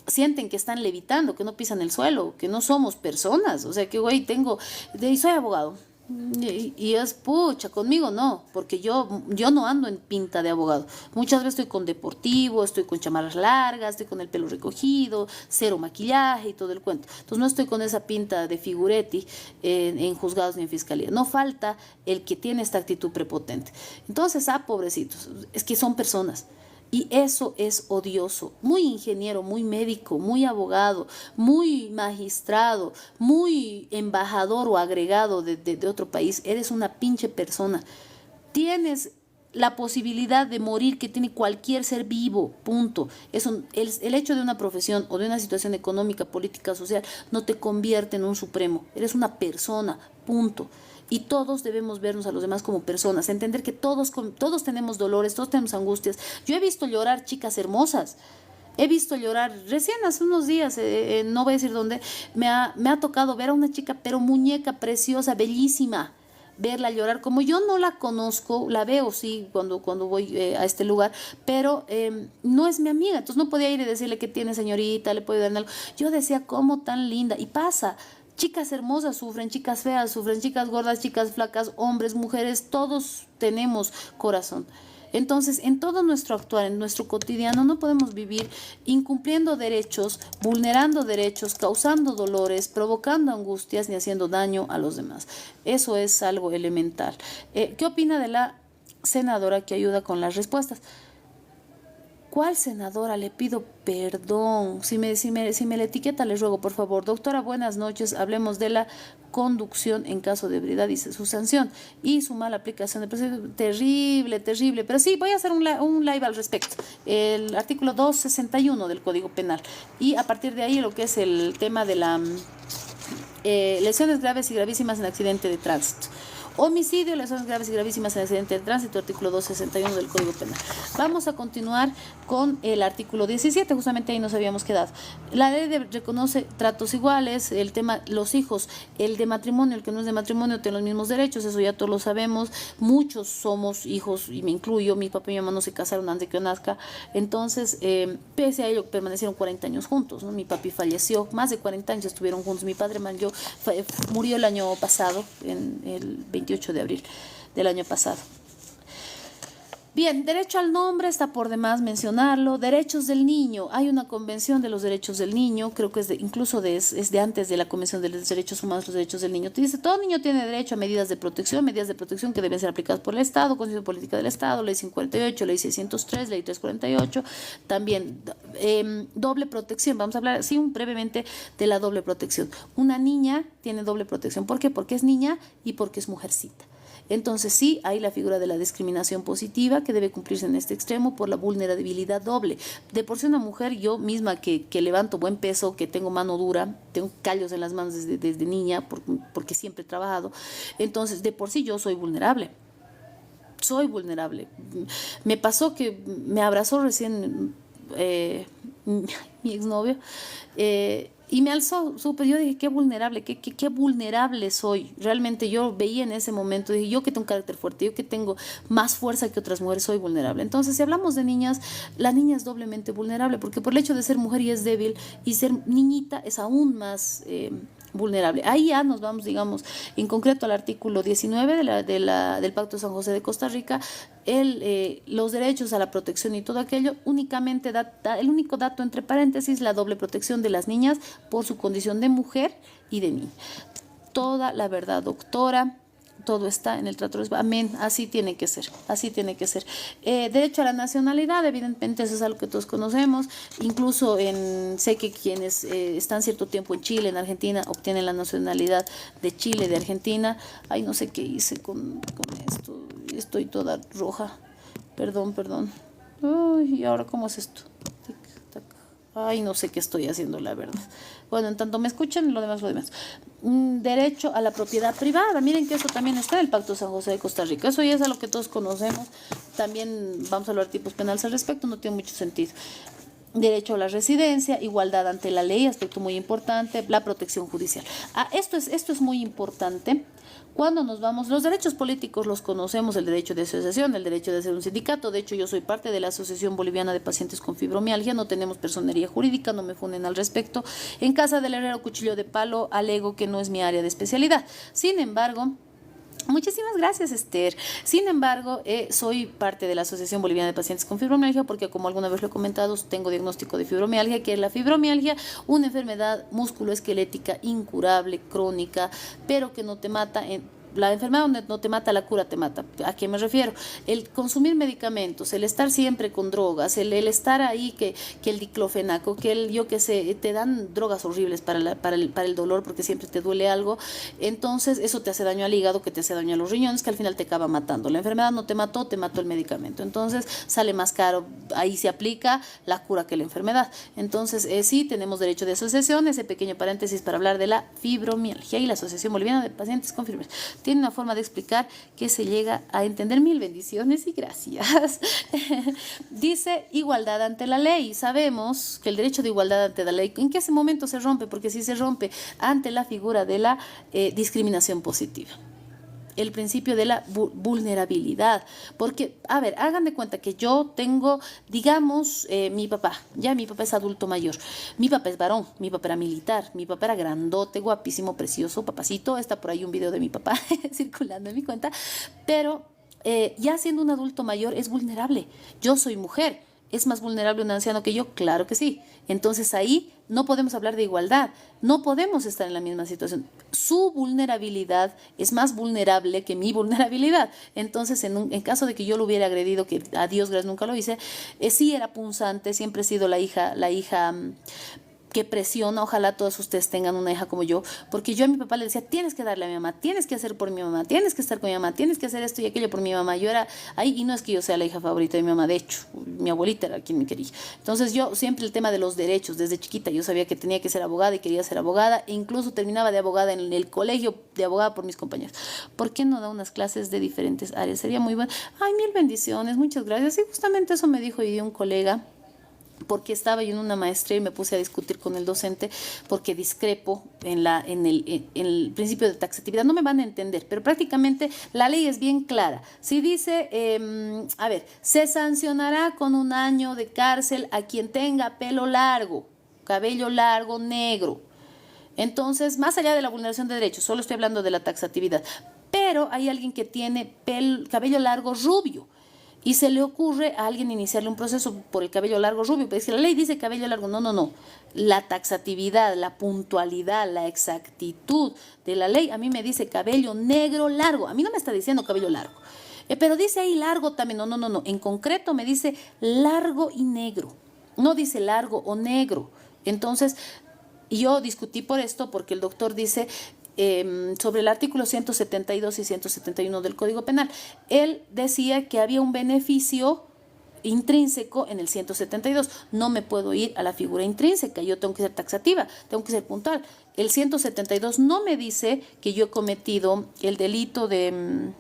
sienten que están levitando, que no pisan el suelo, que no somos personas. O sea, que güey, soy abogado. Y es pucha, conmigo no, porque yo no ando en pinta de abogado. Muchas veces estoy con deportivo, estoy con chamarras largas, estoy con el pelo recogido, cero maquillaje y todo el cuento. Entonces no estoy con esa pinta de figuretti en juzgados ni en fiscalía. No falta el que tiene esta actitud prepotente. Entonces, pobrecitos, es que son personas. Y eso es odioso. Muy ingeniero, muy médico, muy abogado, muy magistrado, muy embajador o agregado de otro país. Eres una pinche persona. Tienes la posibilidad de morir que tiene cualquier ser vivo, punto. El hecho de una profesión o de una situación económica, política, social, no te convierte en un supremo. Eres una persona, punto. Y todos debemos vernos a los demás como personas, entender que todos tenemos dolores, todos tenemos angustias. Yo he visto llorar chicas hermosas, he visto llorar, recién hace unos días, no voy a decir dónde, me ha tocado ver a una chica, pero muñeca preciosa, bellísima, verla llorar. Como yo no la conozco, la veo sí cuando voy a este lugar, pero no es mi amiga, entonces no podía ir y decirle que tiene, señorita, le puedo dar algo. Yo decía, cómo tan linda, y pasa. Chicas hermosas sufren, chicas feas sufren, chicas gordas, chicas flacas, hombres, mujeres, todos tenemos corazón. Entonces, en todo nuestro actuar, en nuestro cotidiano, no podemos vivir incumpliendo derechos, vulnerando derechos, causando dolores, provocando angustias ni haciendo daño a los demás. Eso es algo elemental. ¿Qué opina de la senadora que ayuda con las respuestas? ¿Cuál senadora? Le pido perdón. Si me la etiqueta, les ruego, por favor. Doctora, buenas noches. Hablemos de la conducción en caso de ebriedad y su sanción y su mala aplicación de procedimiento. Terrible, terrible. Pero sí, voy a hacer un live al respecto. El artículo 261 del Código Penal. Y a partir de ahí lo que es el tema de la lesiones graves y gravísimas en accidente de tránsito. Homicidio, lesiones graves y gravísimas en accidente de tránsito, artículo 261 del Código Penal. Vamos a continuar con el artículo 17, justamente ahí nos habíamos quedado. La ley reconoce tratos iguales, el tema, los hijos, el de matrimonio, el que no es de matrimonio, tiene los mismos derechos, eso ya todos lo sabemos. Muchos somos hijos, y me incluyo, mi papá y mi mamá no se casaron antes de que yo nazca, entonces, pese a ello, permanecieron 40 años juntos, ¿no? Mi papi falleció, más de 40 años estuvieron juntos, mi padre murió el año pasado, en el 28 de abril del año pasado. Bien, derecho al nombre, está por demás mencionarlo. Derechos del niño, hay una convención de los derechos del niño, creo que es de antes de la Convención de los Derechos Humanos, los derechos del niño. Te dice, todo niño tiene derecho a medidas de protección que deben ser aplicadas por el Estado, Constitución Política del Estado, Ley 58, Ley 603, Ley 348. También doble protección, vamos a hablar así brevemente de la doble protección. Una niña tiene doble protección, ¿por qué? Porque es niña y porque es mujercita. Entonces sí, hay la figura de la discriminación positiva que debe cumplirse en este extremo por la vulnerabilidad doble. De por sí una mujer, yo misma que levanto buen peso, que tengo mano dura, tengo callos en las manos desde niña porque siempre he trabajado, entonces de por sí yo soy vulnerable. Soy vulnerable. Me pasó que me abrazó recién mi exnovio, y me alzó súper. Yo dije, qué vulnerable soy. Realmente yo veía en ese momento, dije, yo que tengo un carácter fuerte, yo que tengo más fuerza que otras mujeres, soy vulnerable. Entonces, si hablamos de niñas, la niña es doblemente vulnerable, porque por el hecho de ser mujer y es débil, y ser niñita es aún más vulnerable. Ahí ya nos vamos, digamos, en concreto al artículo 19 del Pacto de San José de Costa Rica, los derechos a la protección y todo aquello, únicamente el único dato entre paréntesis, la doble protección de las niñas por su condición de mujer y de niña. Toda la verdad, doctora. Todo está en el Tratado. Amén, así tiene que ser, así tiene que ser. Derecho a la nacionalidad, evidentemente eso es algo que todos conocemos, incluso sé que quienes están cierto tiempo en Chile, en Argentina, obtienen la nacionalidad de Chile, de Argentina. Ay, no sé qué hice con esto, estoy toda roja, perdón. Uy, ¿y ahora cómo es esto? Tic, tac. Ay, no sé qué estoy haciendo, la verdad. Bueno, en tanto me escuchan, lo demás. Derecho a la propiedad privada. Miren que eso también está en el Pacto de San José de Costa Rica. Eso ya es a lo que todos conocemos. También vamos a hablar de tipos penales al respecto, no tiene mucho sentido. Derecho a la residencia, igualdad ante la ley, aspecto muy importante, la protección judicial. Esto es muy importante. Cuando nos vamos, los derechos políticos los conocemos, el derecho de asociación, el derecho de hacer un sindicato. De hecho, yo soy parte de la Asociación Boliviana de Pacientes con Fibromialgia, no tenemos personería jurídica, no me funden al respecto. En casa del herrero cuchillo de palo, alego que no es mi área de especialidad. Sin embargo, muchísimas gracias, Esther. Sin embargo, soy parte de la Asociación Boliviana de Pacientes con Fibromialgia porque, como alguna vez lo he comentado, tengo diagnóstico de fibromialgia, que es la fibromialgia, una enfermedad musculoesquelética incurable, crónica, pero que no te mata la enfermedad donde no te mata, la cura te mata. ¿A qué me refiero? El consumir medicamentos, el estar siempre con drogas, el estar ahí, que el diclofenaco, yo que sé, te dan drogas horribles para el dolor porque siempre te duele algo. Entonces eso te hace daño al hígado, que te hace daño a los riñones, que al final te acaba matando. La enfermedad no te mató, te mató el medicamento. Entonces sale más caro, ahí se aplica la cura que la enfermedad. Entonces sí, tenemos derecho de asociación, ese pequeño paréntesis para hablar de la fibromialgia y la Asociación Boliviana de Pacientes con Fibromialgia. Tiene una forma de explicar que se llega a entender. Mil bendiciones y gracias. Dice igualdad ante la ley. Sabemos que el derecho de igualdad ante la ley, ¿en qué momento se rompe? Porque si se rompe ante la figura de la discriminación positiva. El principio de la vulnerabilidad, porque, a ver, hagan de cuenta que yo tengo, digamos, mi papá es adulto mayor, mi papá es varón, mi papá era militar, mi papá era grandote, guapísimo, precioso, papacito, está por ahí un video de mi papá circulando en mi cuenta, pero ya siendo un adulto mayor es vulnerable. Yo soy mujer. ¿Es más vulnerable un anciano que yo? Claro que sí. Entonces ahí no podemos hablar de igualdad, no podemos estar en la misma situación. Su vulnerabilidad es más vulnerable que mi vulnerabilidad. Entonces, en caso de que yo lo hubiera agredido, que a Dios gracias nunca lo hice, sí era punzante, siempre he sido la hija que presiona. Ojalá todos ustedes tengan una hija como yo, porque yo a mi papá le decía, tienes que darle a mi mamá, tienes que hacer por mi mamá, tienes que estar con mi mamá, tienes que hacer esto y aquello por mi mamá. Yo era ahí, y no es que yo sea la hija favorita de mi mamá, de hecho, mi abuelita era quien me quería. Entonces yo siempre el tema de los derechos, desde chiquita yo sabía que tenía que ser abogada y quería ser abogada, e incluso terminaba de abogada en el colegio, de abogada por mis compañeros. ¿Por qué no da unas clases de diferentes áreas? Sería muy bueno. Ay, mil bendiciones, muchas gracias. Y justamente eso me dijo hoy un colega, porque estaba yo en una maestría y me puse a discutir con el docente porque discrepo en el principio de taxatividad. No me van a entender, pero prácticamente la ley es bien clara. Si dice, se sancionará con 1 año de cárcel a quien tenga pelo largo, cabello largo, negro. Entonces, más allá de la vulneración de derechos, solo estoy hablando de la taxatividad. Pero hay alguien que tiene cabello largo rubio, y se le ocurre a alguien iniciarle un proceso por el cabello largo rubio, pero es que la ley dice cabello largo, no. La taxatividad, la puntualidad, la exactitud de la ley a mí me dice cabello negro largo, a mí no me está diciendo cabello largo, pero dice ahí largo también, no, en concreto me dice largo y negro, no dice largo o negro. Entonces yo discutí por esto, porque el doctor dice sobre el artículo 172 y 171 del Código Penal. Él decía que había un beneficio intrínseco en el 172. No me puedo ir a la figura intrínseca, yo tengo que ser taxativa, tengo que ser puntual. El 172 no me dice que yo he cometido el delito de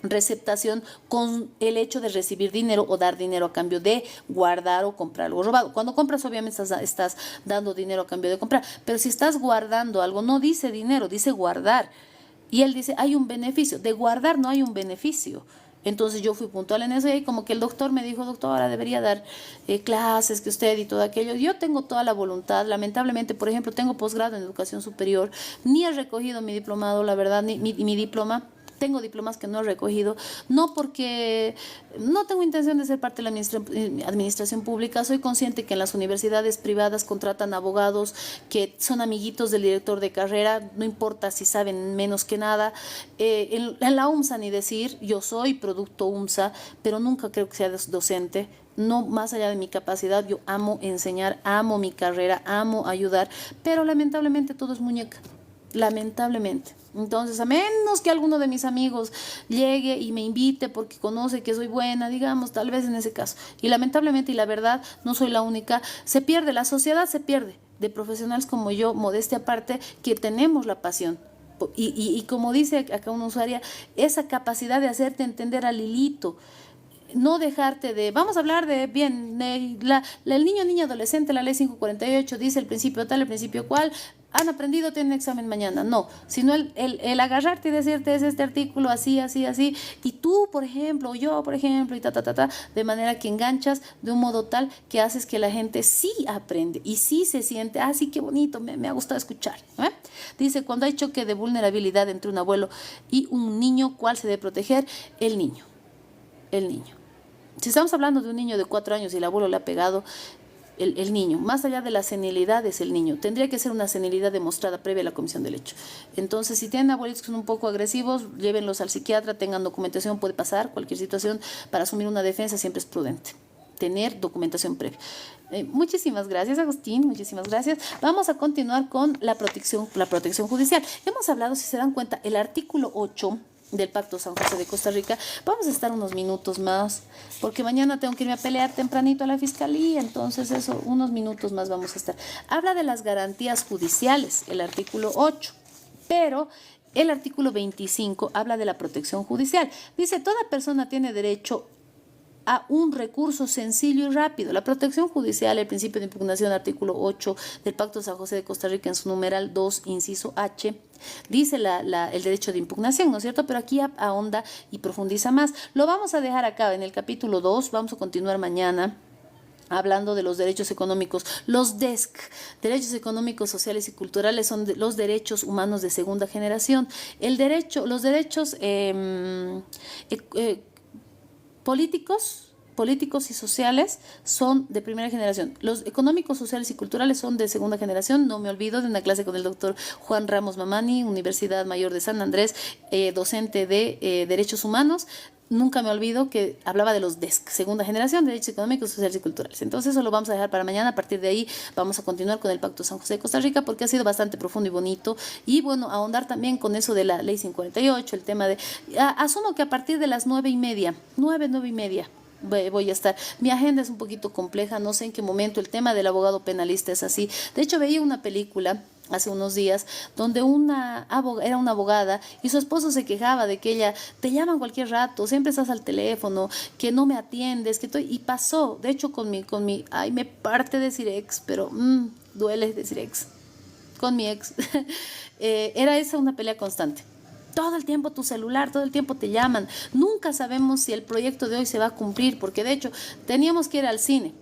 receptación con el hecho de recibir dinero o dar dinero a cambio de guardar o comprar algo robado. Cuando compras obviamente estás dando dinero a cambio de comprar, pero si estás guardando algo no dice dinero, dice guardar. Y él dice hay un beneficio, de guardar no hay un beneficio. Entonces yo fui puntual en eso y como que el doctor me dijo, doctora, debería dar clases que usted y todo aquello. Yo tengo toda la voluntad, lamentablemente, por ejemplo, tengo posgrado en educación superior, ni he recogido mi diplomado, la verdad, ni mi diploma. Tengo diplomas que no he recogido, no porque no tengo intención de ser parte de la administración pública. Soy consciente que en las universidades privadas contratan abogados que son amiguitos del director de carrera, no importa si saben menos que nada. En la UMSA ni decir, yo soy producto UMSA, pero nunca creo que sea docente. No más allá de mi capacidad, yo amo enseñar, amo mi carrera, amo ayudar, pero lamentablemente todo es muñeca. Lamentablemente. Entonces, a menos que alguno de mis amigos llegue y me invite porque conoce que soy buena, digamos, tal vez en ese caso. Y lamentablemente, y la verdad, no soy la única, se pierde, la sociedad se pierde de profesionales como yo, modestia aparte, que tenemos la pasión. Y como dice acá una usuaria, esa capacidad de hacerte entender al hilito, no dejarte de, vamos a hablar de, bien, el niño, niña, adolescente, la ley 548 dice el principio tal, el principio cual, han aprendido, tienen examen mañana. No, sino el agarrarte y decirte es este artículo así, así, así, y tú, por ejemplo, o yo, por ejemplo, y de manera que enganchas de un modo tal que haces que la gente sí aprende y sí se siente, ah, sí, qué bonito, me ha gustado escuchar. Dice, cuando hay choque de vulnerabilidad entre un abuelo y un niño, ¿cuál se debe proteger? El niño. El niño. Si estamos hablando de un niño de 4 años y el abuelo le ha pegado, el niño, más allá de la senilidad, es el niño. Tendría que ser una senilidad demostrada previa a la comisión del hecho. Entonces, si tienen abuelitos que son un poco agresivos, llévenlos al psiquiatra, tengan documentación, puede pasar cualquier situación. Para asumir una defensa siempre es prudente tener documentación previa. Muchísimas gracias, Agustín, muchísimas gracias. Vamos a continuar con la protección judicial. Hemos hablado, si se dan cuenta, el artículo 8 del Pacto San José de Costa Rica. Vamos a estar unos minutos más, porque mañana tengo que irme a pelear tempranito a la fiscalía, entonces eso, unos minutos más vamos a estar. Habla de las garantías judiciales, el artículo 8, pero el artículo 25 habla de la protección judicial. Dice, toda persona tiene derecho a un recurso sencillo y rápido. La protección judicial, el principio de impugnación, artículo 8 del Pacto de San José de Costa Rica, en su numeral 2, inciso H, dice el derecho de impugnación, ¿no es cierto? Pero aquí ahonda y profundiza más. Lo vamos a dejar acá en el capítulo 2, vamos a continuar mañana hablando de los derechos económicos. Los DESC, derechos económicos, sociales y culturales, son los derechos humanos de segunda generación. Los derechos políticos y sociales son de primera generación. Los económicos, sociales y culturales son de segunda generación. No me olvido de una clase con el doctor Juan Ramos Mamani, Universidad Mayor de San Andrés, docente de Derechos Humanos. Nunca me olvido que hablaba de los DESC, segunda generación, derechos económicos, sociales y culturales. Entonces eso lo vamos a dejar para mañana. A partir de ahí vamos a continuar con el Pacto San José de Costa Rica, porque ha sido bastante profundo y bonito. Y bueno, ahondar también con eso de la ley 548, el tema de... asumo que a partir de las 9:30, 9:30, voy a estar. Mi agenda es un poquito compleja, no sé en qué momento. El tema del abogado penalista es así. De hecho, veía una película hace unos días, donde era una abogada y su esposo se quejaba de que ella, te llaman cualquier rato, siempre estás al teléfono, que no me atiendes, y pasó, de hecho ay, me parte decir ex, pero duele decir ex, con mi ex, era esa una pelea constante. Todo el tiempo tu celular, todo el tiempo te llaman, nunca sabemos si el proyecto de hoy se va a cumplir, porque de hecho teníamos que ir al cine.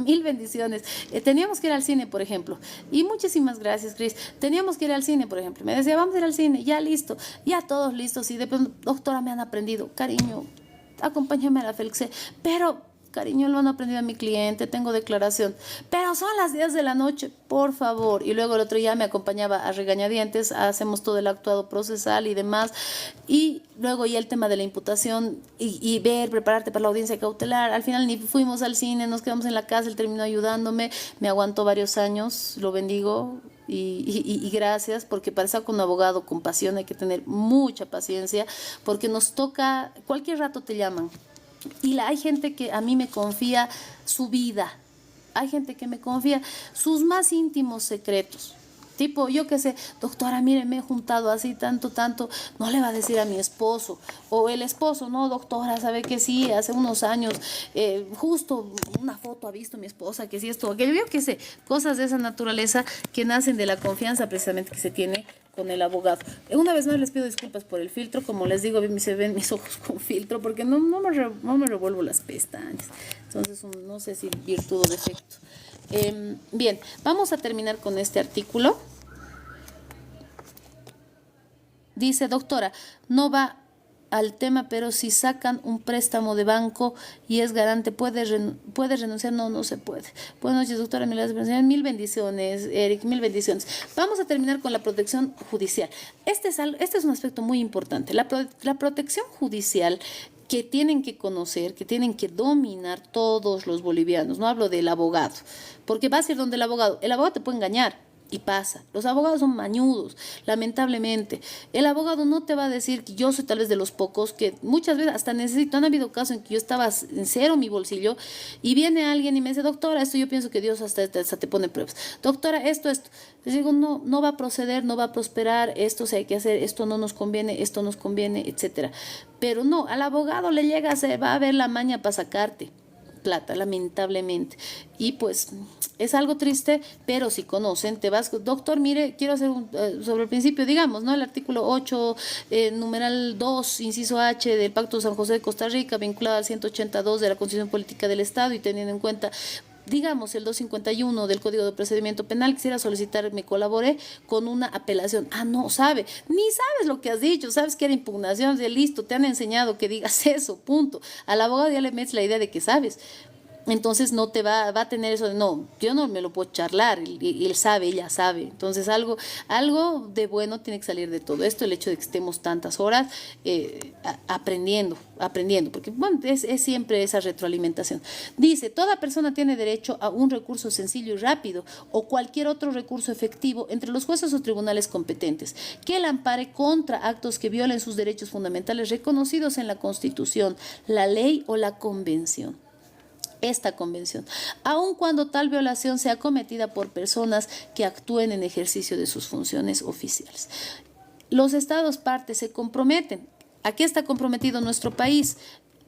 Mil bendiciones. Teníamos que ir al cine, por ejemplo. Y muchísimas gracias, Cris. Teníamos que ir al cine, por ejemplo. Me decía, vamos a ir al cine. Ya listo. Ya todos listos. Y de pronto, doctora, me han aprendido. Cariño, acompáñame a la Félix. Pero, cariño, lo han aprendido a mi cliente. Tengo declaración. Pero son las 10 de la noche, por favor. Y luego el otro día me acompañaba a regañadientes. Hacemos todo el actuado procesal y demás. Y luego ya el tema de la imputación y prepararte para la audiencia cautelar. Al final ni fuimos al cine, nos quedamos en la casa, él terminó ayudándome, me aguantó varios años, lo bendigo y gracias, porque para estar con un abogado con pasión hay que tener mucha paciencia, porque nos toca, cualquier rato te llaman. Y hay gente que a mí me confía su vida, hay gente que me confía sus más íntimos secretos. Tipo, yo qué sé, doctora, mire, me he juntado así tanto, no le va a decir a mi esposo. O el esposo, no, doctora, sabe que sí, hace unos años, justo una foto ha visto mi esposa, que sí, esto, aquello, yo qué sé, cosas de esa naturaleza que nacen de la confianza precisamente que se tiene con el abogado. Una vez más les pido disculpas por el filtro, como les digo, se ven mis ojos con filtro porque no me revuelvo las pestañas. Entonces, no sé si virtud o defecto. Bien, vamos a terminar con este artículo. Dice, doctora, no va al tema, pero si sacan un préstamo de banco y es garante, ¿puede renunciar? No, no se puede. Buenas noches, doctora. Mil bendiciones, Eric, mil bendiciones. Vamos a terminar con la protección judicial. Este es un aspecto muy importante. La protección judicial que tienen que conocer, que tienen que dominar todos los bolivianos. No hablo del abogado, porque vas a ir donde el abogado te puede engañar. Y pasa, los abogados son mañudos, lamentablemente. El abogado no te va a decir que yo soy tal vez de los pocos que muchas veces hasta necesito. Han habido casos en que yo estaba en cero mi bolsillo y viene alguien y me dice, doctora, esto yo pienso que Dios hasta te pone pruebas. Doctora, esto. Les digo, no va a proceder, no va a prosperar, esto se hay que hacer, esto no nos conviene, etcétera. Pero no, al abogado le llega, se va a ver la maña para sacarte plata, lamentablemente. Y pues es algo triste, pero si conocen, te vas, doctor, mire, quiero hacer sobre el principio, digamos, ¿no? El artículo 8, numeral 2, inciso H del Pacto de San José de Costa Rica, vinculado al 182 de la Constitución Política del Estado y teniendo en cuenta, digamos, el 251 del Código de Procedimiento Penal, quisiera solicitar, me colabore con una apelación. No ni sabes lo que has dicho, sabes que era impugnación, de listo, te han enseñado que digas eso, punto. Al abogado ya le metes la idea de que sabes. Entonces no te va a tener eso de, no, yo no me lo puedo charlar, él sabe, ella sabe. Entonces algo de bueno tiene que salir de todo esto, el hecho de que estemos tantas horas aprendiendo, porque bueno, es siempre esa retroalimentación. Dice, toda persona tiene derecho a un recurso sencillo y rápido o cualquier otro recurso efectivo entre los jueces o tribunales competentes que la ampare contra actos que violen sus derechos fundamentales reconocidos en la Constitución, la ley o la convención. Esta convención, aun cuando tal violación sea cometida por personas que actúen en ejercicio de sus funciones oficiales. Los estados partes se comprometen. ¿A qué está comprometido nuestro país?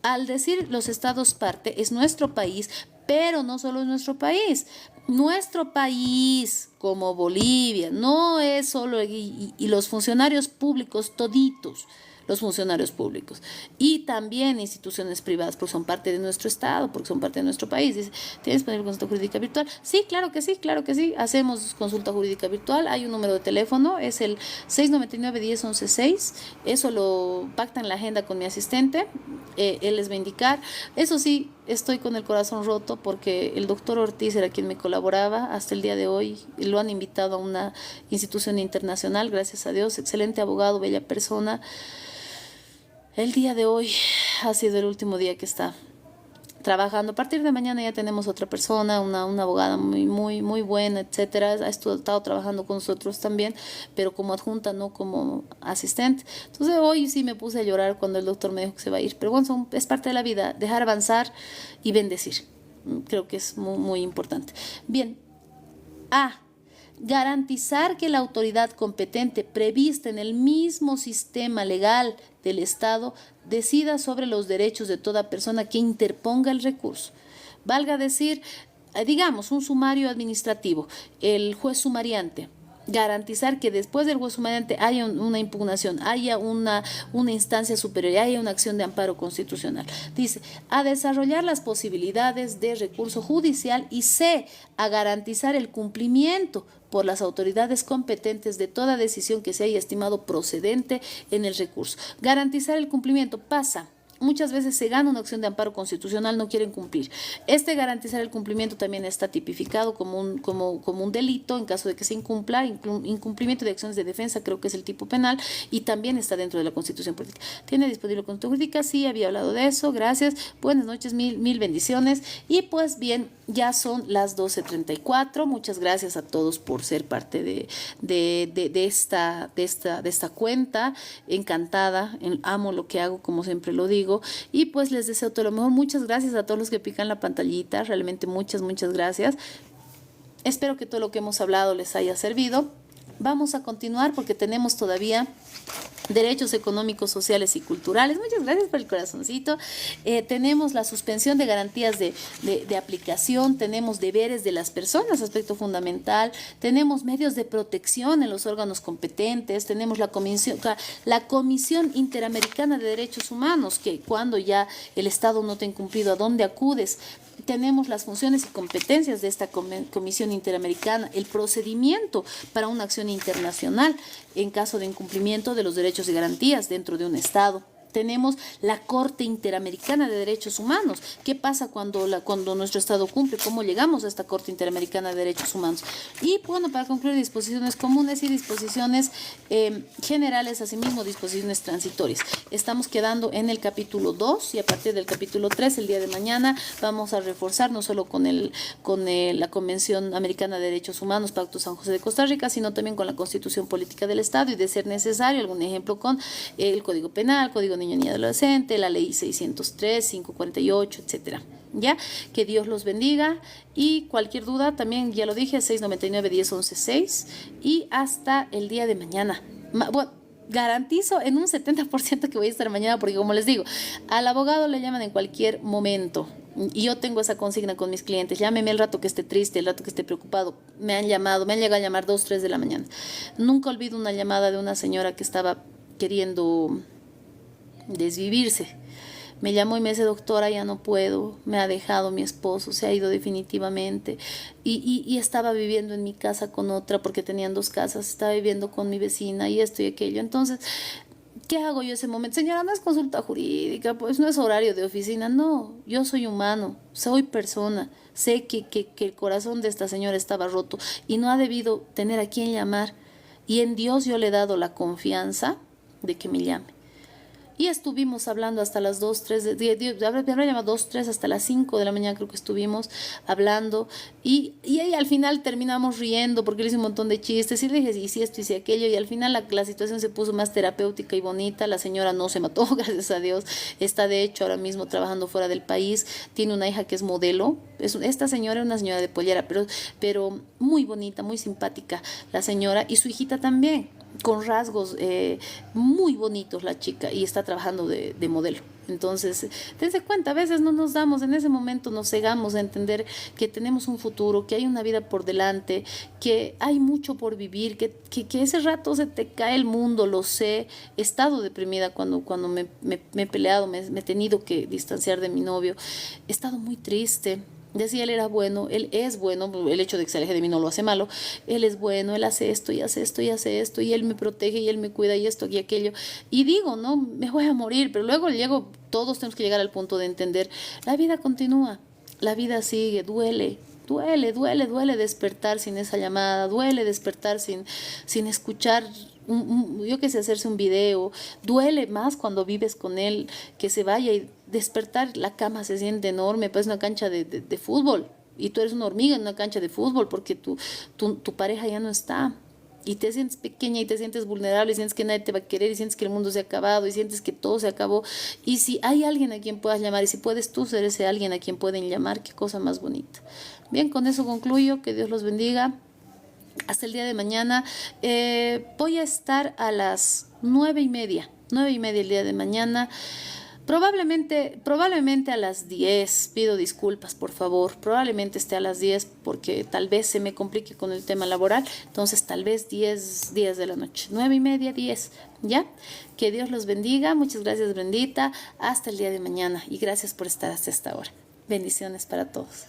Al decir los estados parte, es nuestro país, pero no solo es nuestro país. Nuestro país, como Bolivia, no es solo, y los funcionarios públicos toditos, los funcionarios públicos y también instituciones privadas, porque son parte de nuestro estado, porque son parte de nuestro país. Dice, ¿tienes disponible consulta jurídica virtual? Sí, claro que sí, hacemos consulta jurídica virtual, hay un número de teléfono, es el 699-1011-6, eso lo pacta en la agenda con mi asistente, él les va a indicar. Eso sí, estoy con el corazón roto porque el doctor Ortiz era quien me colaboraba hasta el día de hoy, lo han invitado a una institución internacional, gracias a Dios, excelente abogado, bella persona. El día de hoy ha sido el último día que está trabajando. A partir de mañana ya tenemos otra persona, una abogada muy buena, etcétera. Ha estado trabajando con nosotros también, pero como adjunta, no como asistente. Entonces hoy sí me puse a llorar cuando el doctor me dijo que se va a ir. Pero bueno, es parte de la vida, dejar avanzar y bendecir. Creo que es muy importante. Bien. Garantizar que la autoridad competente prevista en el mismo sistema legal del Estado decida sobre los derechos de toda persona que interponga el recurso. Valga decir, digamos, un sumario administrativo, el juez sumariante. Garantizar que después del juez sumariante haya una impugnación, haya una instancia superior, haya una acción de amparo constitucional. Dice, a desarrollar las posibilidades de recurso judicial y a garantizar el cumplimiento por las autoridades competentes de toda decisión que se haya estimado procedente en el recurso. Garantizar el cumplimiento pasa. Muchas veces se gana una acción de amparo constitucional, no quieren cumplir. Garantizar el cumplimiento también está tipificado como un delito en caso de que se incumpla, incumplimiento de acciones de defensa, creo que es el tipo penal, y también está dentro de la Constitución Política. ¿Tiene disponible consulta jurídica? Sí, había hablado de eso, gracias. Buenas noches, mil bendiciones. Y pues bien, ya son las 12:34. Muchas gracias a todos por ser parte de esta cuenta. Encantada, amo lo que hago, como siempre lo digo. Y pues les deseo todo lo mejor. Muchas gracias a todos los que pican la pantallita, realmente muchas gracias. Espero que todo lo que hemos hablado les haya servido. Vamos a continuar porque tenemos todavía derechos económicos, sociales y culturales. Muchas gracias por el corazoncito. Tenemos la suspensión de garantías de aplicación, tenemos deberes de las personas, aspecto fundamental, tenemos medios de protección en los órganos competentes, tenemos la Comisión Interamericana de Derechos Humanos, que cuando ya el Estado no te ha incumplido, ¿a dónde acudes? Tenemos las funciones y competencias de esta Comisión Interamericana, el procedimiento para una acción internacional en caso de incumplimiento de los derechos y garantías dentro de un Estado. Tenemos la Corte Interamericana de Derechos Humanos. ¿Qué pasa cuando nuestro Estado cumple? ¿Cómo llegamos a esta Corte Interamericana de Derechos Humanos? Y bueno, para concluir, disposiciones comunes y disposiciones generales, asimismo disposiciones transitorias. Estamos quedando en el capítulo 2 y a partir del capítulo 3, el día de mañana, vamos a reforzar no solo con la Convención Americana de Derechos Humanos, Pacto San José de Costa Rica, sino también con la Constitución Política del Estado y, de ser necesario, algún ejemplo con el Código Penal, Código Niño y Adolescente, la Ley 603, 548, etcétera. ¿Ya? Que Dios los bendiga, y cualquier duda también, ya lo dije, 699-1011-6, y hasta el día de mañana. Bueno, garantizo en un 70% que voy a estar mañana, porque como les digo, al abogado le llaman en cualquier momento. Y yo tengo esa consigna con mis clientes: llámeme el rato que esté triste, el rato que esté preocupado. Me han llegado a llamar 2, 3 de la mañana. Nunca olvido una llamada de una señora que estaba queriendo desvivirse. Me llamó y me dice: doctora, ya no puedo, me ha dejado mi esposo, se ha ido definitivamente, y estaba viviendo en mi casa con otra, porque tenían 2 casas, estaba viviendo con mi vecina y esto y aquello. Entonces, ¿qué hago yo ese momento? Señora, no es consulta jurídica, pues no es horario de oficina. No, yo soy humano, soy persona, sé que el corazón de esta señora estaba roto y no ha debido tener a quién llamar, y en Dios yo le he dado la confianza de que me llame. Y estuvimos hablando hasta las 2, 3, habrá llamado 2, 3, hasta las 5 de la mañana creo que estuvimos hablando, y ahí al final terminamos riendo porque le hice un montón de chistes y le dije: y si esto y si aquello, y al final la situación se puso más terapéutica y bonita. La señora no se mató, gracias a Dios, está de hecho ahora mismo trabajando fuera del país, tiene una hija que es modelo. Esta señora es una señora de pollera, pero muy bonita, muy simpática la señora, y su hijita también, con rasgos muy bonitos la chica, y está trabajando de modelo. Entonces, dense cuenta, a veces no nos damos, en ese momento nos cegamos a entender que tenemos un futuro, que hay una vida por delante, que hay mucho por vivir, que ese rato se te cae el mundo, lo sé. He estado deprimida cuando me he peleado, me he tenido que distanciar de mi novio, he estado muy triste. Decía, él era bueno, él es bueno, el hecho de que se aleje de mí no lo hace malo, él es bueno, él hace esto y hace esto y hace esto, y él me protege y él me cuida y esto y aquello, y digo, no, me voy a morir, pero luego todos tenemos que llegar al punto de entender, la vida continúa, la vida sigue, duele despertar sin esa llamada, duele despertar sin escuchar, yo qué sé, hacerse un video, duele más cuando vives con él, que se vaya, y despertar, la cama se siente enorme, pues una cancha de fútbol, y tú eres una hormiga en una cancha de fútbol porque tu pareja ya no está, y te sientes pequeña y te sientes vulnerable y sientes que nadie te va a querer y sientes que el mundo se ha acabado y sientes que todo se acabó. Y si hay alguien a quien puedas llamar, y si puedes tú ser ese alguien a quien pueden llamar, qué cosa más bonita. Bien, con eso concluyo, que Dios los bendiga. Hasta el día de mañana. Voy a estar a las 9:30 el día de mañana. Probablemente a las 10, pido disculpas por favor, probablemente esté a las 10 porque tal vez se me complique con el tema laboral, entonces tal vez 10 de la noche, 9:30, 10, ¿ya? Que Dios los bendiga, muchas gracias Brendita, hasta el día de mañana y gracias por estar hasta esta hora. Bendiciones para todos.